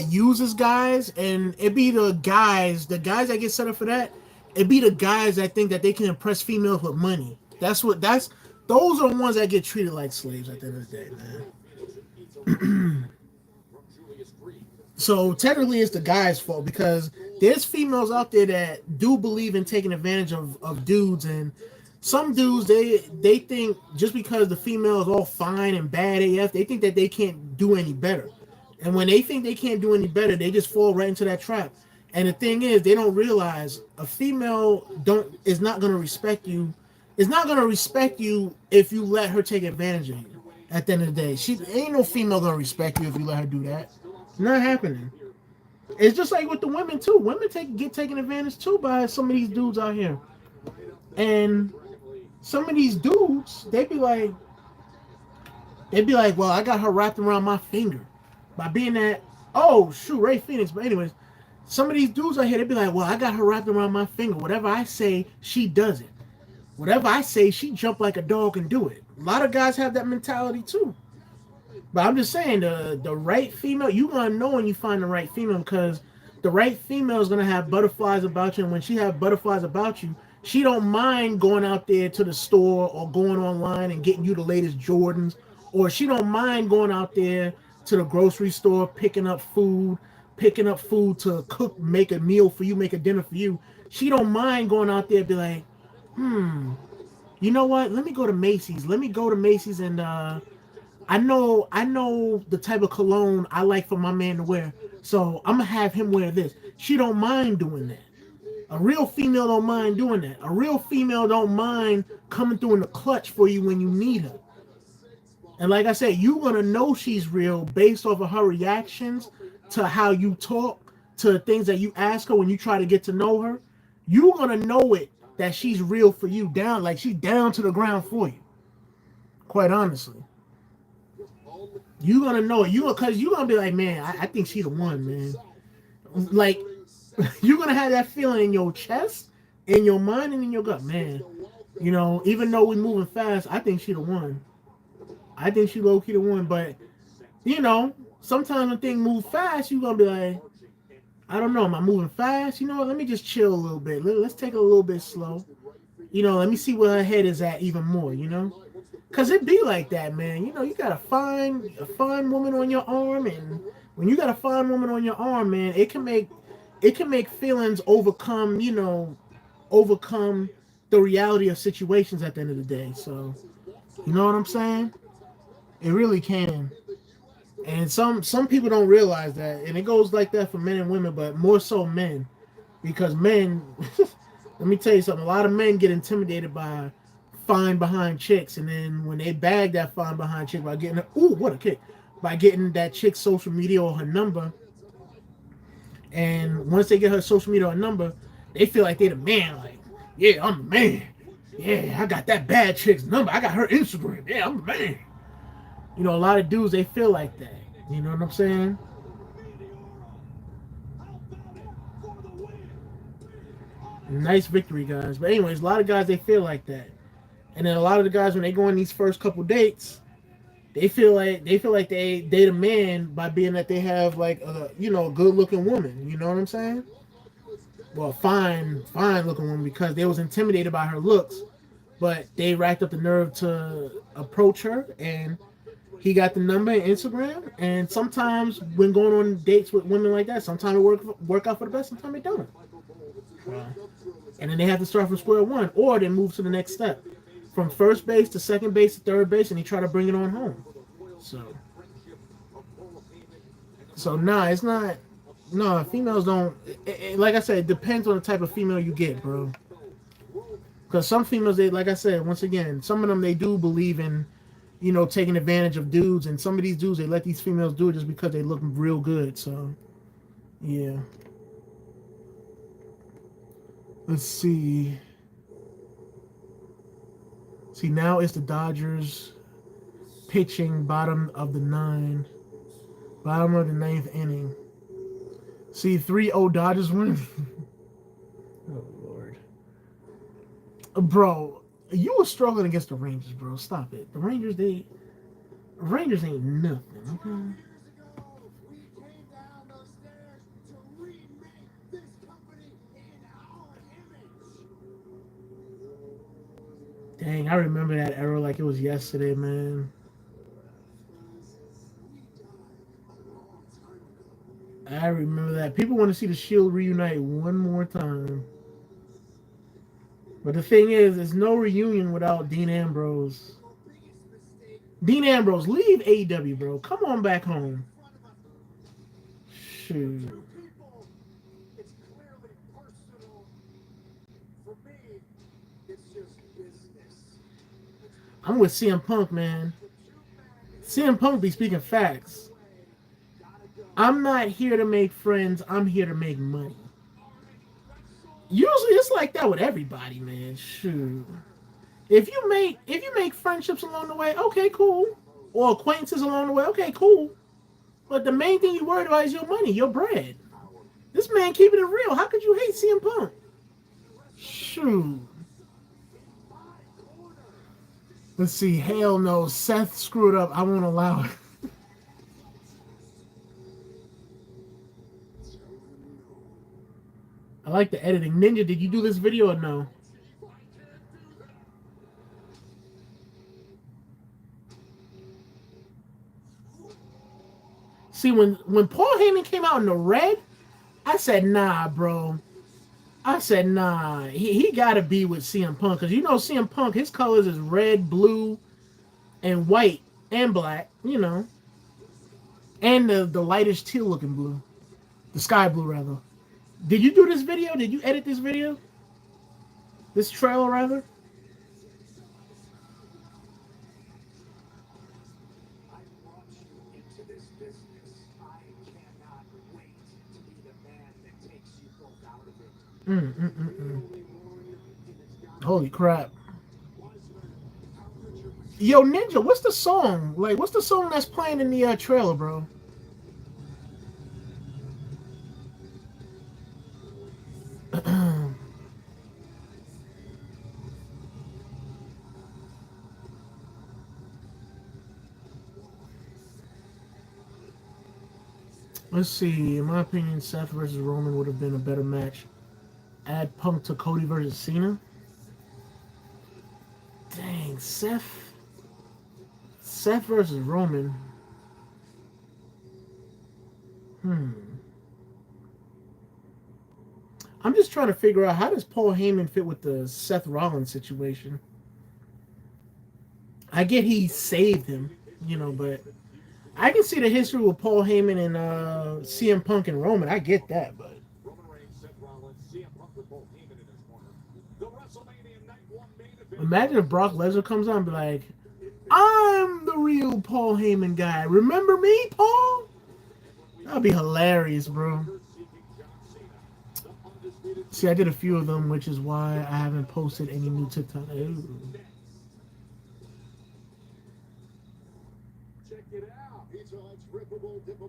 uses guys, and it be the guys that get set up for that. It be the guys that think that they can impress females with money. Those are the ones that get treated like slaves at the end of the day, man. So technically it's the guy's fault, because there's females out there that do believe in taking advantage of dudes, and some dudes they think just because the female is all fine and bad AF, they think that they can't do any better. And when they think they can't do any better, they just fall right into that trap. And the thing is, they don't realize a female is not going to respect you. Is not going to respect you if you let her take advantage of you. At the end of the day, ain't no female going to respect you if you let her do that. It's not happening. It's just like with the women too. Women get taken advantage too by some of these dudes out here. And some of these dudes, they be like, well, I got her wrapped around my finger. By being that, oh shoot, Ray Phoenix. But anyways, some of these dudes out here, they be like, well, I got her wrapped around my finger. Whatever I say, she does it. Whatever I say, she jump like a dog and do it. A lot of guys have that mentality too. But I'm just saying, the right female, you gonna know when you find the right female, because the right female is gonna have butterflies about you, and when she have butterflies about you, she don't mind going out there to the store or going online and getting you the latest Jordans, or she don't mind going out there to the grocery store, picking up food to cook, make a meal for you, make a dinner for you. She don't mind going out there and be like, you know what? Let me go to Macy's. And I know the type of cologne I like for my man to wear, so I'm gonna have him wear this. She don't mind doing that. A real female don't mind doing that. A real female don't mind coming through in the clutch for you when you need her. And like I said, you're going to know she's real based off of her reactions to how you talk, to the things that you ask her when you try to get to know her. You're going to know it, that she's real for you, down, like she's down to the ground for you. Quite honestly. You're going to know it. Because you're going to be like, man, I think she's the one, man. Like, you're going to have that feeling in your chest, in your mind, and in your gut. Man, you know, even though we're moving fast, I think she's the one. I think she low-key the one, but, you know, sometimes when things move fast, you're going to be like, I don't know, am I moving fast? You know what, let me just chill a little bit. Let's take it a little bit slow. You know, let me see where her head is at even more, you know? Because it be like that, man. You know, you got a fine woman on your arm, and when you got a fine woman on your arm, man, it can make feelings overcome the reality of situations at the end of the day. So, you know what I'm saying? It really can. And some people don't realize that. And it goes like that for men and women, but more so men. Because men, let me tell you something, a lot of men get intimidated by fine behind chicks. And then when they bag that fine behind chick by getting by getting that chick's social media or her number. And once they get her social media or number, they feel like they're the man. Like, yeah, I'm the man. Yeah, I got that bad chick's number. I got her Instagram. Yeah, I'm the man. You know, a lot of dudes, they feel like that. You know what I'm saying? Nice victory, guys. But anyways, a lot of guys, they feel like that. And then a lot of the guys, when they go on these first couple dates, They feel like they the man by being that they have like a a good looking woman. You know what I'm saying? Well, fine looking woman because they was intimidated by her looks, but they racked up the nerve to approach her, and he got the number and Instagram. And sometimes when going on dates with women like that, sometimes it work out for the best, sometimes it don't. And then they have to start from square one, or they move to the next step, from first base to second base to third base, and they try to bring it on home. So nah, it's not. No, females don't. Like I said, it depends on the type of female you get, bro. Because some females, they, like I said, once again, some of them they do believe in, taking advantage of dudes, and some of these dudes they let these females do it just because they look real good. So, yeah. Let's see. See, now it's the Dodgers pitching bottom of the ninth inning. See, 3-0 Dodgers win. Oh, Lord. Bro, you were struggling against the Rangers, bro. Stop it. The Rangers ain't nothing, okay? Dang, I remember that era like it was yesterday, man. I remember that. People want to see the Shield reunite one more time. But the thing is, there's no reunion without Dean Ambrose. Dean Ambrose, leave AEW, bro. Come on back home. Shoot. I'm with CM Punk, man. CM Punk be speaking facts. I'm not here to make friends. I'm here to make money. Usually it's like that with everybody, man. Shoot. If you make friendships along the way, okay, cool. Or acquaintances along the way, okay, cool. But the main thing you worried about is your money, your bread. This man keeping it real. How could you hate CM Punk? Shoot. Let's see. Hell no. Seth screwed up. I won't allow it. I like the editing. Ninja, did you do this video or no? See, when Paul Heyman came out in the red, I said, nah, bro. I said, nah. He got to be with CM Punk. Because CM Punk, his colors is red, blue, and white, and black, And the lightest teal looking blue. The sky blue, rather. Did you do this video? Did you edit this video? This trailer, rather? Holy crap. Yo, Ninja, what's the song? Like, what's the song that's playing in the trailer, bro? Let's see. In my opinion, Seth versus Roman would have been a better match. Add Punk to Cody versus Cena. Dang, Seth versus Roman. I'm just trying to figure out, how does Paul Heyman fit with the Seth Rollins situation? I get he saved him, but I can see the history with Paul Heyman and CM Punk and Roman. I get that, but imagine if Brock Lesnar comes on and be like, I'm the real Paul Heyman guy. Remember me, Paul? That'd be hilarious, bro. See, I did a few of them, which is why I haven't posted any new TikTok. Ooh.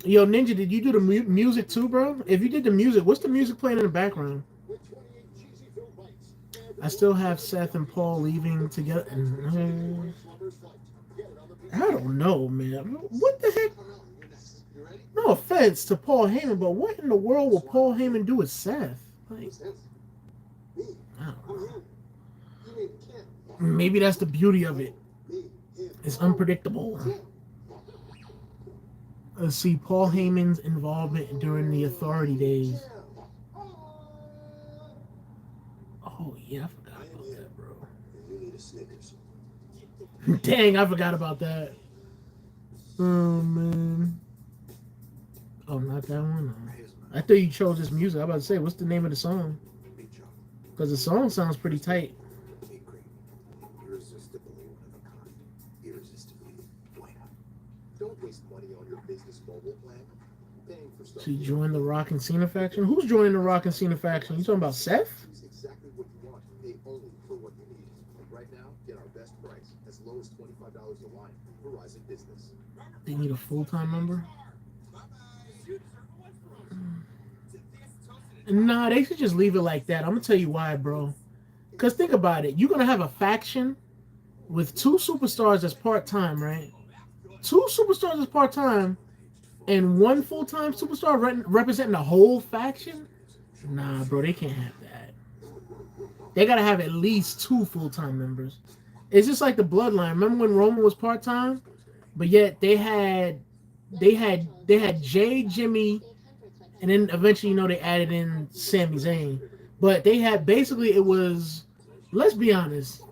Yo, Ninja, did you do the music too, bro? If you did the music, what's the music playing in the background? I still have Seth and Paul leaving together. I don't know, man. What the heck? No offense to Paul Heyman, but what in the world will Paul Heyman do with Seth? Like, I don't know. Maybe that's the beauty of it. It's unpredictable. Let's see, Paul Heyman's involvement during the Authority days. Oh, yeah, I forgot about that, bro. You need a Snickers. Dang, I forgot about that. Oh, man. Oh, not that one? No. I thought you chose this music. I was about to say, what's the name of the song? Because the song sounds pretty tight. Irresistibly one of a kind. Irresistibly bueno. Don't waste money on your business mobile plan. Paying for stuff. So you joined the Rock and Cena faction? Who's joining the Rock and Cena faction? You talking about Seth? Choose exactly what you want. Pay only for what you need. And right now, get our best price, as low as $25 a line. Verizon Business. They need a full-time member? Nah, they should just leave it like that. I'm going to tell you why, bro. Because think about it. You're going to have a faction with 2 superstars as part-time, right? 2 superstars as part-time and 1 full-time superstar representing the whole faction? Nah, bro, they can't have that. They got to have at least 2 full-time members. It's just like the Bloodline. Remember when Roman was part-time? But yet they had Jay, Jimmy, and then eventually, they added in Sami Zayn. But they had basically, it was, let's be honest,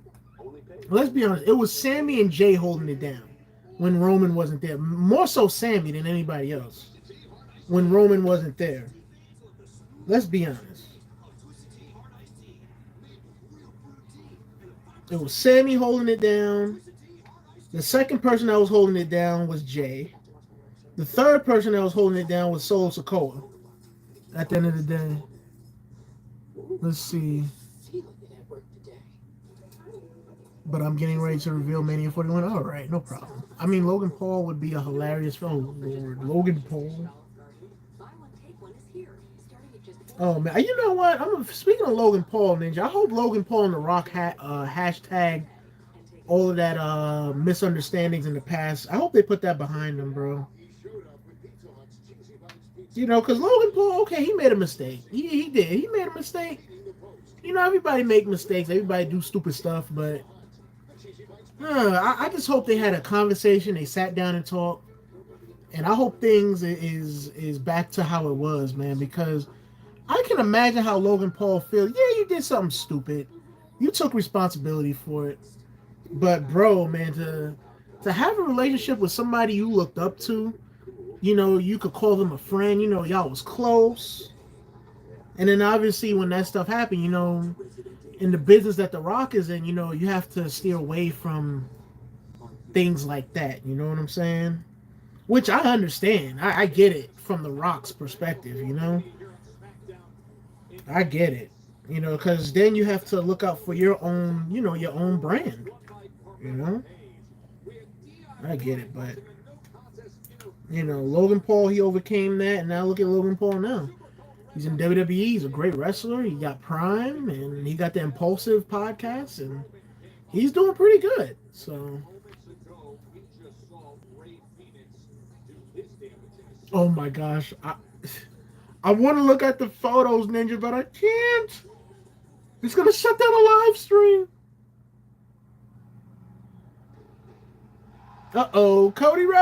it was Sami and Jay holding it down when Roman wasn't there. More so Sami than anybody else when Roman wasn't there. Let's be honest. It was Sami holding it down. The second person that was holding it down was Jay. The third person that was holding it down was Solo Sikoa. At the end of the day. Let's see. But I'm getting ready to reveal Mania 41. All right, no problem. I mean, Logan Paul would be a hilarious film. Lord, Logan Paul. Oh, man. You know what? Speaking of Logan Paul, Ninja, I hope Logan Paul and The Rock hashtag all of that misunderstandings in the past. I hope they put that behind them, bro. Because Logan Paul, okay, he made a mistake. He did. He made a mistake. Everybody make mistakes. Everybody do stupid stuff, but I just hope they had a conversation. They sat down and talked. And I hope things is back to how it was, man, because I can imagine how Logan Paul feels. Yeah, you did something stupid. You took responsibility for it. But, bro, man, to have a relationship with somebody you looked up to, you could call them a friend, y'all was close. And then obviously when that stuff happened, in the business that The Rock is in, you have to steer away from things like that. You know what I'm saying? Which I understand. I get it from The Rock's perspective, I get it. Because then you have to look out for your own, your own brand. I get it, but Logan Paul, he overcame that, and now look at Logan Paul now. He's in WWE. He's a great wrestler. He got Prime, and he got the Impulsive podcast, and he's doing pretty good. So, oh my gosh, I want to look at the photos, Ninja, but I can't. It's gonna shut down a live stream. Uh-oh, Cody Rhodes!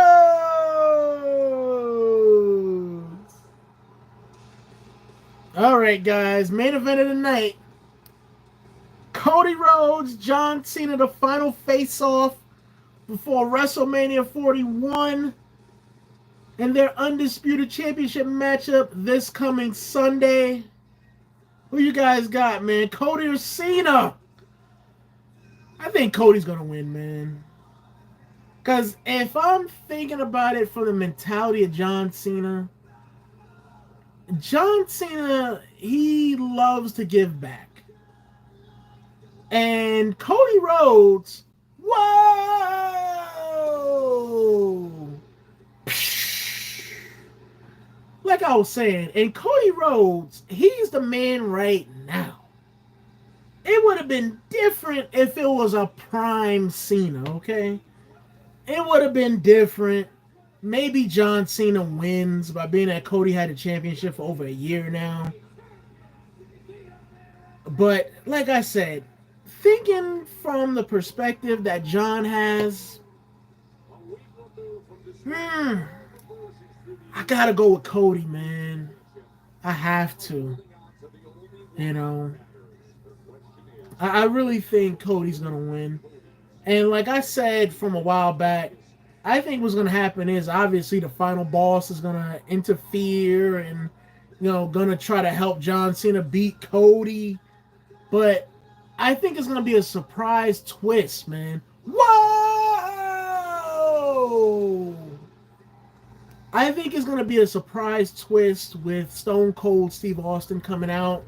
All right, guys, main event of the night. Cody Rhodes, John Cena, the final face-off before WrestleMania 41 and their undisputed championship matchup this coming Sunday. Who you guys got, man? Cody or Cena? I think Cody's going to win, man. Because if I'm thinking about it from the mentality of John Cena, he loves to give back. And Cody Rhodes, whoa! Like I was saying, and Cody Rhodes, he's the man right now. It would have been different if it was a prime Cena, okay? it would have been different. Maybe John Cena wins by being that Cody had the championship for over a year now. But like I said, thinking from the perspective that John has, I gotta go with Cody, man. I have to. You know, I really think Cody's gonna win. And like I said from a while back, I think what's gonna happen is obviously the final boss is gonna interfere and gonna try to help John Cena beat Cody. But I think it's gonna be a surprise twist, man. Whoa! I think it's gonna be a surprise twist with Stone Cold Steve Austin coming out,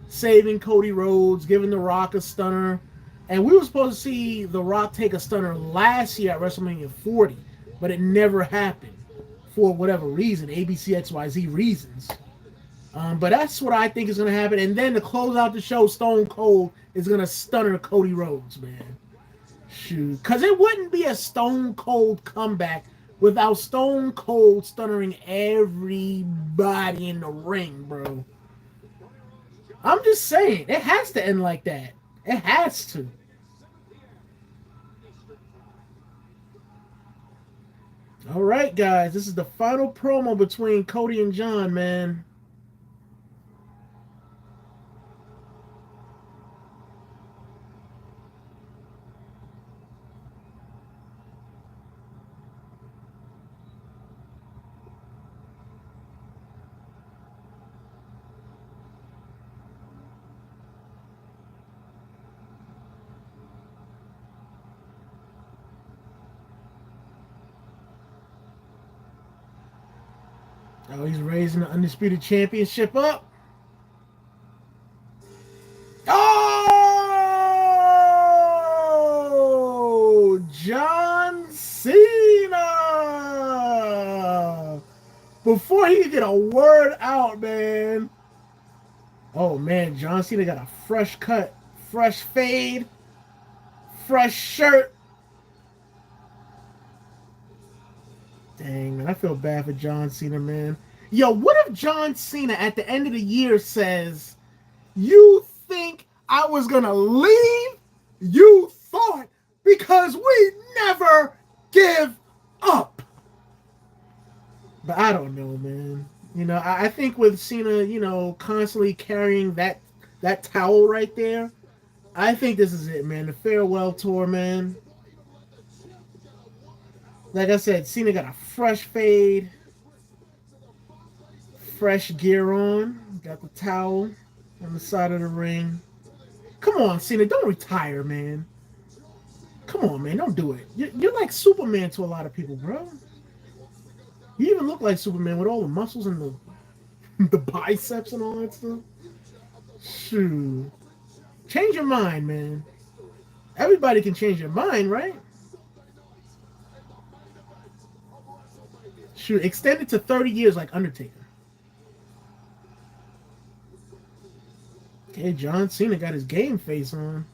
saving Cody Rhodes, giving The Rock a stunner. And we were supposed to see The Rock take a stunner last year at WrestleMania 40, but it never happened for whatever reason, ABCXYZ reasons. But that's what I think is going to happen. And then to close out the show, Stone Cold is going to stunner Cody Rhodes, man. Shoot. Because it wouldn't be a Stone Cold comeback without Stone Cold stunnering everybody in the ring, bro. I'm just saying, it has to end like that. It has to. All right, guys. This is the final promo between Cody and John, man. Oh, he's raising the Undisputed Championship up. Oh! John Cena! Before he could get a word out, man. Oh, man. John Cena got a fresh cut, fresh fade, fresh shirt. Dang, man, I feel bad for John Cena, man. Yo, what if John Cena at the end of the year says, "You think I was gonna leave? You thought, because we never give up." But I don't know, man. I think with Cena, constantly carrying that towel right there, I think this is it, man. The farewell tour, man. Like I said, Cena got a fresh fade, fresh gear on, got the towel on the side of the ring. Come on, Cena, don't retire, man. Come on, man, don't do it. You're like Superman to a lot of people, bro. You even look like Superman with all the muscles and the biceps and all that stuff. Shoot. Change your mind, man. Everybody can change their mind, right? Shoot, extend it to 30 years like Undertaker. Okay, John Cena got his game face on.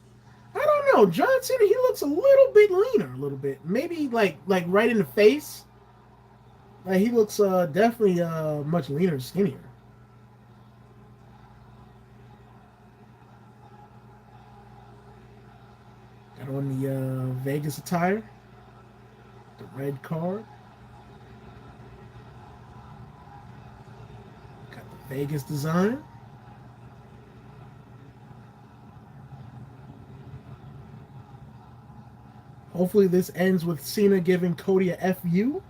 I don't know. John Cena, he looks a little bit leaner, a little bit. Maybe like right in the face. Like he looks definitely much leaner, skinnier. Got on the Vegas attire. The red card. Got the Vegas design. Hopefully this ends with Cena giving Cody a FU.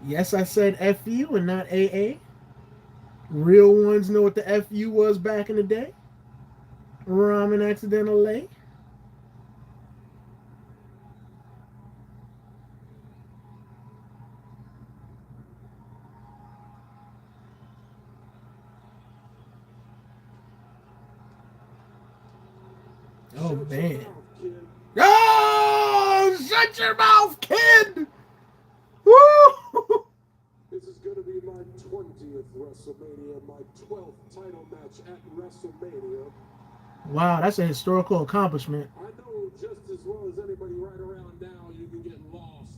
Yes, I said FU and not AA. Real ones know what the FU was back in the day. Ramen accidentally. Oh, man. Oh, shut your mouth, kid! Woo! This is going to be my 20th WrestleMania, my 12th title match at WrestleMania. Wow, that's a historical accomplishment. I know just as well as anybody right around now, you can get lost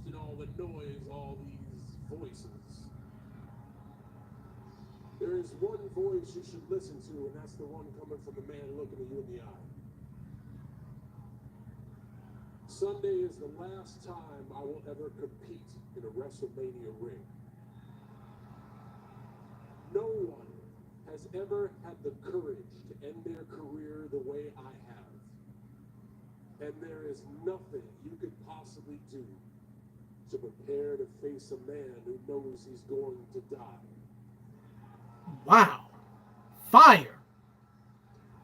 There's one voice you should listen to, and that's the one coming from the man looking at you in the eye. Sunday is the last time I will ever compete in a WrestleMania ring. No one has ever had the courage to end their career the way I have. And there is nothing you could possibly do to prepare to face a man who knows he's going to die. Wow. Fire.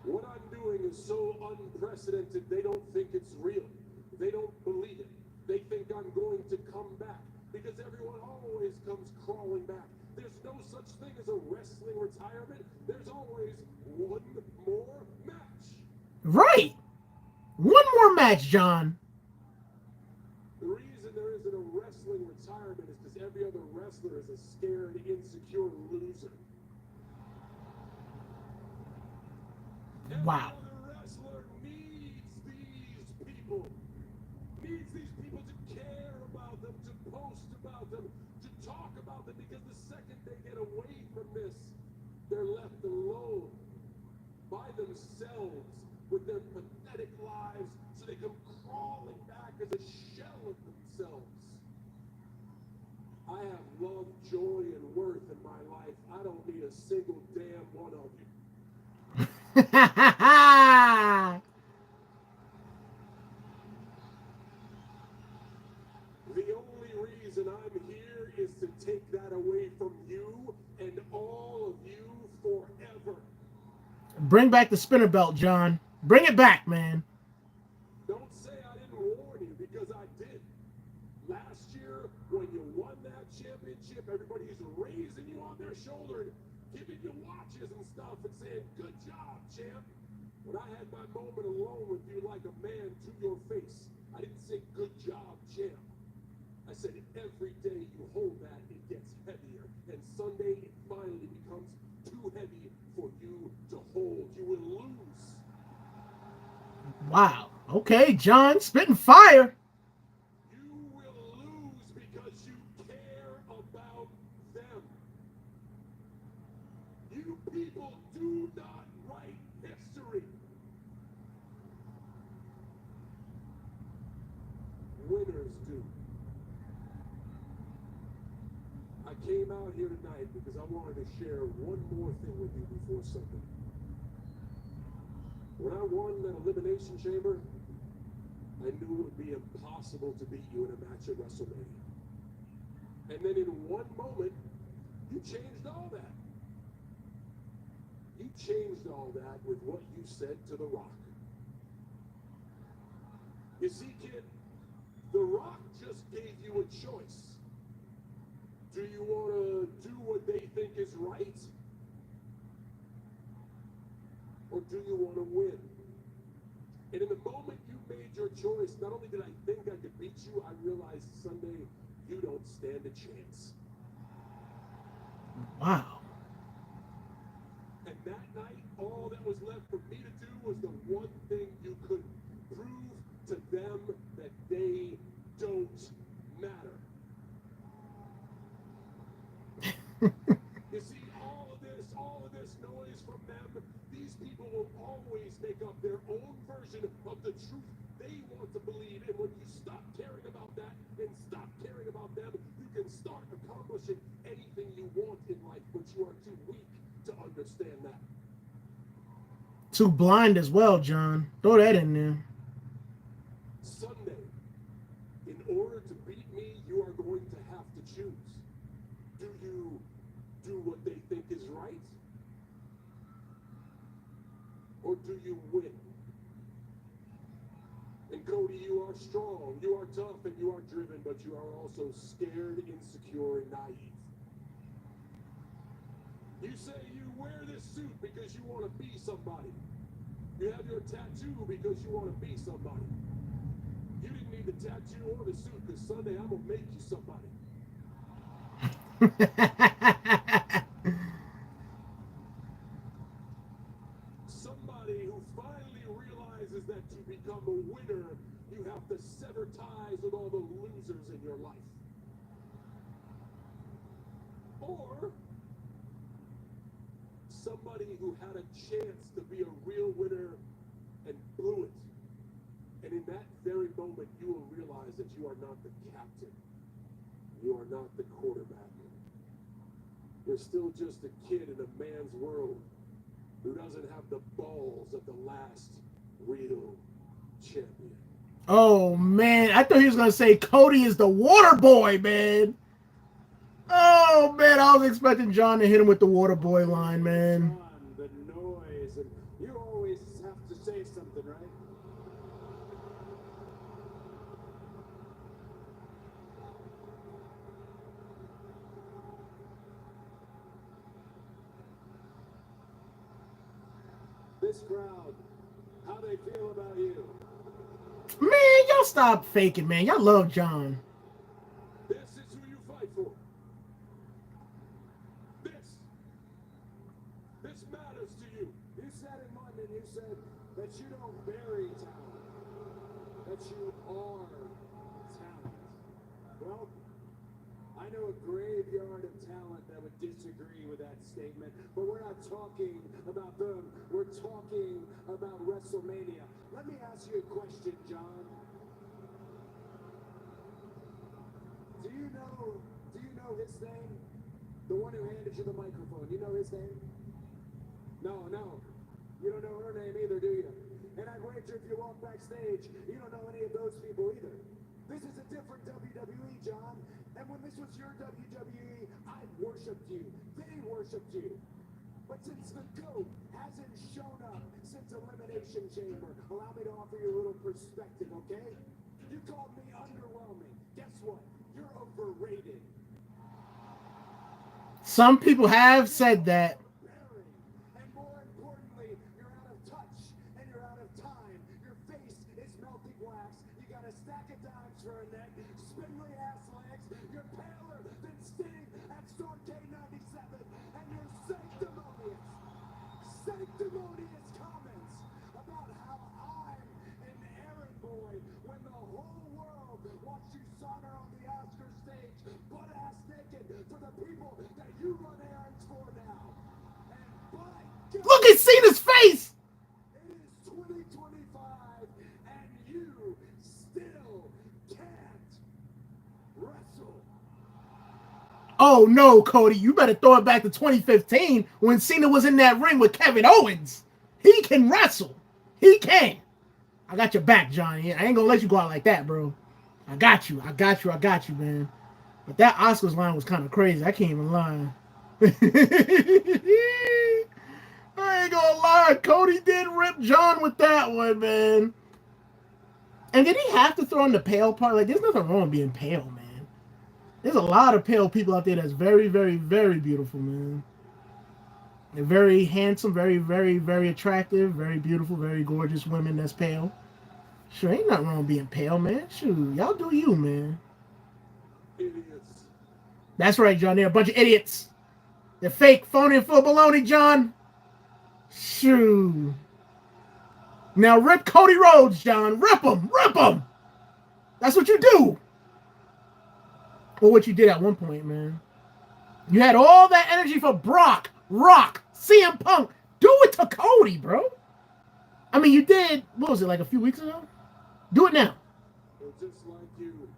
What I'm doing is so unprecedented, they don't think it's real. They don't believe it. They think I'm going to come back because everyone always comes crawling back. There's no such thing as a wrestling retirement. There's always one more match. Right. One more match, John. The reason there isn't a wrestling retirement is because every other wrestler is a scared, insecure loser. Wow. Every other wrestler needs these people. Needs these people to care about them, to post about them, to talk about them, because the second they get away from this, they're left alone by themselves with their pathetic lives, so they come crawling back as a shell of themselves. I have love, joy, and worth in my life. I don't need a single damn one of you. The only reason I'm here is to take that away from you and all of you forever. Bring back the spinner belt, John. Bring it back, man. Don't say I didn't warn you, because I did. Last year, when you won that championship, everybody's raising you on their shoulder and giving you watches and stuff and saying, "Good job, champ." When I had my moment alone with you like a man to your face, I didn't say, "Good job, champ." I said, every day you hold that, it gets heavier. And Sunday, it finally becomes too heavy for you to hold. You will lose. Wow. Okay, John, spitting fire. You will lose because you care about them. You people do not write history. Winners do. I came out here tonight because I wanted to share one more thing with you before Sunday. When I won that Elimination Chamber, I knew it would be impossible to beat you in a match at WrestleMania. And then in one moment, you changed all that. You changed all that with what you said to The Rock. You see, kid, The Rock just gave you a choice. Do you want to do what they think is right? Or do you want to win? And in the moment you made your choice, not only did I think I could beat you, I realized Sunday, you don't stand a chance. Wow. And that night, all that was left for me to do was the one thing you could prove to them, that they don't matter. You see, all of this noise from them, these people will always make up their own version of the truth they want to believe. And when you stop caring about that and stop caring about them, you can start accomplishing anything you want in life, but you are too weak to understand that. Too blind as well, John. Throw that in there. Sunday, in order to beat me, you are going to have to choose. Do you do what they think is right? Or do you win? And Cody, you are strong, you are tough, and you are driven, but you are also scared, insecure, and naive. You say you wear this suit because you want to be somebody. You have your tattoo because you want to be somebody. You didn't need the tattoo or the suit, because Sunday I'm going to make you somebody. Somebody who finally realizes that to become a winner, you have to sever ties with all the losers in your life. Or somebody who had a chance to be a real winner and blew it. And in that very moment, you will realize that you are not the captain. You are not the quarterback. You're still just a kid in a man's world who doesn't have the balls of the last real champion. Oh, man. I thought he was going to say Cody is the water boy, man. Oh, man. I was expecting John to hit him with the water boy line, man. The noise, and you always have to say something, right? This crowd, how they feel about you? Man, y'all stop faking, man. Y'all love John. This is who you fight for. This matters to you. You said in London, you said that you don't bury talent, that you are talent. Well, I know a graveyard of talent that would disagree with that statement, but we're not talking about them. We're talking about WrestleMania. Let me ask you a question, John. Do you know his name? The one who handed you the microphone. You know his name? No. You don't know her name either, do you? And I wager if you walk backstage, you don't know any of those people either. This is a different WWE, John. And when this was your WWE, I worshipped you. They worshipped you. But since the GOAT hasn't shown up since Elimination Chamber, allow me to offer you a little perspective, okay? You called me underwhelming. Guess what? You're overrated. Some people have said that. And more importantly, you're out of touch and you're out of time. Your face is melting wax. You got a stack of dimes for a neck, spindly ass legs. You're paler than Sting at Starrcade 97, and you're sanctimonious comments about how I'm an errand boy when the whole world watched you saunter on the Oscar stage, butt ass naked for the people that you run errands for now. And by God, Look at Cena's face. it is 2025, and you still can't wrestle. Oh, no, Cody. You better throw it back to 2015 when Cena was in that ring with Kevin Owens. He can wrestle. He can. I got your back, Johnny. I ain't going to let you go out like that, bro. I got you, man. But that Oscars line was kind of crazy. I can't even lie. I ain't gonna lie. Cody did rip John with that one, man. And did he have to throw in the pale part? Like, there's nothing wrong with being pale, man. There's a lot of pale people out there that's very, very, very beautiful, man. They're very handsome, very, very, very attractive, very beautiful, very gorgeous women that's pale. Sure, ain't nothing wrong with being pale, man. Shoot, y'all do you, man. Idiots. That's right, John. They're a bunch of idiots. They're fake, phony, and full of baloney, John. Shoot. Now rip Cody Rhodes, John. Rip him. Rip him. That's what you do. Or what you did at one point, man. You had all that energy for Brock, Rock, CM Punk. Do it to Cody, bro. I mean, you did, what was it, like a few weeks ago? Do it now. They're just like you.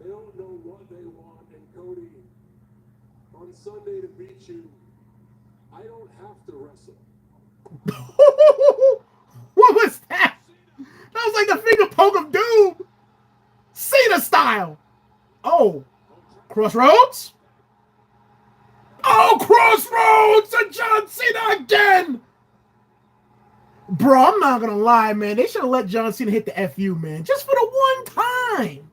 They don't know what they want. And Cody, on Sunday to beat you, I don't have to wrestle. What was that? That was like the finger poke of doom. Cena style. Oh, Crossroads? Oh, Crossroads and John Cena again. Bro, I'm not going to lie, man. They should have let John Cena hit the FU, man. Just for the one time.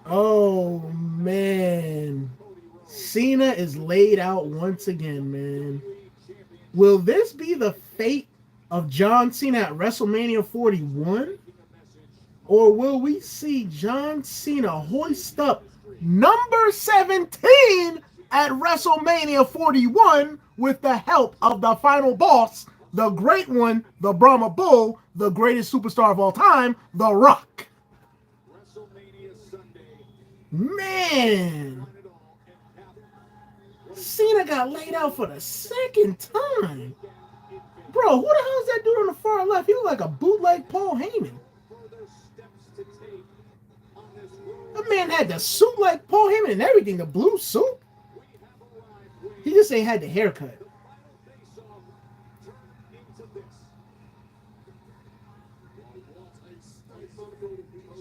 Oh, man. Cena is laid out once again, man. Will this be the fate of John Cena at WrestleMania 41? Or will we see John Cena hoist up number 17 at WrestleMania 41 with the help of the final boss, the great one, the Brahma Bull, the greatest superstar of all time, The Rock? Man. Cena got laid out for the second time. Bro, who the hell is that dude on the far left? He look like a bootleg Paul Heyman. That man had the suit like Paul Heyman and everything, the blue suit. He just ain't had the haircut.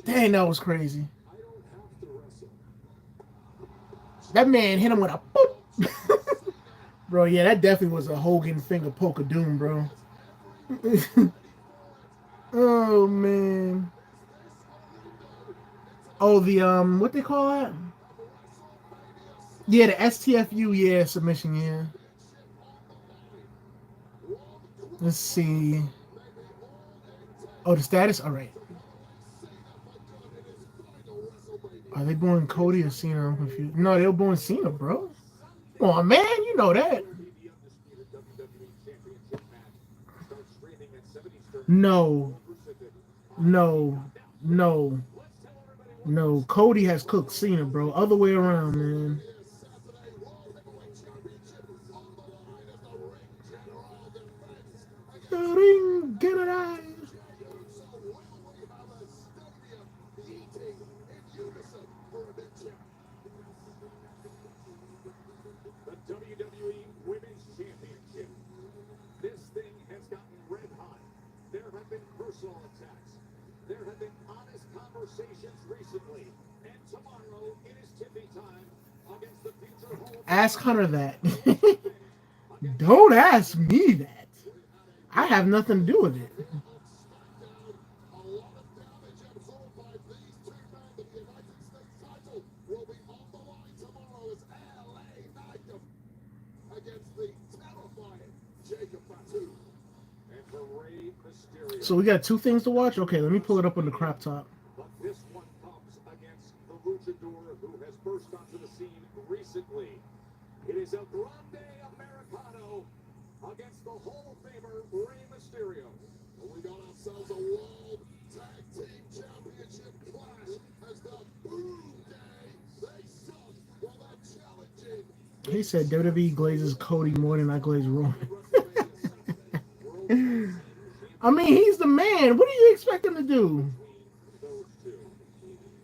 Dang, that was crazy. That man hit him with a boop. Bro, yeah, that definitely was a Hogan finger poke of doom, bro. Oh, man. Oh, the, what they call that? Yeah, the STFU, yeah, submission, yeah. Let's see. Oh, the status? All right. Are they born Cody or Cena? I'm confused. No, they were born Cena, bro. Come on, man. You know that. No. No. No. No. Cody has cooked Cena, bro. Other way around, man. Ring, get it out. The WWE Women's Championship. This thing has gotten red hot. There have been personal attacks. There have been honest conversations recently. And tomorrow it is tippy time against the future Hall of Ask Hunter that. Don't ask me that. I have nothing to do with it. So we got two things to watch? Okay, let me pull it up on the crop top. But this one comes against the luchador who has burst onto the scene recently. It is El Grande Americano against the Hall of Famer Rey Mysterio. We got ourselves a World Tag Team Championship clash as the Boom Day. They suck while they're challenging. He said WWE glazes Cody more than I glaze Roman. I mean, he's the man. What do you expect him to do? Those two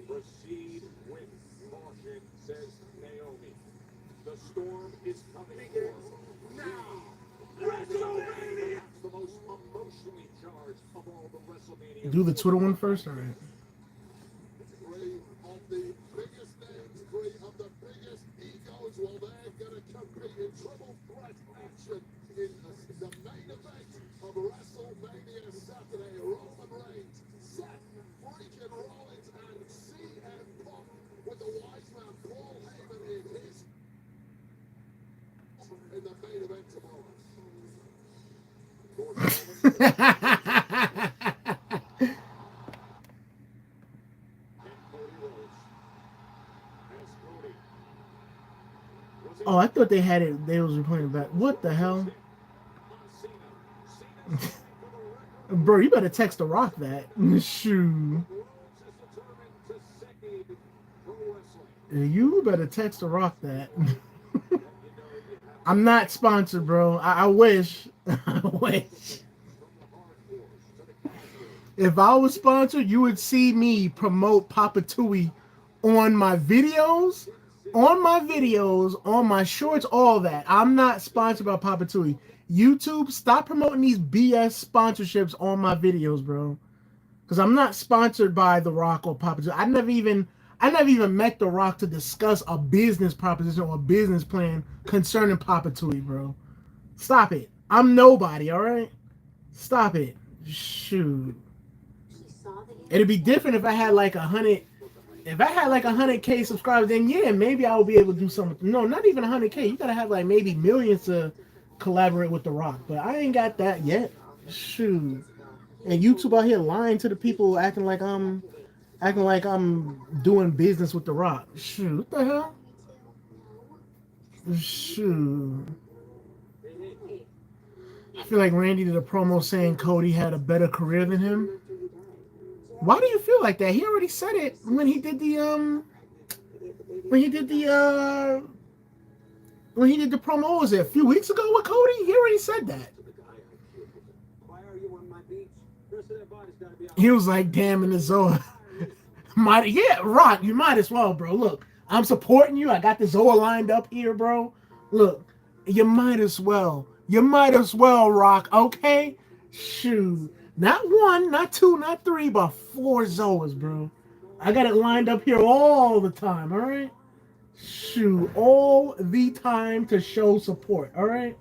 proceed with caution, says Naomi. The storm is coming now. WrestleMania! The most emotionally charged of all the WrestleMania. Do the Twitter one first? All right. Three of the biggest names, three of the biggest egos, while they're going to compete in triple threat action in the main event of WrestleMania Saturday. Roman Reigns, Seth freaking Rollins, and CM Punk with the wise man Paul Heyman in his in the main event tomorrow. Oh, I thought they had it. They was playing back. What the hell? Bro, you better text The Rock that. Shoo. You better text The Rock that. I'm not sponsored, bro. I wish. I wish. If I was sponsored, you would see me promote Papa Tui on my videos, on my shorts, all that. I'm not sponsored by Papa Tui. YouTube, stop promoting these BS sponsorships on my videos, bro. Because I'm not sponsored by The Rock or Papa Tui. I never even met The Rock to discuss a business proposition or a business plan concerning Papa Tui, bro. Stop it. I'm nobody, all right? Stop it. Shoot. It'd be different if I had like 100. If I had like 100K subscribers, then yeah, maybe I would be able to do something. No, not even 100K. You gotta have like maybe millions to collaborate with The Rock. But I ain't got that yet. Shoot. And YouTube out here lying to the people, acting like I'm doing business with The Rock. Shoot, what the hell? Shoot. I feel like Randy did a promo saying Cody had a better career than him. Why do you feel like that? He already said it when he did the when he did the promo, what was it a few weeks ago with Cody? He already said that. Why are you on my beach? The rest of that body's gotta be out. He was like, damn, in the Zoa. Yeah, Rock, you might as well, bro. Look, I'm supporting you. I got the Zoa lined up here, bro. Look, you might as well. You might as well, Rock, okay? Shoot. Not one, not two, not three, but 4 Zoas, bro. I got it lined up here all the time, all right? Shoot, all the time to show support, all right?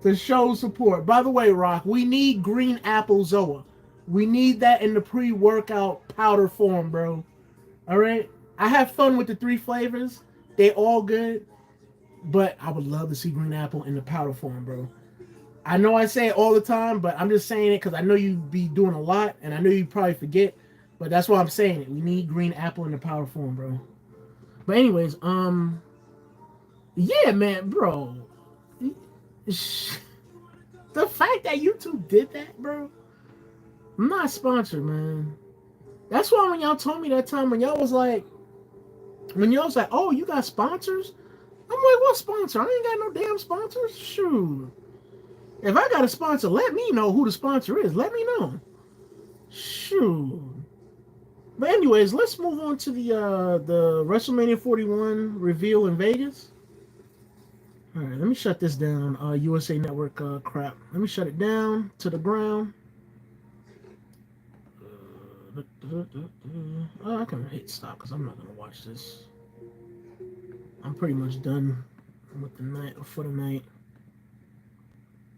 To show support. By the way, Rock, we need green apple Zoa. We need that in the pre-workout powder form, bro. All right? I have fun with the 3 flavors. They all good. But I would love to see green apple in the powder form, bro. I know I say it all the time, but I'm just saying it because I know you be doing a lot, and I know you probably forget. But that's why I'm saying it. We need green apple in the powder form, bro. But anyways, yeah, man, bro. The fact that YouTube did that, bro. I'm not sponsored, man. That's why when y'all told me that time, when y'all was like, oh, you got sponsors? I'm like, what sponsor? I ain't got no damn sponsors. Shoot. If I got a sponsor, let me know who the sponsor is. Let me know. Shoot. But anyways, let's move on to the WrestleMania 41 reveal in Vegas. All right, let me shut this down. USA Network crap. Let me shut it down to the ground. Oh, I can hit stop because I'm not gonna watch this. I'm pretty much done with the night for the night.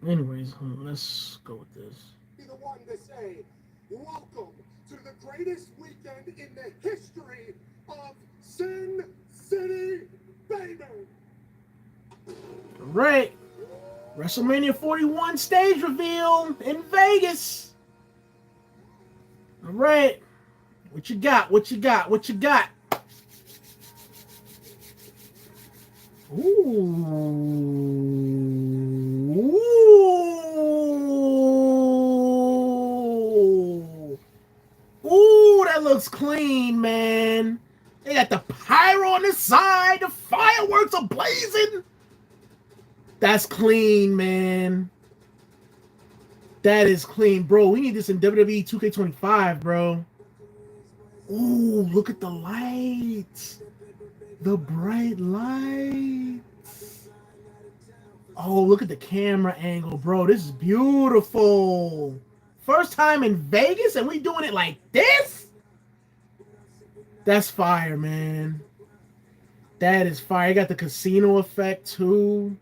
Anyways, let's go with this. Be the one to say, welcome to the greatest weekend in the history of Sin City, baby. All right, WrestleMania 41 stage reveal in Vegas. All right, what you got? What you got? What you got? Ooh, that looks clean, man. They got the pyro on the side, the fireworks are blazing. That's clean, man. That is clean, bro. We need this in WWE 2K25, bro. Ooh, look at the lights. The bright lights. Oh, look at the camera angle, bro. This is beautiful. First time in Vegas and we doing it like this? That's fire, man. That is fire. You got the casino effect too.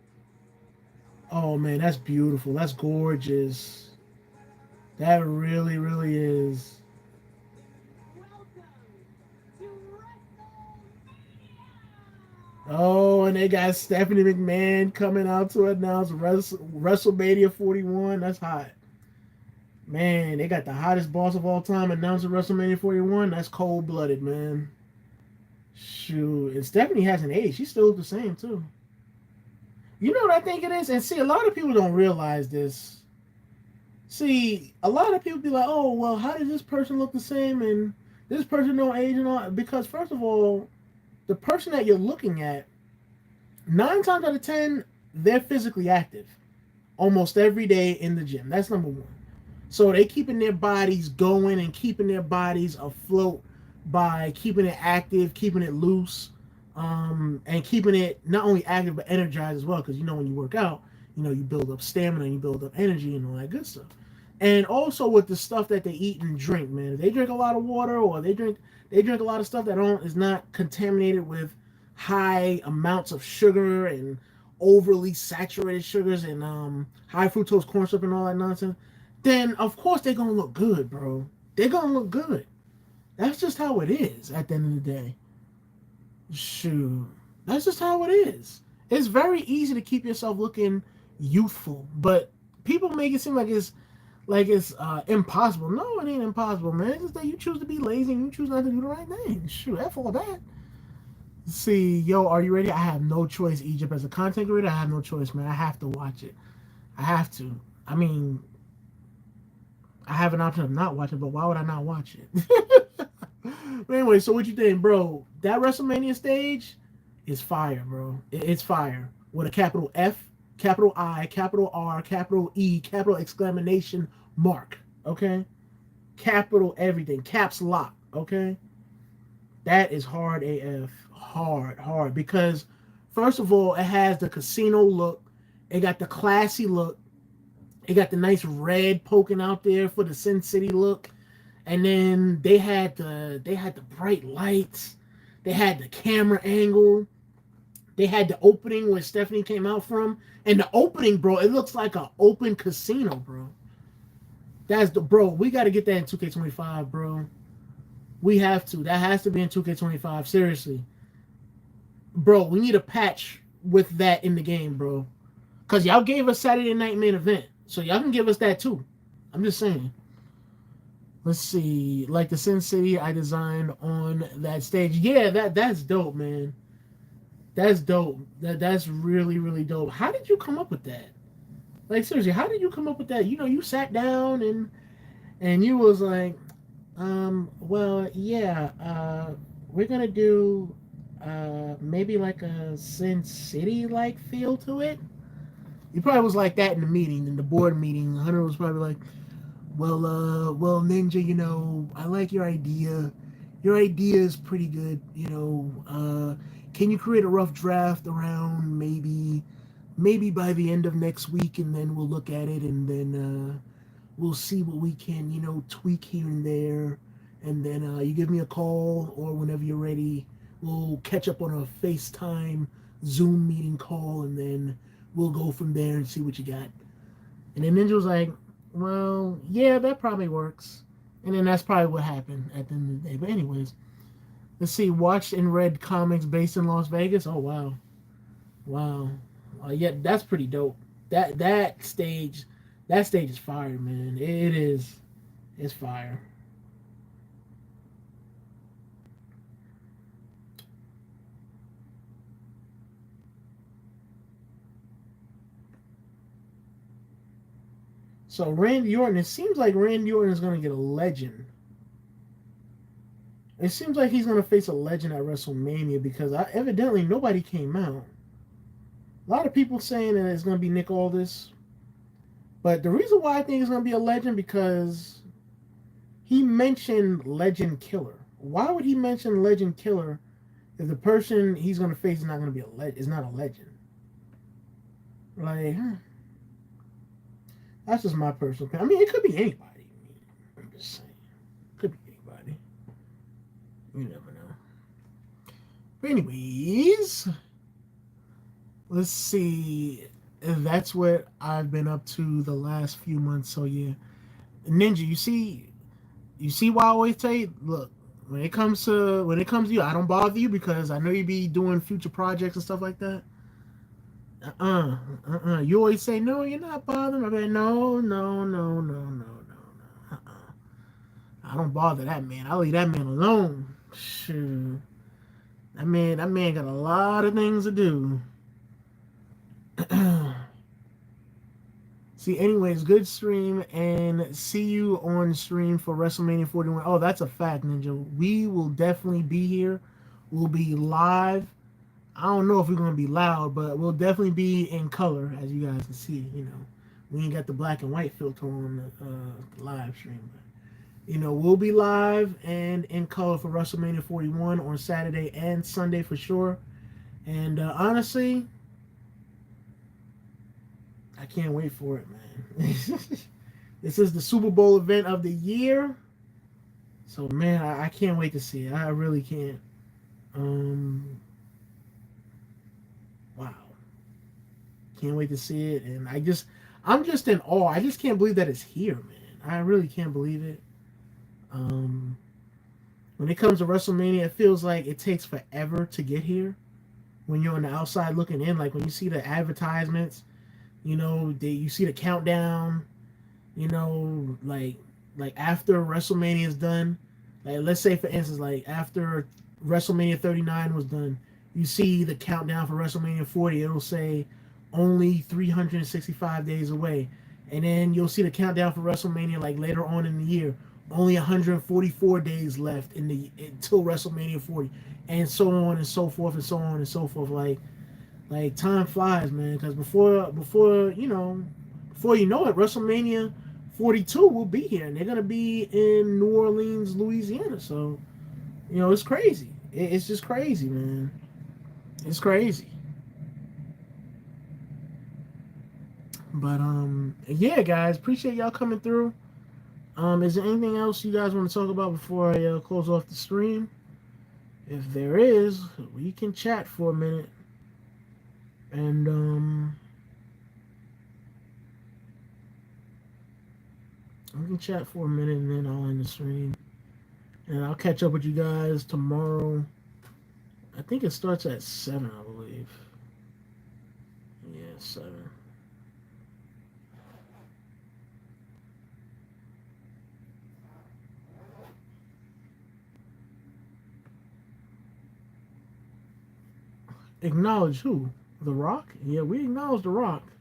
Oh, man, that's beautiful. That's gorgeous. That really, really is. Oh, and they got Stephanie McMahon coming out to announce WrestleMania 41. That's hot. Man, they got the hottest boss of all time announcing WrestleMania 41. That's cold-blooded, man. Shoot. And Stephanie hasn't aged. She still looks the same, too. You know what I think it is? And see, a lot of people don't realize this. See, a lot of people be like, oh, well, how does this person look the same and this person don't age and all? Because, first of all, the person that you're looking at, 9 times out of 10, they're physically active almost every day in the gym. That's number one. So they keeping their bodies going and keeping their bodies afloat by keeping it active, keeping it loose, and keeping it not only active but energized as well. Because when you work out, you build up stamina and you build up energy and all that good stuff. And also with the stuff that they eat and drink, man. If they drink a lot of water or they drink a lot of stuff that is not contaminated with high amounts of sugar and overly saturated sugars and high fructose corn syrup and all that nonsense, then of course they're gonna look good, bro. They're gonna look good. That's just how it is at the end of the day. Shoot. That's just how it is. It's very easy to keep yourself looking youthful, but people make it seem like it's impossible. No, it ain't impossible, man. It's just that you choose to be lazy and you choose not to do the right thing. Shoot, F all that. See, yo, are you ready? I have no choice, Egypt. As a content creator, I have no choice, man. I have to watch it. I have to. I mean, I have an option of not watching, but why would I not watch it? But anyway, so what you think, bro? That WrestleMania stage is fire, bro. It's fire. with a capital F, capital I, capital R, capital E, capital exclamation mark. Okay? Capital everything. Caps lock. Okay? That is hard AF. Hard. Because, first of all, it has the casino look. It got the classy look. It got the nice red poking out there for the Sin City look. And then they had the bright lights. They had the camera angle. They had the opening where Stephanie came out from. And the opening, bro, it looks like an open casino, bro. We got to get that in 2K25, bro. We have to. That has to be in 2K25. Seriously. Bro, we need a patch with that in the game, bro. Because y'all gave us Saturday Night Main Event. So y'all can give us that too. I'm just saying. Let's see. Like the Sin City I designed on that stage. Yeah, that's dope, man. That's dope. That's really, really dope. How did you come up with that? Like, seriously, how did you come up with that? You know, you sat down and you was like, well, yeah, we're gonna do maybe like a Sin City like feel to it. He probably was like that in the meeting, in the board meeting. Hunter was probably like, well, Ninja, you know, I like your idea. Your idea is pretty good, you know. Can you create a rough draft around maybe by the end of next week, and then we'll look at it, and then we'll see what we can, you know, tweak here and there. And then you give me a call, or whenever you're ready, we'll catch up on a FaceTime Zoom meeting call, and then we'll go from there and see what you got. And then Ninja was like, well, yeah, that probably works. And then that's probably what happened at the end of the day. But anyways, let's see. Watched and read comics based in Las Vegas. Oh, wow. Yeah, that's pretty dope. That stage is fire, man. It is. It's fire. So Randy Orton, it seems like Randy Orton is going to get a legend. It seems like he's going to face a legend at WrestleMania because evidently nobody came out. A lot of people saying that it's going to be Nick Aldis. But the reason why I think it's going to be a legend because he mentioned Legend Killer. Why would he mention Legend Killer if the person he's going to face is not going to be is not a legend? Like, that's just my personal opinion. I mean, it could be anybody. I'm just saying. It could be anybody. You never know. But anyways, let's see. That's what I've been up to the last few months. So yeah, Ninja, you see why I always tell you, look, when it comes to you, I don't bother you because I know you be doing future projects and stuff like that. You always say, no, you're not bothering me. I mean, no. I don't bother that man. I leave that man alone. Shoot. That man got a lot of things to do. See, anyways, good stream, and see you on stream for WrestleMania 41. Oh, that's a fact, Ninja. We will definitely be here. We'll be live. I don't know if we're going to be loud, but we'll definitely be in color, as you guys can see. You know, we ain't got the black and white filter on the live stream. But, you know, we'll be live and in color for WrestleMania 41 on Saturday and Sunday for sure. And honestly, I can't wait for it, man. This is the Super Bowl event of the year. So, man, I can't wait to see it. I really can't. Wow. Can't wait to see it. And I'm just in awe. I just can't believe that it's here, man. I really can't believe it. When it comes to WrestleMania, it feels like it takes forever to get here. When you're on the outside looking in, like when you see the advertisements, you know, you see the countdown, you know, like after WrestleMania is done, like let's say for instance, like after WrestleMania 39 was done, you see the countdown for WrestleMania 40. It'll say only 365 days away. And then you'll see the countdown for WrestleMania like later on in the year. Only 144 days left until WrestleMania 40. And so on and so forth and so on and so forth. Like, Like time flies, man. Because before you know it, WrestleMania 42 will be here, and they're gonna be in New Orleans, Louisiana. So it's crazy. It's just crazy, man. It's crazy. But yeah, guys, appreciate y'all coming through. Is there anything else you guys want to talk about before I close off the stream? If there is, we can chat for a minute. And we can chat for a minute, and then I'll end the stream. And I'll catch up with you guys tomorrow. I think it starts at 7, I believe. Yeah, 7. Acknowledge who? The Rock? Yeah, we acknowledge The Rock.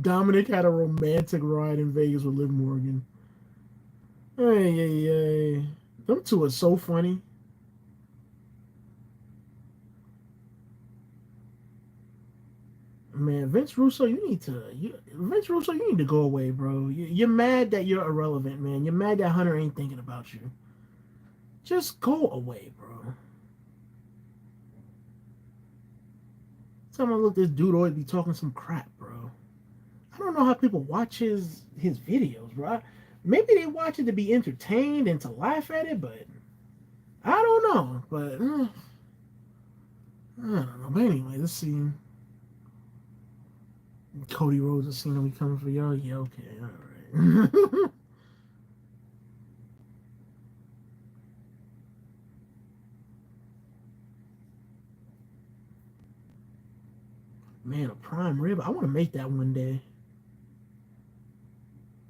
Dominic had a romantic ride in Vegas with Liv Morgan. Hey, hey, hey. Them two are so funny. Man, Vince Russo, you need to go away, bro. You're mad that you're irrelevant, man. You're mad that Hunter ain't thinking about you. Just go away, bro. Someone look, this dude always be talking some crap, bro. I don't know how people watch his videos, bro. Maybe they watch it to be entertained and to laugh at it, but I don't know. But I don't know. But anyway, let's see. Cody Rhodes is saying we coming for y'all. Yeah, okay, all right. Man, a prime rib. I want to make that one day.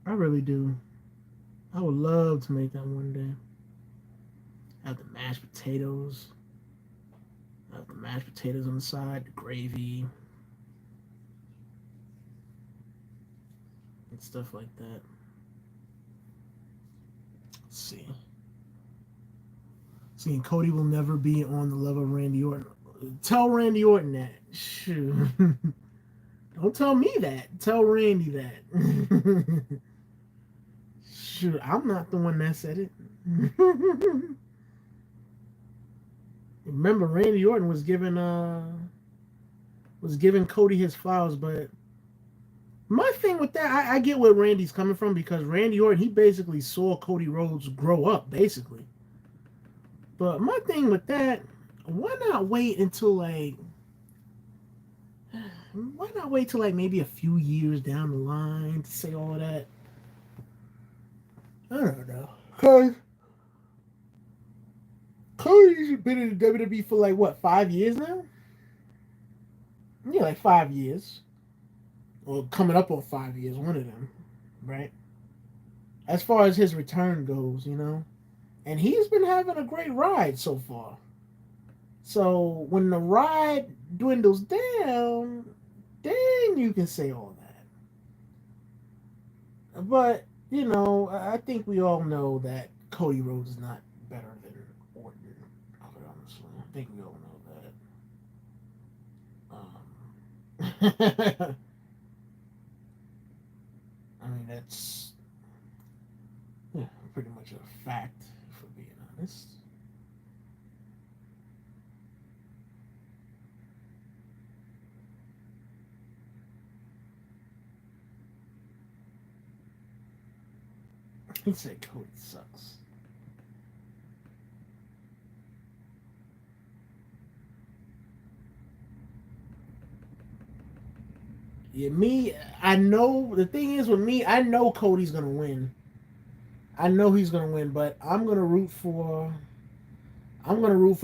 I really do. I would love to make that one day. Have the mashed potatoes. Have the mashed potatoes on the side, the gravy, and stuff like that. Let's see. Seeing Cody will never be on the level of Randy Orton. Tell Randy Orton that. Shoot. Don't tell me that. Tell Randy that. Shoot, I'm not the one that said it. Remember, Randy Orton was giving Cody his flowers, but my thing with that, I get where Randy's coming from, because Randy Orton, he basically saw Cody Rhodes grow up, basically. But my thing with that, why not wait until maybe a few years down the line to say all that? I don't know. Cody's been in the WWE for like what, 5 years now? Yeah, like 5 years. Or coming up on 5 years, one of them, right? As far as his return goes, and he's been having a great ride so far. So when the ride dwindles down, then you can say all that. But, I think we all know that Cody Rhodes is not better than Orton, honestly. I think we all know that. I mean, that's pretty much a fact, for being honest. He said Cody sucks. Yeah, I know, the thing is with me, I know Cody's gonna win. I know he's gonna win, but I'm gonna root for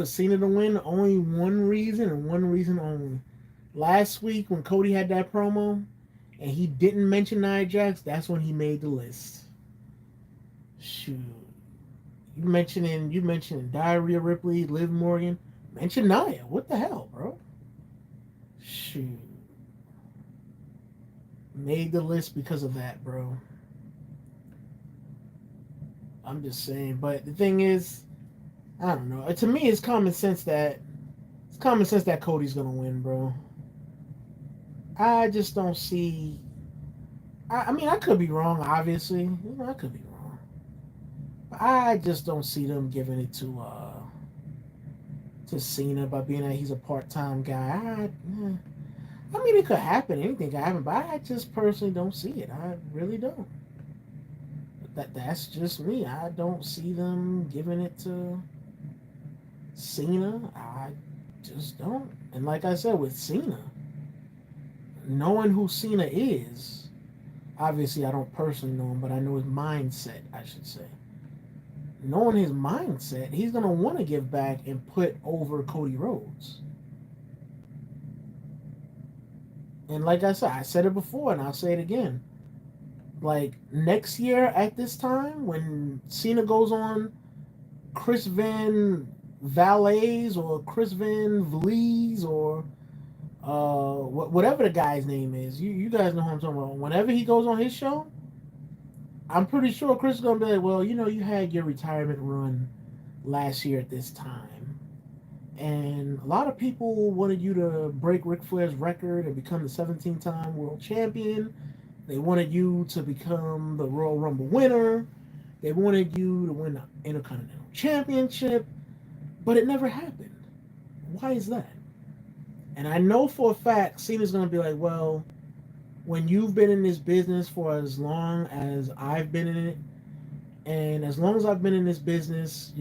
Cena to win. Only one reason, and one reason only. Last week when Cody had that promo and he didn't mention Nia Jax, that's when he made the list. Shoot. You mentioning Diarrhea Ripley, Liv Morgan. Mention Nia. What the hell, bro? Shoot. Made the list because of that, bro. I'm just saying. But the thing is, I don't know. To me, it's common sense that Cody's gonna win, bro. I just don't see. I mean, I could be wrong. Obviously, I could be wrong. But I just don't see them giving it to Cena by being that he's a part-time guy. I mean, it could happen. Anything could happen, but I just personally don't see it. I really don't. That's just me. I don't see them giving it to Cena. I just don't. And like I said, with Cena, knowing who Cena is, obviously I don't personally know him, but I know his mindset, I should say. Knowing his mindset, he's going to want to give back and put over Cody Rhodes. And like I said it before and I'll say it again. Like next year at this time, when Cena goes on Chris Van Valets or Chris Van Vlies or whatever the guy's name is, you guys know who I'm talking about. Whenever he goes on his show, I'm pretty sure Chris is gonna be like, well, you had your retirement run last year at this time, and a lot of people wanted you to break Ric Flair's record and become the 17-time world champion. They wanted you to become the Royal Rumble winner. They wanted you to win the Intercontinental Championship, but it never happened. Why is that? And I know for a fact Cena's going to be like, well, when you've been in this business for as long as I've been in it, and as long as I've been in this business,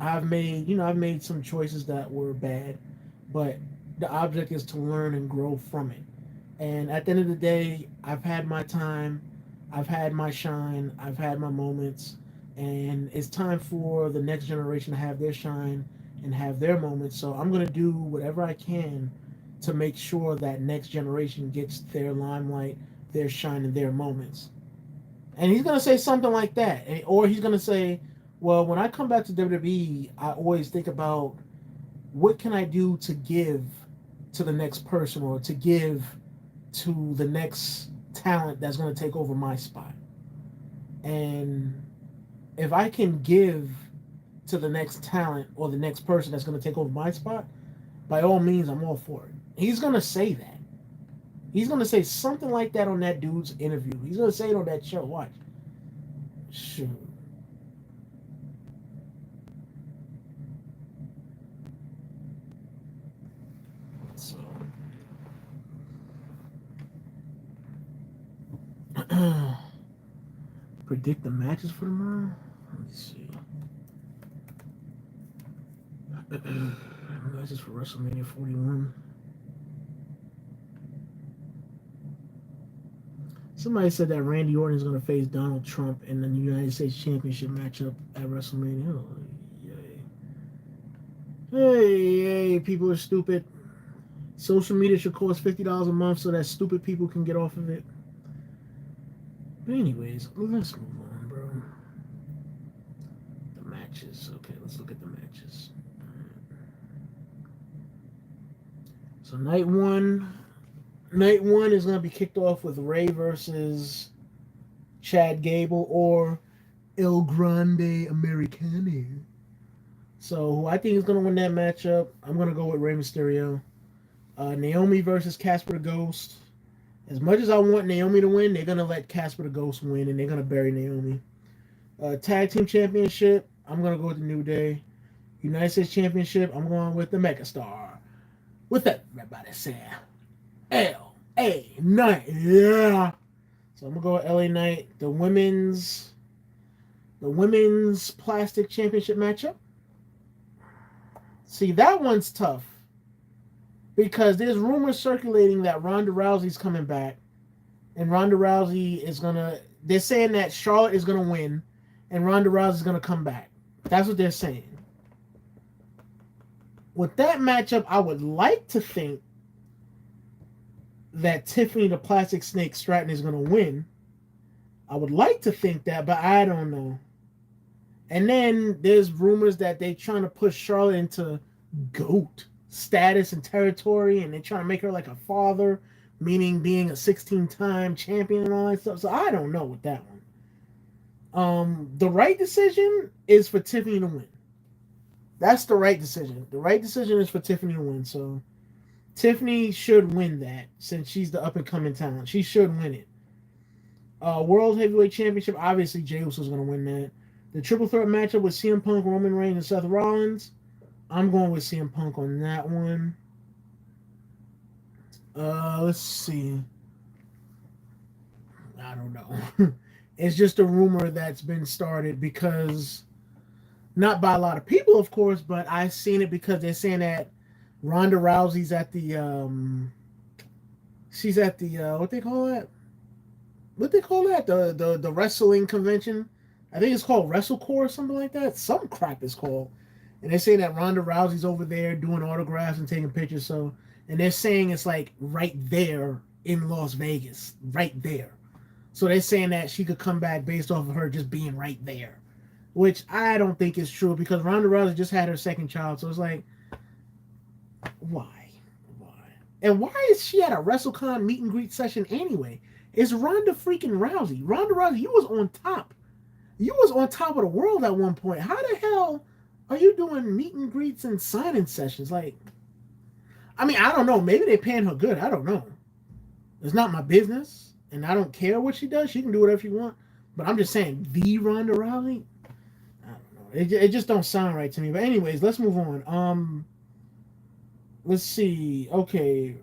I've made some choices that were bad, but the object is to learn and grow from it. And at the end of the day, I've had my time, I've had my shine, I've had my moments, and it's time for the next generation to have their shine and have their moments. So I'm going to do whatever I can to make sure that next generation gets their limelight, their shine, and their moments. And he's going to say something like that. Or he's going to say, well, when I come back to WWE, I always think about what can I do to give to the next person or to give to the next talent that's going to take over my spot. And if I can give to the next talent or the next person that's going to take over my spot, by all means, I'm all for it. He's going to say that. He's going to say something like that on that dude's interview. He's going to say it on that show. Watch. Shoot. So. Predict the matches for tomorrow? Let me see. Matches for WrestleMania 41. Somebody said that Randy Orton is going to face Donald Trump in the United States Championship matchup at WrestleMania. Oh, yay. Hey, people are stupid. Social media should cost $50 a month so that stupid people can get off of it. But anyways, let's move on, bro. The matches. Okay, let's look at the matches. So night one is going to be kicked off with Ray versus Chad Gable or El Grande Americano. So who I think is going to win that matchup, I'm going to go with Rey Mysterio. Naomi versus Casper the Ghost. As much as I want Naomi to win, they're going to let Casper the Ghost win, and they're going to bury Naomi. Tag Team Championship, I'm going to go with the New Day. United States Championship, I'm going with the Megastar. With that, everybody say L.A. Knight. Yeah. So I'm going to go with L.A. Knight. The women's plastic championship matchup. See, that one's tough. Because there's rumors circulating that Ronda Rousey's coming back. And Ronda Rousey is going to... They're saying that Charlotte is going to win. And Ronda Rousey's going to come back. That's what they're saying. With that matchup, I would like to think that Tiffany the Plastic Snake Stratton is going to win. I would like to think that, but I don't know. And then there's rumors that they're trying to push Charlotte into GOAT status and territory, and they're trying to make her like a father, meaning being a 16-time champion and all that stuff. So I don't know with that one. The right decision is for Tiffany to win. That's the right decision. The right decision is for Tiffany to win. So Tiffany should win that since she's the up and coming talent. She should win it. World Heavyweight Championship, obviously Jey Uso's going to win that. The triple threat matchup with CM Punk, Roman Reigns, and Seth Rollins. I'm going with CM Punk on that one. Let's see. I don't know. It's just a rumor that's been started because, not by a lot of people, of course, but I've seen it because they're saying that Ronda Rousey's at the she's at the what they call that? What they call that? The wrestling convention. I think it's called WrestleCore or something like that. Some crap is called. And they're saying that Ronda Rousey's over there doing autographs and taking pictures. So, and they're saying it's like right there in Las Vegas, right there. So they're saying that she could come back based off of her just being right there, which I don't think is true because Ronda Rousey just had her second child. So it's like, why? And why is she at a WrestleCon meet and greet session anyway? It's Ronda freaking Rousey. Ronda Rousey, you was on top. You was on top of the world at one point. How the hell are you doing meet and greets and signing sessions? Like, I mean, I don't know. Maybe they're paying her good. I don't know. It's not my business, and I don't care what she does. She can do whatever she wants. But I'm just saying, the Ronda Rousey? I don't know. It just don't sound right to me. But anyways, let's move on. Let's see. Okay.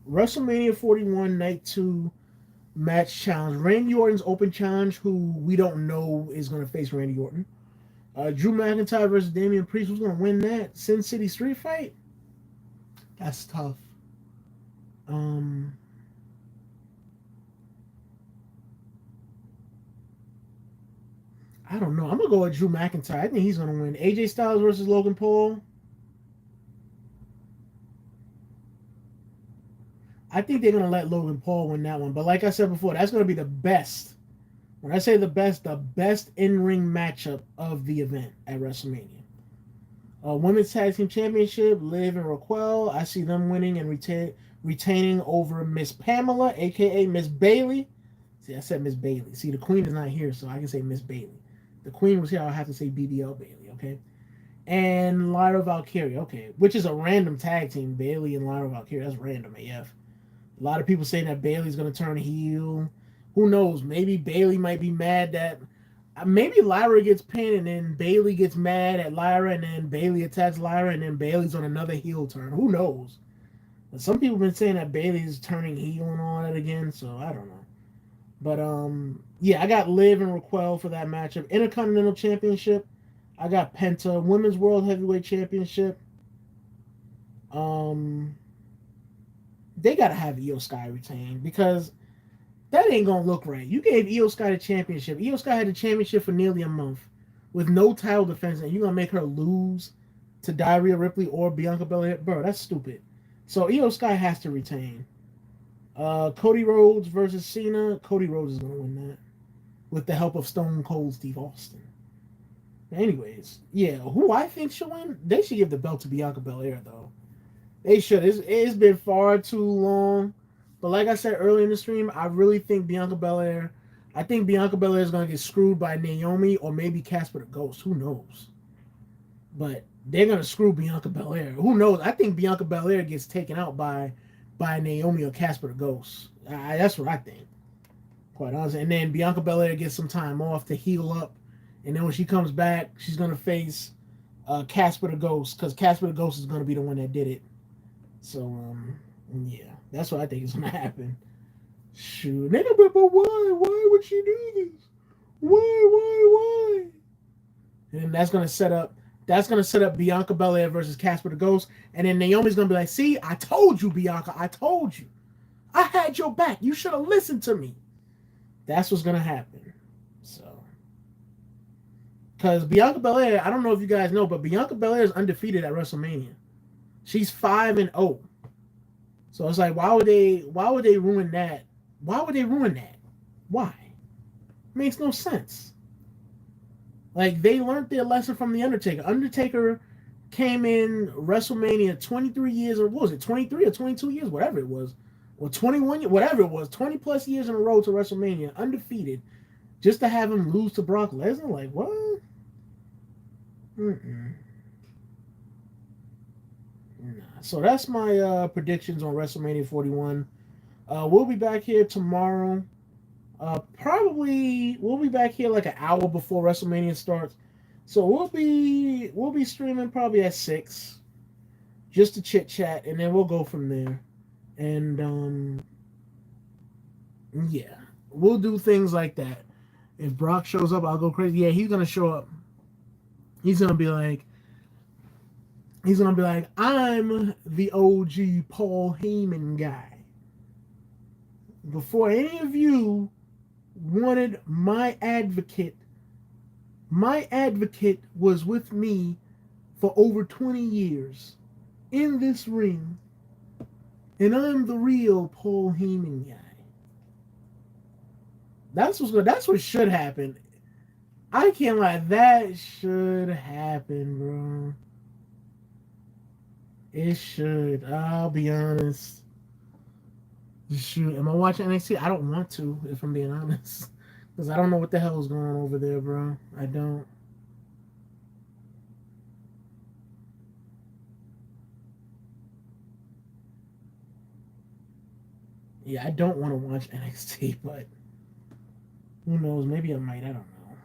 WrestleMania 41 Night 2 match challenge. Randy Orton's open challenge, who we don't know is going to face Randy Orton. Drew McIntyre versus Damian Priest. Who's going to win that? Sin City Street Fight? That's tough. I don't know. I'm going to go with Drew McIntyre. I think he's going to win. AJ Styles versus Logan Paul. I think they're going to let Logan Paul win that one. But like I said before, that's going to be the best. When I say the best in-ring matchup of the event at WrestleMania. Women's Tag Team Championship, Liv and Raquel. I see them winning and retaining over Miss Pamela, a.k.a. Miss Bailey. See, I said Miss Bailey. See, the Queen is not here, so I can say Miss Bailey. The Queen was here, I'll have to say BBL Bailey, okay? And Lyra Valkyria, okay. Which is a random tag team, Bailey and Lyra Valkyria. That's random AF. A lot of people saying that Bailey's going to turn heel. Who knows? Maybe Bailey might be mad that... Maybe Lyra gets pinned and then Bailey gets mad at Lyra and then Bailey attacks Lyra and then Bailey's on another heel turn. Who knows? But some people have been saying that Bailey's turning heel and all that again, so I don't know. But, yeah, I got Liv and Raquel for that matchup. Intercontinental Championship, I got Penta. Women's World Heavyweight Championship, they got to have Io Sky retain because that ain't going to look right. You gave Io Sky the championship. Io Sky had the championship for nearly a month with no title defense, and you're going to make her lose to Rhea Ripley or Bianca Belair? Bro, that's stupid. So Io Sky has to retain. Cody Rhodes versus Cena. Cody Rhodes is going to win that with the help of Stone Cold Steve Austin. Anyways, yeah, who I think should win? They should give the belt to Bianca Belair, though. They should. It's been far too long. But like I said earlier in the stream, I really think Bianca Belair is going to get screwed by Naomi or maybe Casper the Ghost. Who knows? But they're going to screw Bianca Belair. Who knows? I think Bianca Belair gets taken out by Naomi or Casper the Ghost. That's what I think, quite honestly. And then Bianca Belair gets some time off to heal up. And then when she comes back, she's going to face Casper the Ghost because Casper the Ghost is going to be the one that did it. So, yeah. That's what I think is going to happen. Shoot. But why? Why would she do this? Why? And that's going to set up Bianca Belair versus Casper the Ghost. And then Naomi's going to be like, see, I told you, Bianca. I told you. I had your back. You should have listened to me. That's what's going to happen. So. Because Bianca Belair, I don't know if you guys know, but Bianca Belair is undefeated at WrestleMania. She's 5-0. So it's like, why would they ruin that? Why would they ruin that? Why? Makes no sense. Like, they learned their lesson from The Undertaker. Undertaker came in WrestleMania 23 years, or what was it, 23 or 22 years, whatever it was, or 21, whatever it was, 20 plus years in a row to WrestleMania, undefeated, just to have him lose to Brock Lesnar. Like, what? Mm-mm. Nah. So that's my predictions on WrestleMania 41. We'll be back here tomorrow. Probably we'll be back here like an hour before WrestleMania starts. So we'll be streaming probably at 6, just to chit chat, and then we'll go from there. And yeah, we'll do things like that. If Brock shows up, I'll go crazy. Yeah, he's gonna show up. He's gonna be like, I'm the OG Paul Heyman guy. Before any of you wanted my advocate was with me for over 20 years in this ring, and I'm the real Paul Heyman guy. That's what should happen. I can't lie, that should happen, bro. It should. I'll be honest. Shoot, am I watching NXT? I don't want to, if I'm being honest, because I don't know what the hell is going on over there, bro. I don't. Yeah, I don't want to watch NXT, but who knows? Maybe I might. I don't know.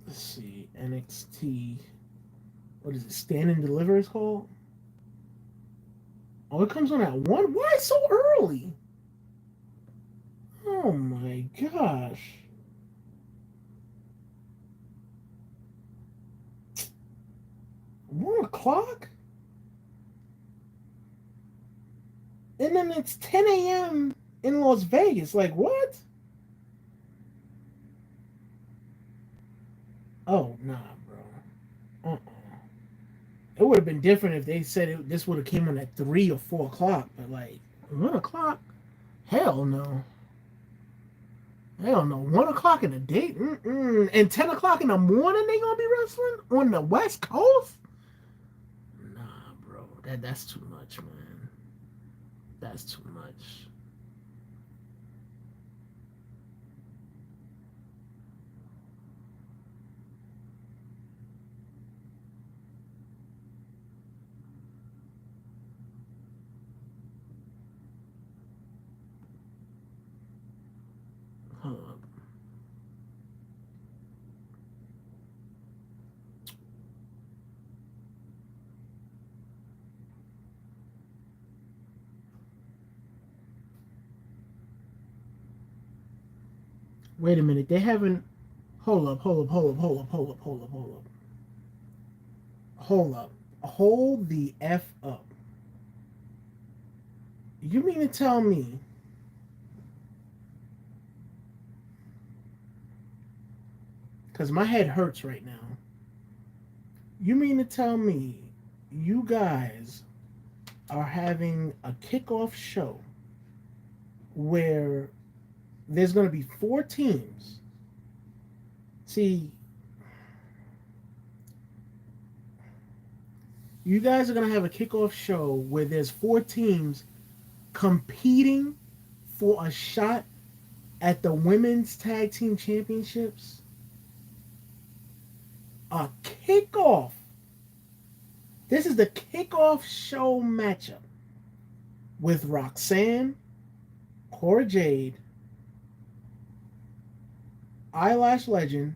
Let's see. NXT. What is it? Stand and Deliver is called? Oh, it comes on at 1? Why so early? Oh my gosh. $1:00? And then it's 10 a.m. in Las Vegas. Like, what? Oh, nah, bro. It would have been different if they said this would have came on at 3 or 4 o'clock. But, like, 1:00? Hell no. Hell no. 1:00 in the day? And 10 o'clock in the morning they gonna be wrestling? On the West Coast? Nah, bro. That's too much, man. That's too much. Hold up. Wait a minute. They haven't. Hold up. Hold the F up. You mean to tell me because my head hurts right now. You mean to tell me you guys are having a kickoff show where there's going to be 4 teams? See, you guys are going to have a kickoff show where there's 4 teams competing for a shot at the Women's Tag Team Championships? A kickoff. This is the kickoff show matchup with Roxanne, Cora Jade, Eyelash Legend,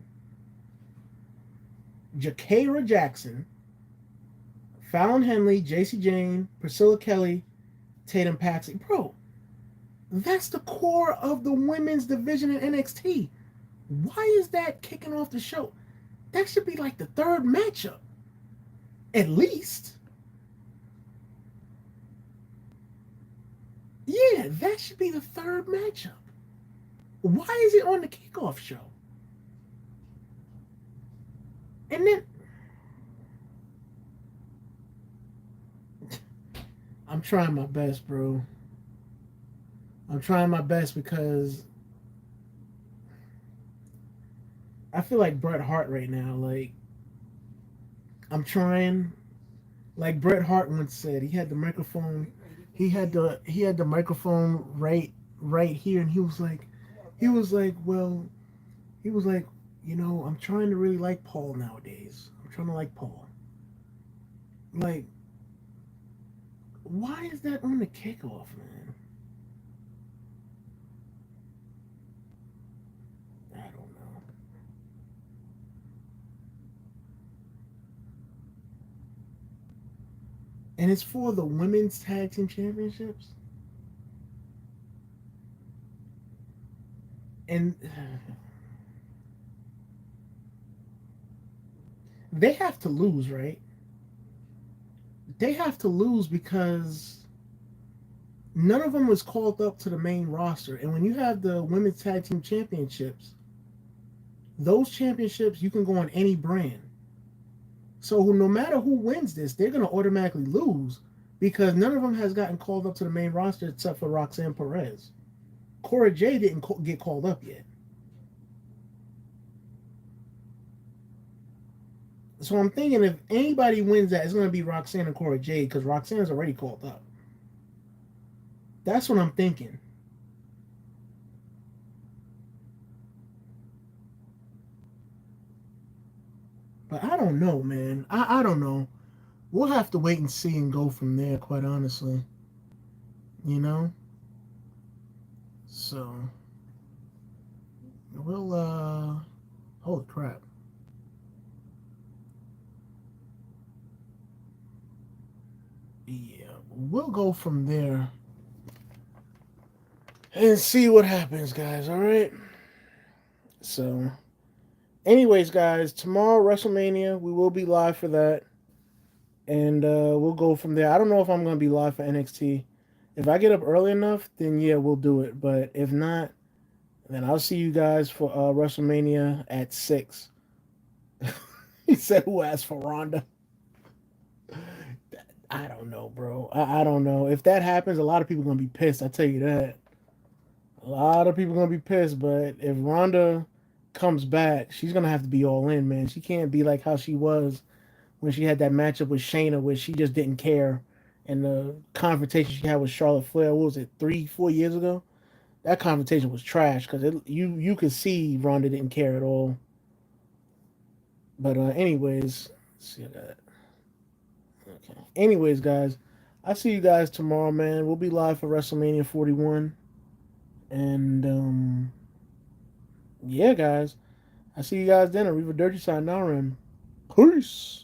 Jakara Jackson, Fallon Henley, JC Jane, Priscilla Kelly, Tatum Paxley. Bro, that's the core of the women's division in NXT. Why is that kicking off the show? That should be like the 3rd matchup. At least. Yeah, that should be the 3rd matchup. Why is it on the kickoff show? And then I'm trying my best, bro. I'm trying my best because I feel like Bret Hart right now. Like, I'm trying, Like Bret Hart once said, he had the microphone. He had the microphone right here, and well, he was like, I'm trying to really like Paul nowadays. I'm trying to like Paul. Like, why is that on the kickoff, man? I don't know. And it's for the women's tag team championships. And they have to lose, right? They have to lose because none of them was called up to the main roster. And when you have the women's tag team championships, those championships you can go on any brand. So no matter who wins this, they're going to automatically lose because none of them has gotten called up to the main roster except for Roxanne Perez. Cora Jade didn't get called up yet. So I'm thinking if anybody wins that, it's going to be Roxanne and Cora Jade because Roxanne's already called up. That's what I'm thinking. But I don't know, man. I don't know. We'll have to wait and see and go from there, quite honestly. You know? So, we'll, holy crap. Yeah, we'll go from there and see what happens, guys, alright? So, anyways, guys, tomorrow, WrestleMania, we will be live for that. And we'll go from there. I don't know if I'm going to be live for NXT. If I get up early enough, then yeah, we'll do it. But if not, then I'll see you guys for WrestleMania at 6. He said, who asked for Ronda? I don't know, bro. I don't know. If that happens, a lot of people are going to be pissed. I tell you that. A lot of people are going to be pissed. But if Ronda comes back, she's going to have to be all in, man. She can't be like how she was when she had that matchup with Shayna where she just didn't care. And the confrontation she had with Charlotte Flair, what was it, 3-4 years ago? That confrontation was trash because you could see Ronda didn't care at all. But anyways, let's see that. Okay. Anyways, guys, I'll see you guys tomorrow, man. We'll be live for WrestleMania 41. And yeah, guys. I see you guys then. Arriva Dirty Side now, and peace.